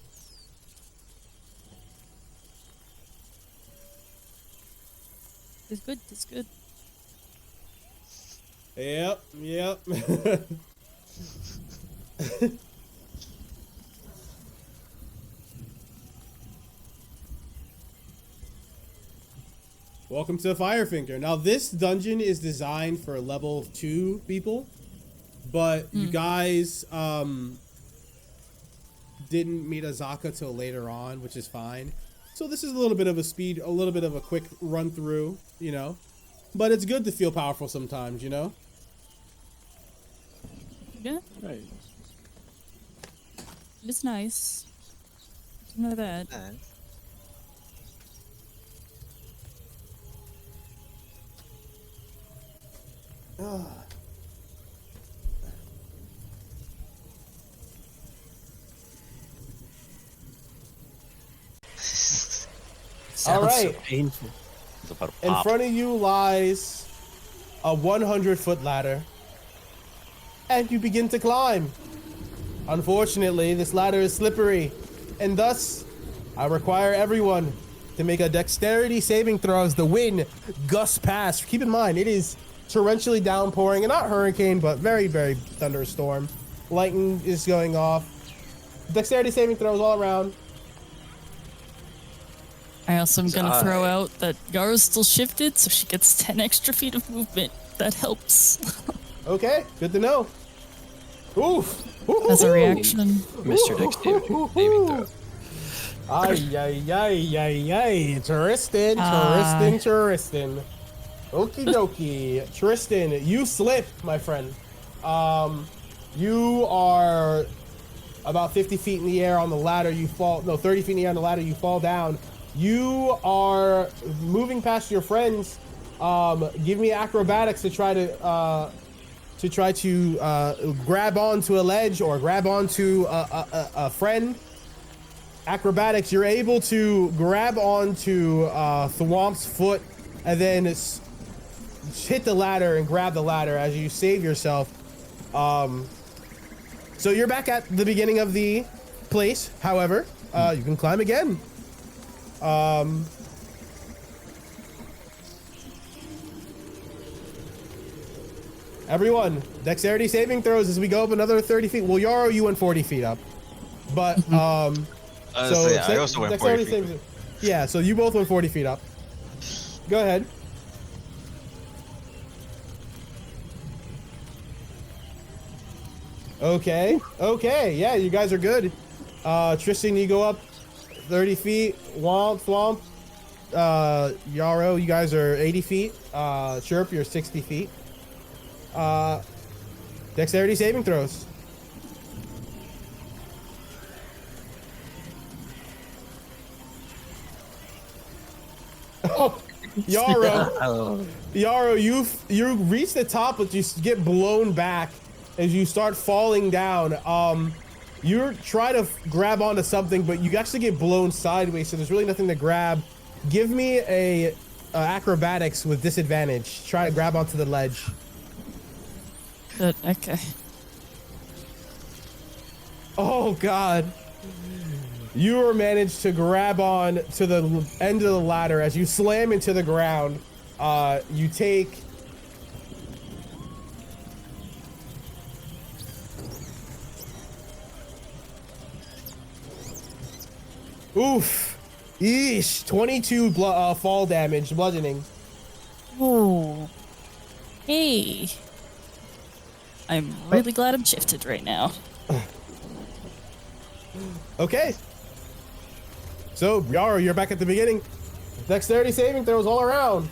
It's good. It's good. Yep. Welcome to Firefinger. Now, this dungeon is designed for level 2 people, but you guys didn't meet Azaka till later on, which is fine. So this is a little bit of a quick run through, you know. But it's good to feel powerful sometimes, you know. Yeah, Right. it's nice. You know that. All right. So painful. It's about to In pop. front of you lies a 100-foot ladder, and you begin to climb. Unfortunately, this ladder is slippery, and thus, I require everyone to make a dexterity saving throw as the wind gusts past. Keep in mind, it is torrentially downpouring, and not hurricane, but very, very thunderstorm. Lightning is going off. Dexterity saving throws all around. I also am gonna I- throw out that Yara's still shifted, so she gets 10 extra feet of movement. That helps. Okay, good to know. Oof. As a reaction. Mr. Dexterity saving throw. Ay, ay, ay, ay, ay. Tristan. Okie dokie. Tristan, you slip, my friend. You are about 50 feet in the air on the ladder. You fall, no, 30 feet in the air on the ladder. You fall down. You are moving past your friends. Give me acrobatics to try to grab onto a ledge or grab onto a friend. Acrobatics, you're able to grab onto Thwomp's foot and then hit the ladder and grab the ladder as you save yourself. So you're back at the beginning of the place. However, you can climb again. Everyone, dexterity saving throws as we go up another 30 feet. Well, Yarrow, you went 40 feet up. But, So yeah, I also went 40 feet. Yeah, so you both went 40 feet up. Go ahead. Okay, yeah, you guys are good. Tristan, you go up 30 feet. Thwomp. Yarrow, you guys are 80 feet. Chirp, you're 60 feet. Dexterity saving throws. Oh, Yarrow, you reach the top, but you get blown back as you start falling down. You try to grab onto something, but you actually get blown sideways, so there's really nothing to grab. Give me a acrobatics with disadvantage. Try to grab onto the ledge. Good, okay. Oh God. You are managed to grab on to the end of the ladder as you slam into the ground. You take oof. Eesh. 22 fall damage, bludgeoning. Oh. Hey. I'm really glad I'm shifted right now. Okay. So, Yara, you're back at the beginning. Dexterity saving throws all around.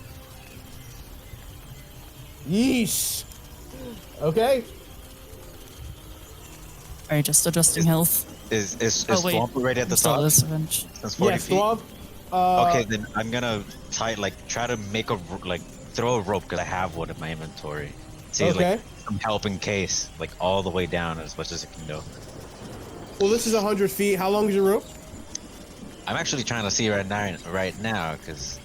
Yeesh. Okay. All right, just adjusting health. Is wait, Thwomp already at the still top? disadvantage. That's 40 Yeah, feet. Thwomp. Okay, then I'm gonna try to make throw a rope because I have one in my inventory. See, Okay. like some help in case, like all the way down as much as it can go. Well, this is 100 feet. How long is your rope? I'm actually trying to see right now because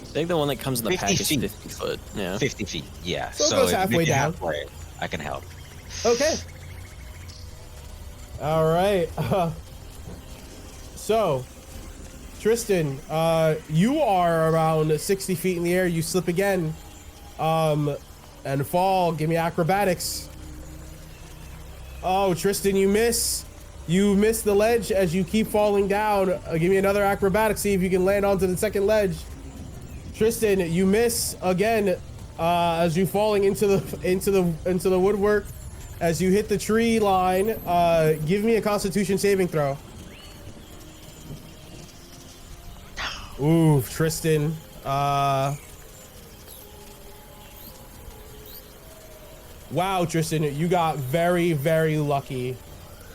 I think the one that comes in the 50 pack is feet. 50 foot. Yeah. 50 feet. Yeah. So it goes if you halfway make it down. halfway, I can help. Okay. All right. So, Tristan, you are around 60 feet in the air. You slip again, and fall. Give me acrobatics. Oh, Tristan, you miss. You miss the ledge as you keep falling down. Give me another acrobatics. See if you can land onto the second ledge. Tristan, you miss again as you falling into the woodwork. As you hit the tree line, give me a Constitution saving throw. Ooh, Tristan. Wow, Tristan, you got very, very lucky.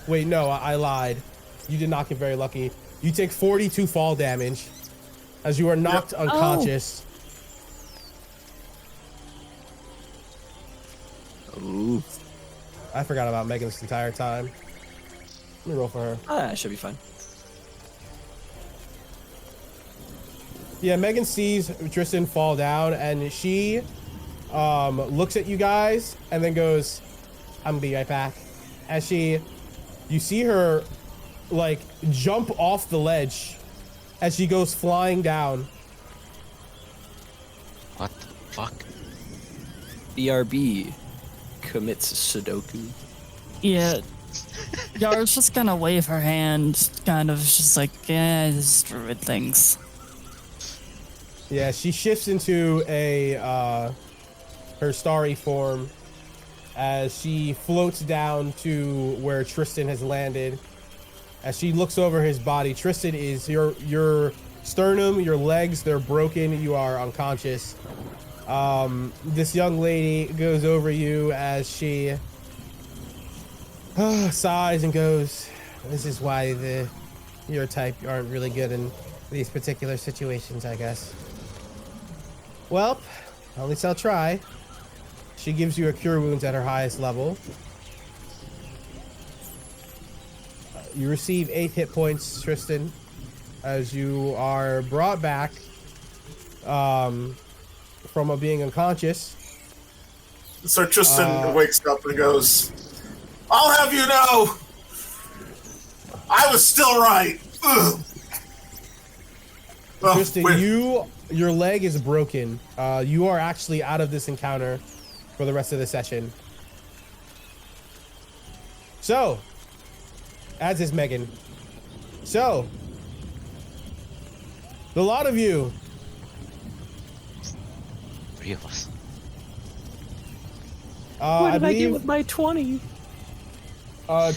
Wait, no, I lied. You did not get very lucky. You take 42 fall damage as you are knocked unconscious. Ooh. I forgot about Megan this entire time. Let me roll for her. Ah, should be fine. Yeah, Megan sees Tristan fall down, and she looks at you guys and then goes, "I'm gonna be right back." As you see her like jump off the ledge as she goes flying down. What the fuck? BRB commits Sudoku. Yeah. Yara's just gonna wave her hand, kind of just like, yeah, this druid things. Yeah, she shifts into her starry form as she floats down to where Tristan has landed. As she looks over his body, Tristan is your sternum, your legs, they're broken. You are unconscious. This young lady goes over you as she sighs and goes, "This is why your type aren't really good in these particular situations, I guess. Well, at least I'll try." She gives you a cure wounds at her highest level. You receive 8 hit points, Tristan, as you are brought back from being unconscious. So Tristan wakes up and goes, "I'll have you know, I was still right." Ugh. Oh, Tristan, wait. your leg is broken. You are actually out of this encounter for the rest of the session. So, as is Megan. So, the lot of you, 3 of us. What I did I get believe, with my 20?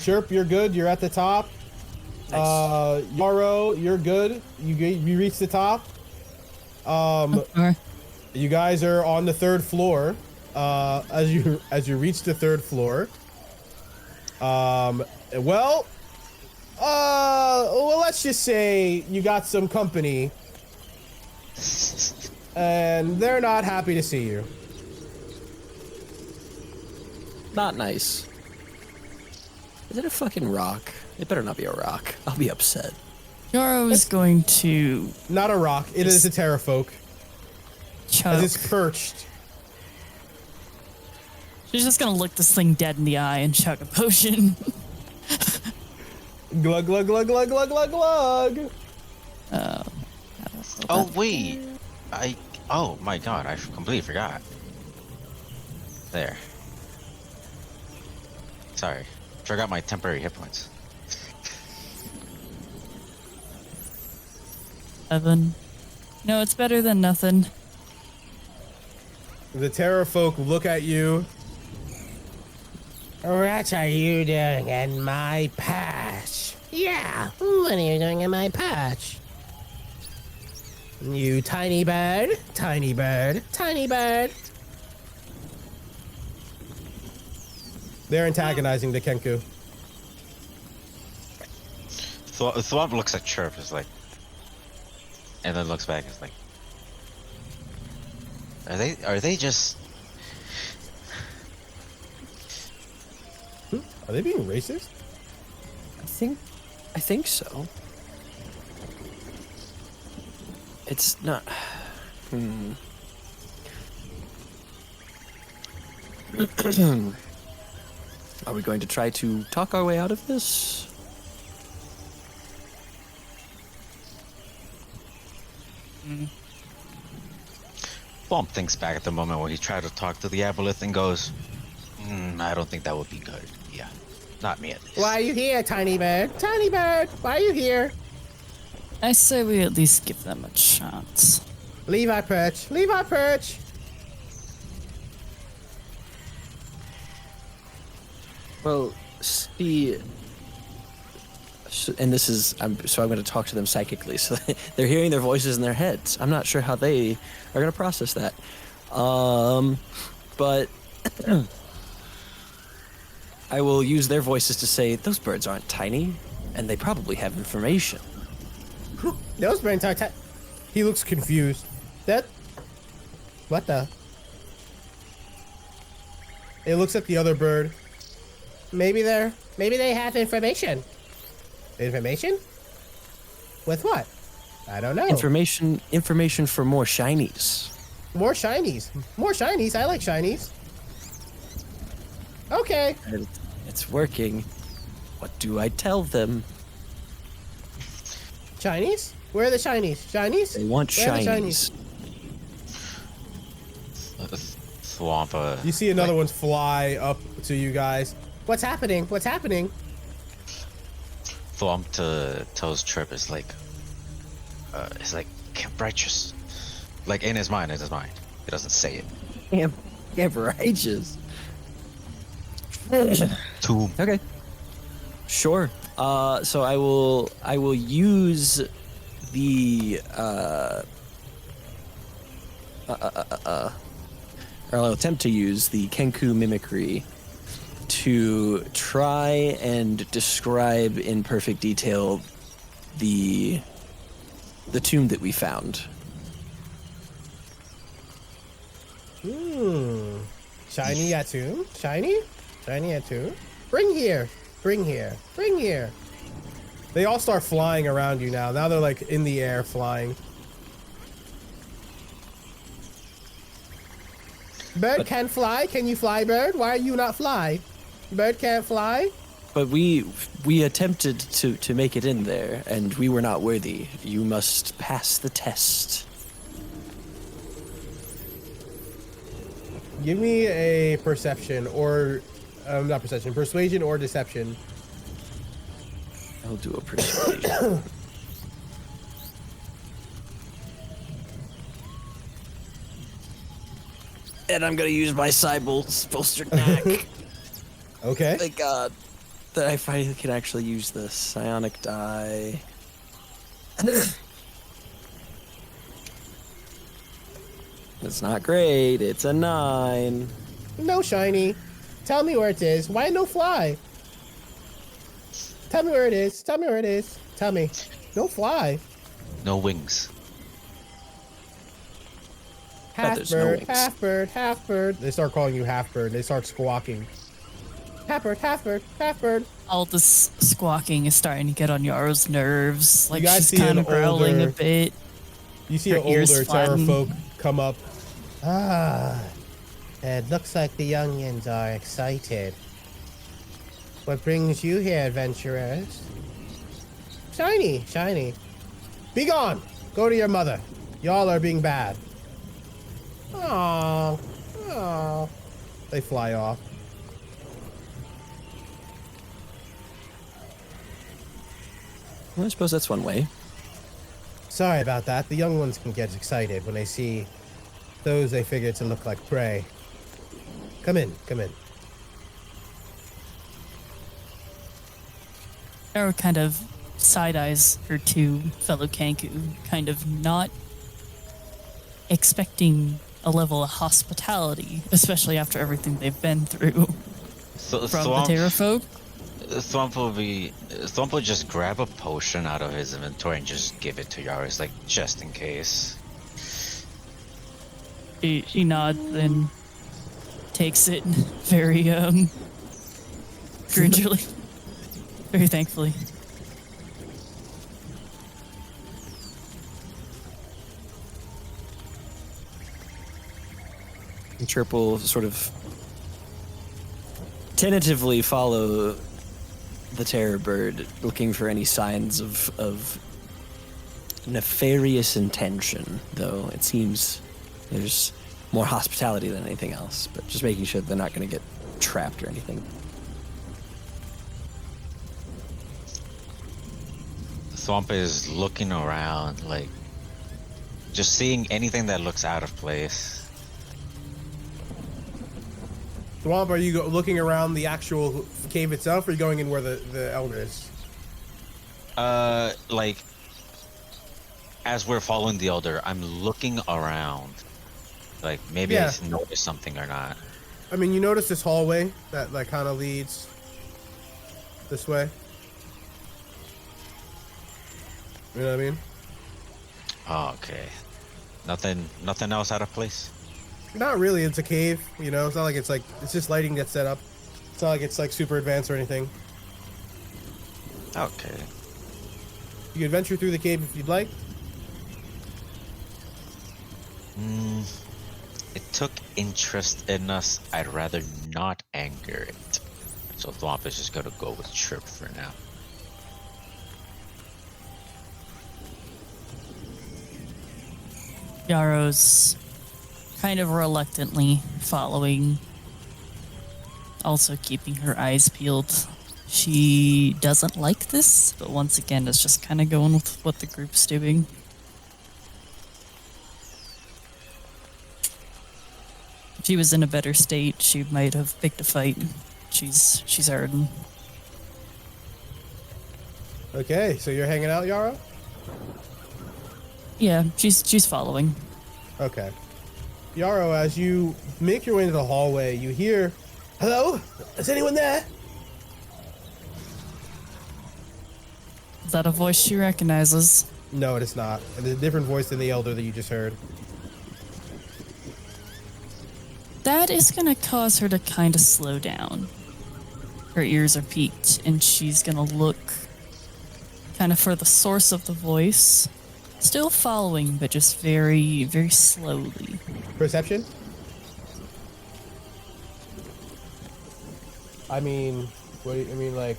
Chirp, you're good. You're at the top. Nice. Yarrow, you're good. You reached the top. Or, You guys are on the 3rd floor. As you reach the 3rd floor. Well, let's just say you got some company, and they're not happy to see you. Not nice. Is it a fucking rock? It better not be a rock. I'll be upset. Yara is going to Not a rock. It is a terrafolk, choke. as it's perched. She's just gonna look this thing dead in the eye and chug a potion. Glug glug glug glug glug glug glug. Oh wait, oh my god, I completely forgot. There. Sorry, forgot my temporary hit points. 7. No, it's better than nothing. The terrafolk look at you. What are you doing in my patch? Yeah, what are you doing in my patch? You tiny bird, tiny bird, tiny bird. They're antagonizing the Kenku. Thwomp looks at Chirp, is like, and then looks back, is like, are they just? Are they being racist? I think so. It's not. Are we going to try to talk our way out of this? Thwomp thinks back at the moment when he tried to talk to the aboleth and goes, I don't think that would be good. Yeah, not me at least. Why are you here, tiny bird? Tiny bird, why are you here? I say we at least give them a chance. Leave our perch. Leave our perch. Well, see, and this is, I'm going to talk to them psychically. So they're hearing their voices in their heads. I'm not sure how they are going to process that. But I will use their voices to say, those birds aren't tiny, and they probably have information. Those birds are He looks confused. What the? It looks at the other bird. Maybe they have information. Information? With what? I don't know. Information for more shinies. More shinies. More shinies. I like shinies. Okay. It's working. What do I tell them? Shinies? Where are the shinies? Shinies? They want Where are the shinies. Thwomp, You see another one fly up to you guys. What's happening? What's happening? Thwomp tells Chirp it's like Camp Righteous. Like in his mind. He doesn't say it. Camp Righteous. Tomb. Okay. Sure. So I will use the or I'll attempt to use the Kenku mimicry to try and describe in perfect detail the tomb that we found. Shiny Yatu? Shiny? Shiny Yatu? Bring here. Bring here. Bring here. They all start flying around you now. Now they're like in the air flying. Bird can fly. Can you fly, bird? Why are you not fly? Bird can't fly. But we attempted to make it in there, and we were not worthy. You must pass the test. Give me a perception or not perception, persuasion or deception. I'll do a persuasion. And I'm gonna use my bolstered knack. Okay. Thank God that I finally can actually use this psionic die. It's not great. It's a 9. No shiny. Tell me where it is. Why no fly? Tell me where it is. Tell me where it is. Tell me. No fly. No wings. Half there's no bird, wings. half bird, half bird. They start calling you half bird. They start squawking. Half bird, half bird, half bird. All this squawking is starting to get on Yaro's nerves. Like guys she's see kind an of growling older- a bit. You see Her an ears older terror flatten. folk come up. Ah, it looks like the youngins are excited. What brings you here, adventurers? Shiny, shiny. Be gone! Go to your mother. Y'all are being bad. Aww. Aww. They fly off. Well, I suppose that's one way. Sorry about that. The young ones can get excited when they see those they figure to look like prey. Come in, come in. Yaro kind of side eyes her two fellow Kanku, kind of not expecting a level of hospitality, especially after everything they've been through So from the Terra folk. Thwomp will just grab a potion out of his inventory and just give it to Yaris, like, just in case. She nods and takes it very gingerly, very thankfully. And Chirp will sort of tentatively follow the terror bird, looking for any signs of nefarious intention, though it seems there's more hospitality than anything else, but just making sure they're not going to get trapped or anything. Thwomp is looking around, like, just seeing anything that looks out of place. Thwomp, are you looking around the actual cave itself, or are you going in where the elder is? Like, as we're following the elder, I'm looking around. Like, maybe I noticed something or not. I mean, you notice this hallway that, like, kind of leads this way. You know what I mean? Oh, okay. Nothing else out of place? Not really. It's a cave, you know? It's not like it's just lighting that's set up. It's not like it's, like, super advanced or anything. Okay. You can venture through the cave if you'd like. It took interest in us. I'd rather not anger it. So Thwomp is just gonna go with Chirp for now. Yarrow's kind of reluctantly following, also keeping her eyes peeled. She doesn't like this, but once again is just kind of going with what the group's doing. If she was in a better state, she might have picked a fight. She's hardened. Okay, so you're hanging out, Yarrow? Yeah, she's following. Okay. Yarrow, as you make your way into the hallway, you hear, "Hello? Is anyone there?" Is that a voice she recognizes? No, it is not. It's a different voice than the elder that you just heard. That is gonna cause her to kind of slow down. Her ears are peaked, and she's gonna look kind of for the source of the voice. Still following, but just very, very slowly. Perception? I mean, like,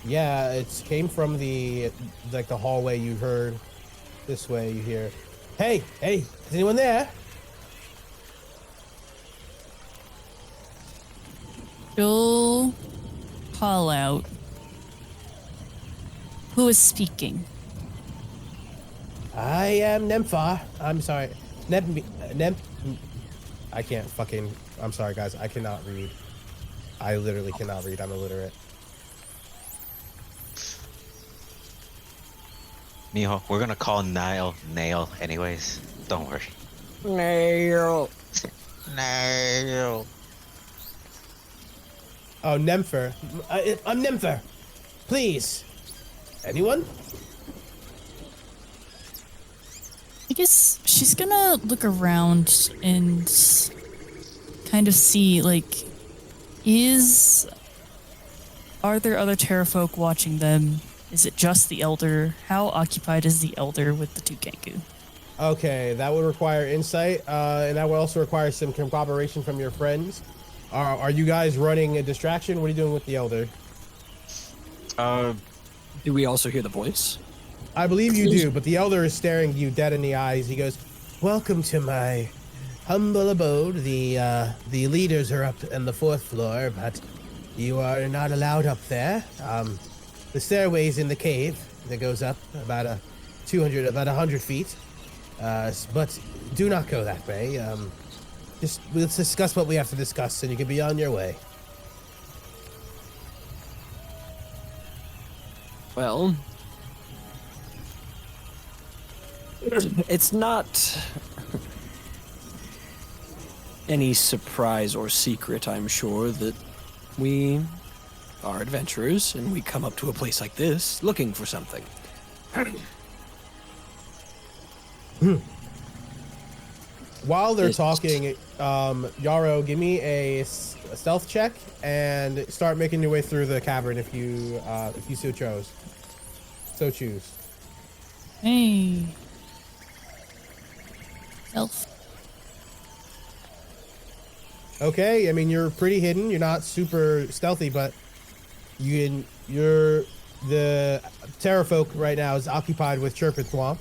yeah, it came from the hallway you heard. This way you hear, hey, is anyone there? She'll call out. Who is speaking? I am Nemphar. I'm sorry. I can't fucking... I'm sorry, guys. I cannot read. I literally cannot read. I'm illiterate. Mijo, we're gonna call Nail anyways. Don't worry. Nail. Oh, Nemphar. I'm Nemphar. Please. Anyone? I guess she's gonna look around and kind of see, like, are there other terrafolk watching them? Is it just the elder? How occupied is the elder with the two Genku? Okay, that would require insight, and that would also require some cooperation from your friends. Are you guys running a distraction? What are you doing with the elder? Do we also hear the voice? I believe you do, but the elder is staring you dead in the eyes. He goes, "Welcome to my humble abode. The leaders are up on the 4th floor, but you are not allowed up there. The stairway's in the cave that goes up about 100 feet. But do not go that way. Let's discuss what we have to discuss, and you can be on your way." Well, it's not any surprise or secret, I'm sure, that we are adventurers and we come up to a place like this looking for something. While they're Yes. talking, Yarrow, give me a stealth check and start making your way through the cavern if you so choose. So choose. Hey. Elf. Okay, I mean you're pretty hidden. You're not super stealthy, but you're the Terrafolk right now is occupied with Chirp and Swamp.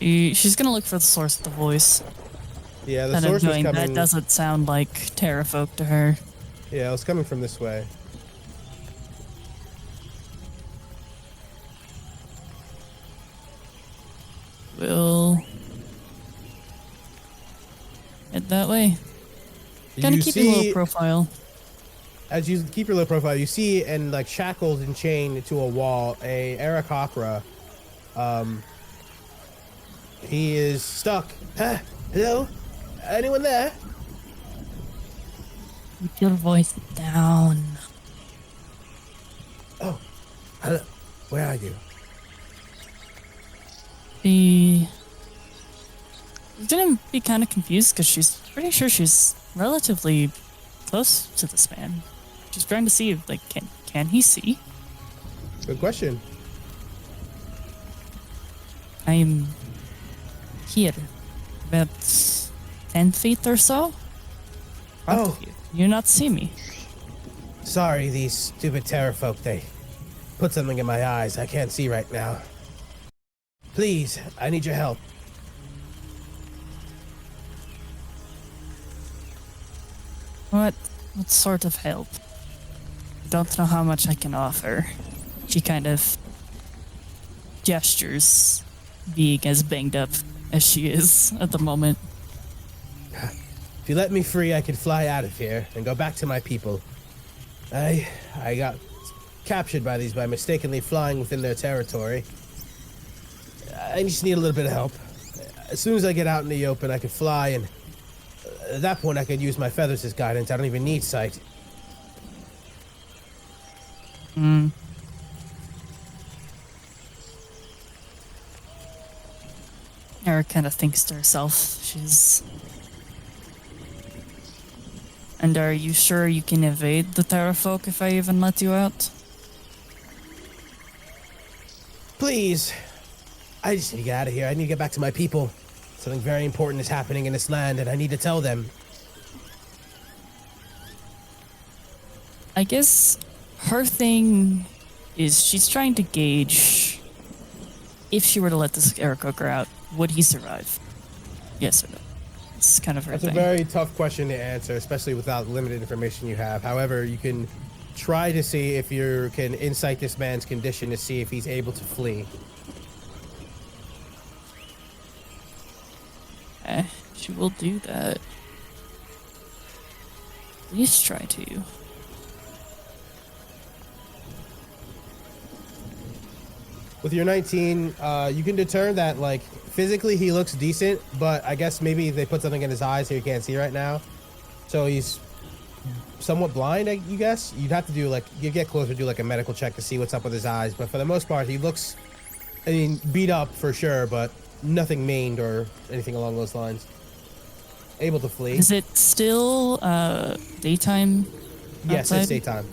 She's gonna look for the source of the voice. Yeah, the Kind of source was knowing coming. that doesn't sound like Terrafolk to her. Yeah, it was coming from this way. We'll head that way. Kind You of keep a low see- profile. As you keep your low profile, you see and like shackled and chained to a wall a Aarakocra. He is stuck. Hello? Anyone there? Keep your voice down. Oh, hello. Where are you? She's gonna be kind of confused because she's pretty sure she's relatively close to this man. She's trying to see if, like, can he see? Good question. I'm here, about 10 feet or so. Front of you. You not see me. Sorry, these stupid Terrafolk, they put something in my eyes I can't see right now. Please, I need your help. What sort of help? Don't know how much I can offer. She kind of gestures, being as banged up as she is at the moment. If you let me free, I could fly out of here and go back to my people. I got captured by these by mistakenly flying within their territory. I just need a little bit of help. As soon as I get out in the open, I could fly, and at that point, I could use my feathers as guidance. I don't even need sight. Eric kind of thinks to herself. And are you sure you can evade the Terrafolk if I even let you out? Please. I just need to get out of here. I need to get back to my people. Something very important is happening in this land, and I need to tell them. I guess her thing is she's trying to gauge if she were to let this Aarakocra out, would he survive? Yes or no? It's kind of her That's thing. a very tough question to answer, especially without limited information you have. However, you can try to see if you can insight this man's condition to see if he's able to flee. She will do that. Please try to. With your 19, you can determine that, like, physically he looks decent, but I guess maybe they put something in his eyes so you can't see right now. So he's somewhat blind, you guess? You'd have to do, like, you get closer, do, like, a medical check to see what's up with his eyes. But for the most part, he looks, I mean, beat up for sure, but nothing maimed or anything along those lines. Able to flee. Is it still daytime? Yes, outside? it's daytime.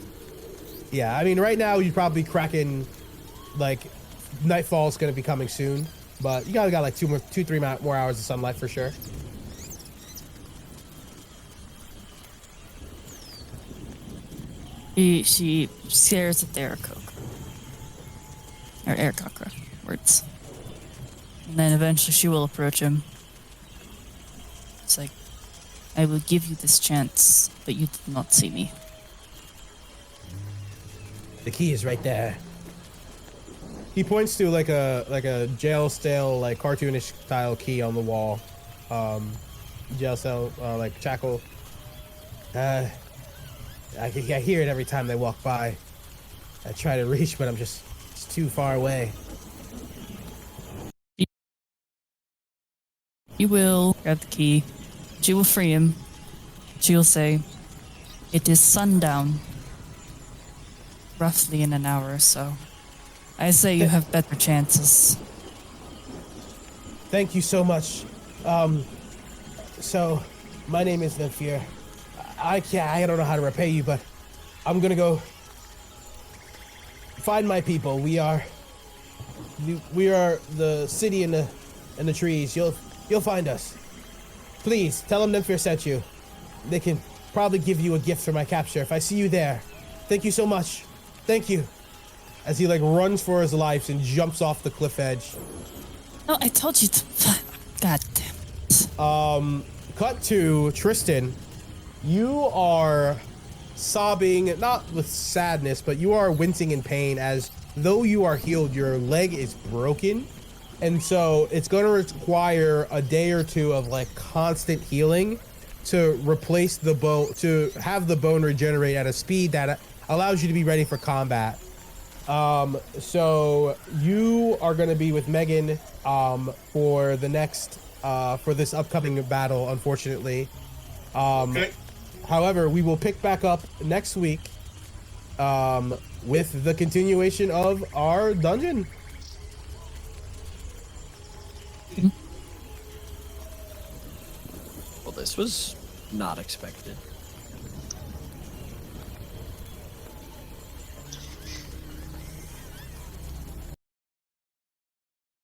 Yeah, I mean, right now you're probably cracking, like, nightfall's gonna be coming soon, but you got like 3 more hours of sunlight for sure. She stares at the Aarakocra. Words. And then eventually she will approach him. It's like, I will give you this chance, but you did not see me. The key is right there. He points to like a jail style, like cartoonish style key on the wall. Jail cell, like shackle. I hear it every time they walk by. I try to reach, but it's too far away. You will grab the key. She will free him. She will say, "It is sundown." Roughly in an hour or so. I say you have better chances. Thank you so much. So, my name is Nymphere. I don't know how to repay you, but I'm gonna go find my people. We are the city in the trees. You'll find us. Please tell them Nymphere sent you. They can probably give you a gift for my capture if I see you there. Thank you so much. Thank you. As he like runs for his life and jumps off the cliff edge. No, I told you to. God damn it. Cut to Tristan. You are sobbing, not with sadness, but you are wincing in pain as though you are healed, your leg is broken. And so it's going to require a day or two of like constant healing to replace the bone, to have the bone regenerate at a speed that allows you to be ready for combat. So you are going to be with Meghan for the next for this upcoming battle, unfortunately. Okay. However, we will pick back up next week with the continuation of our dungeon. Well, this was not expected.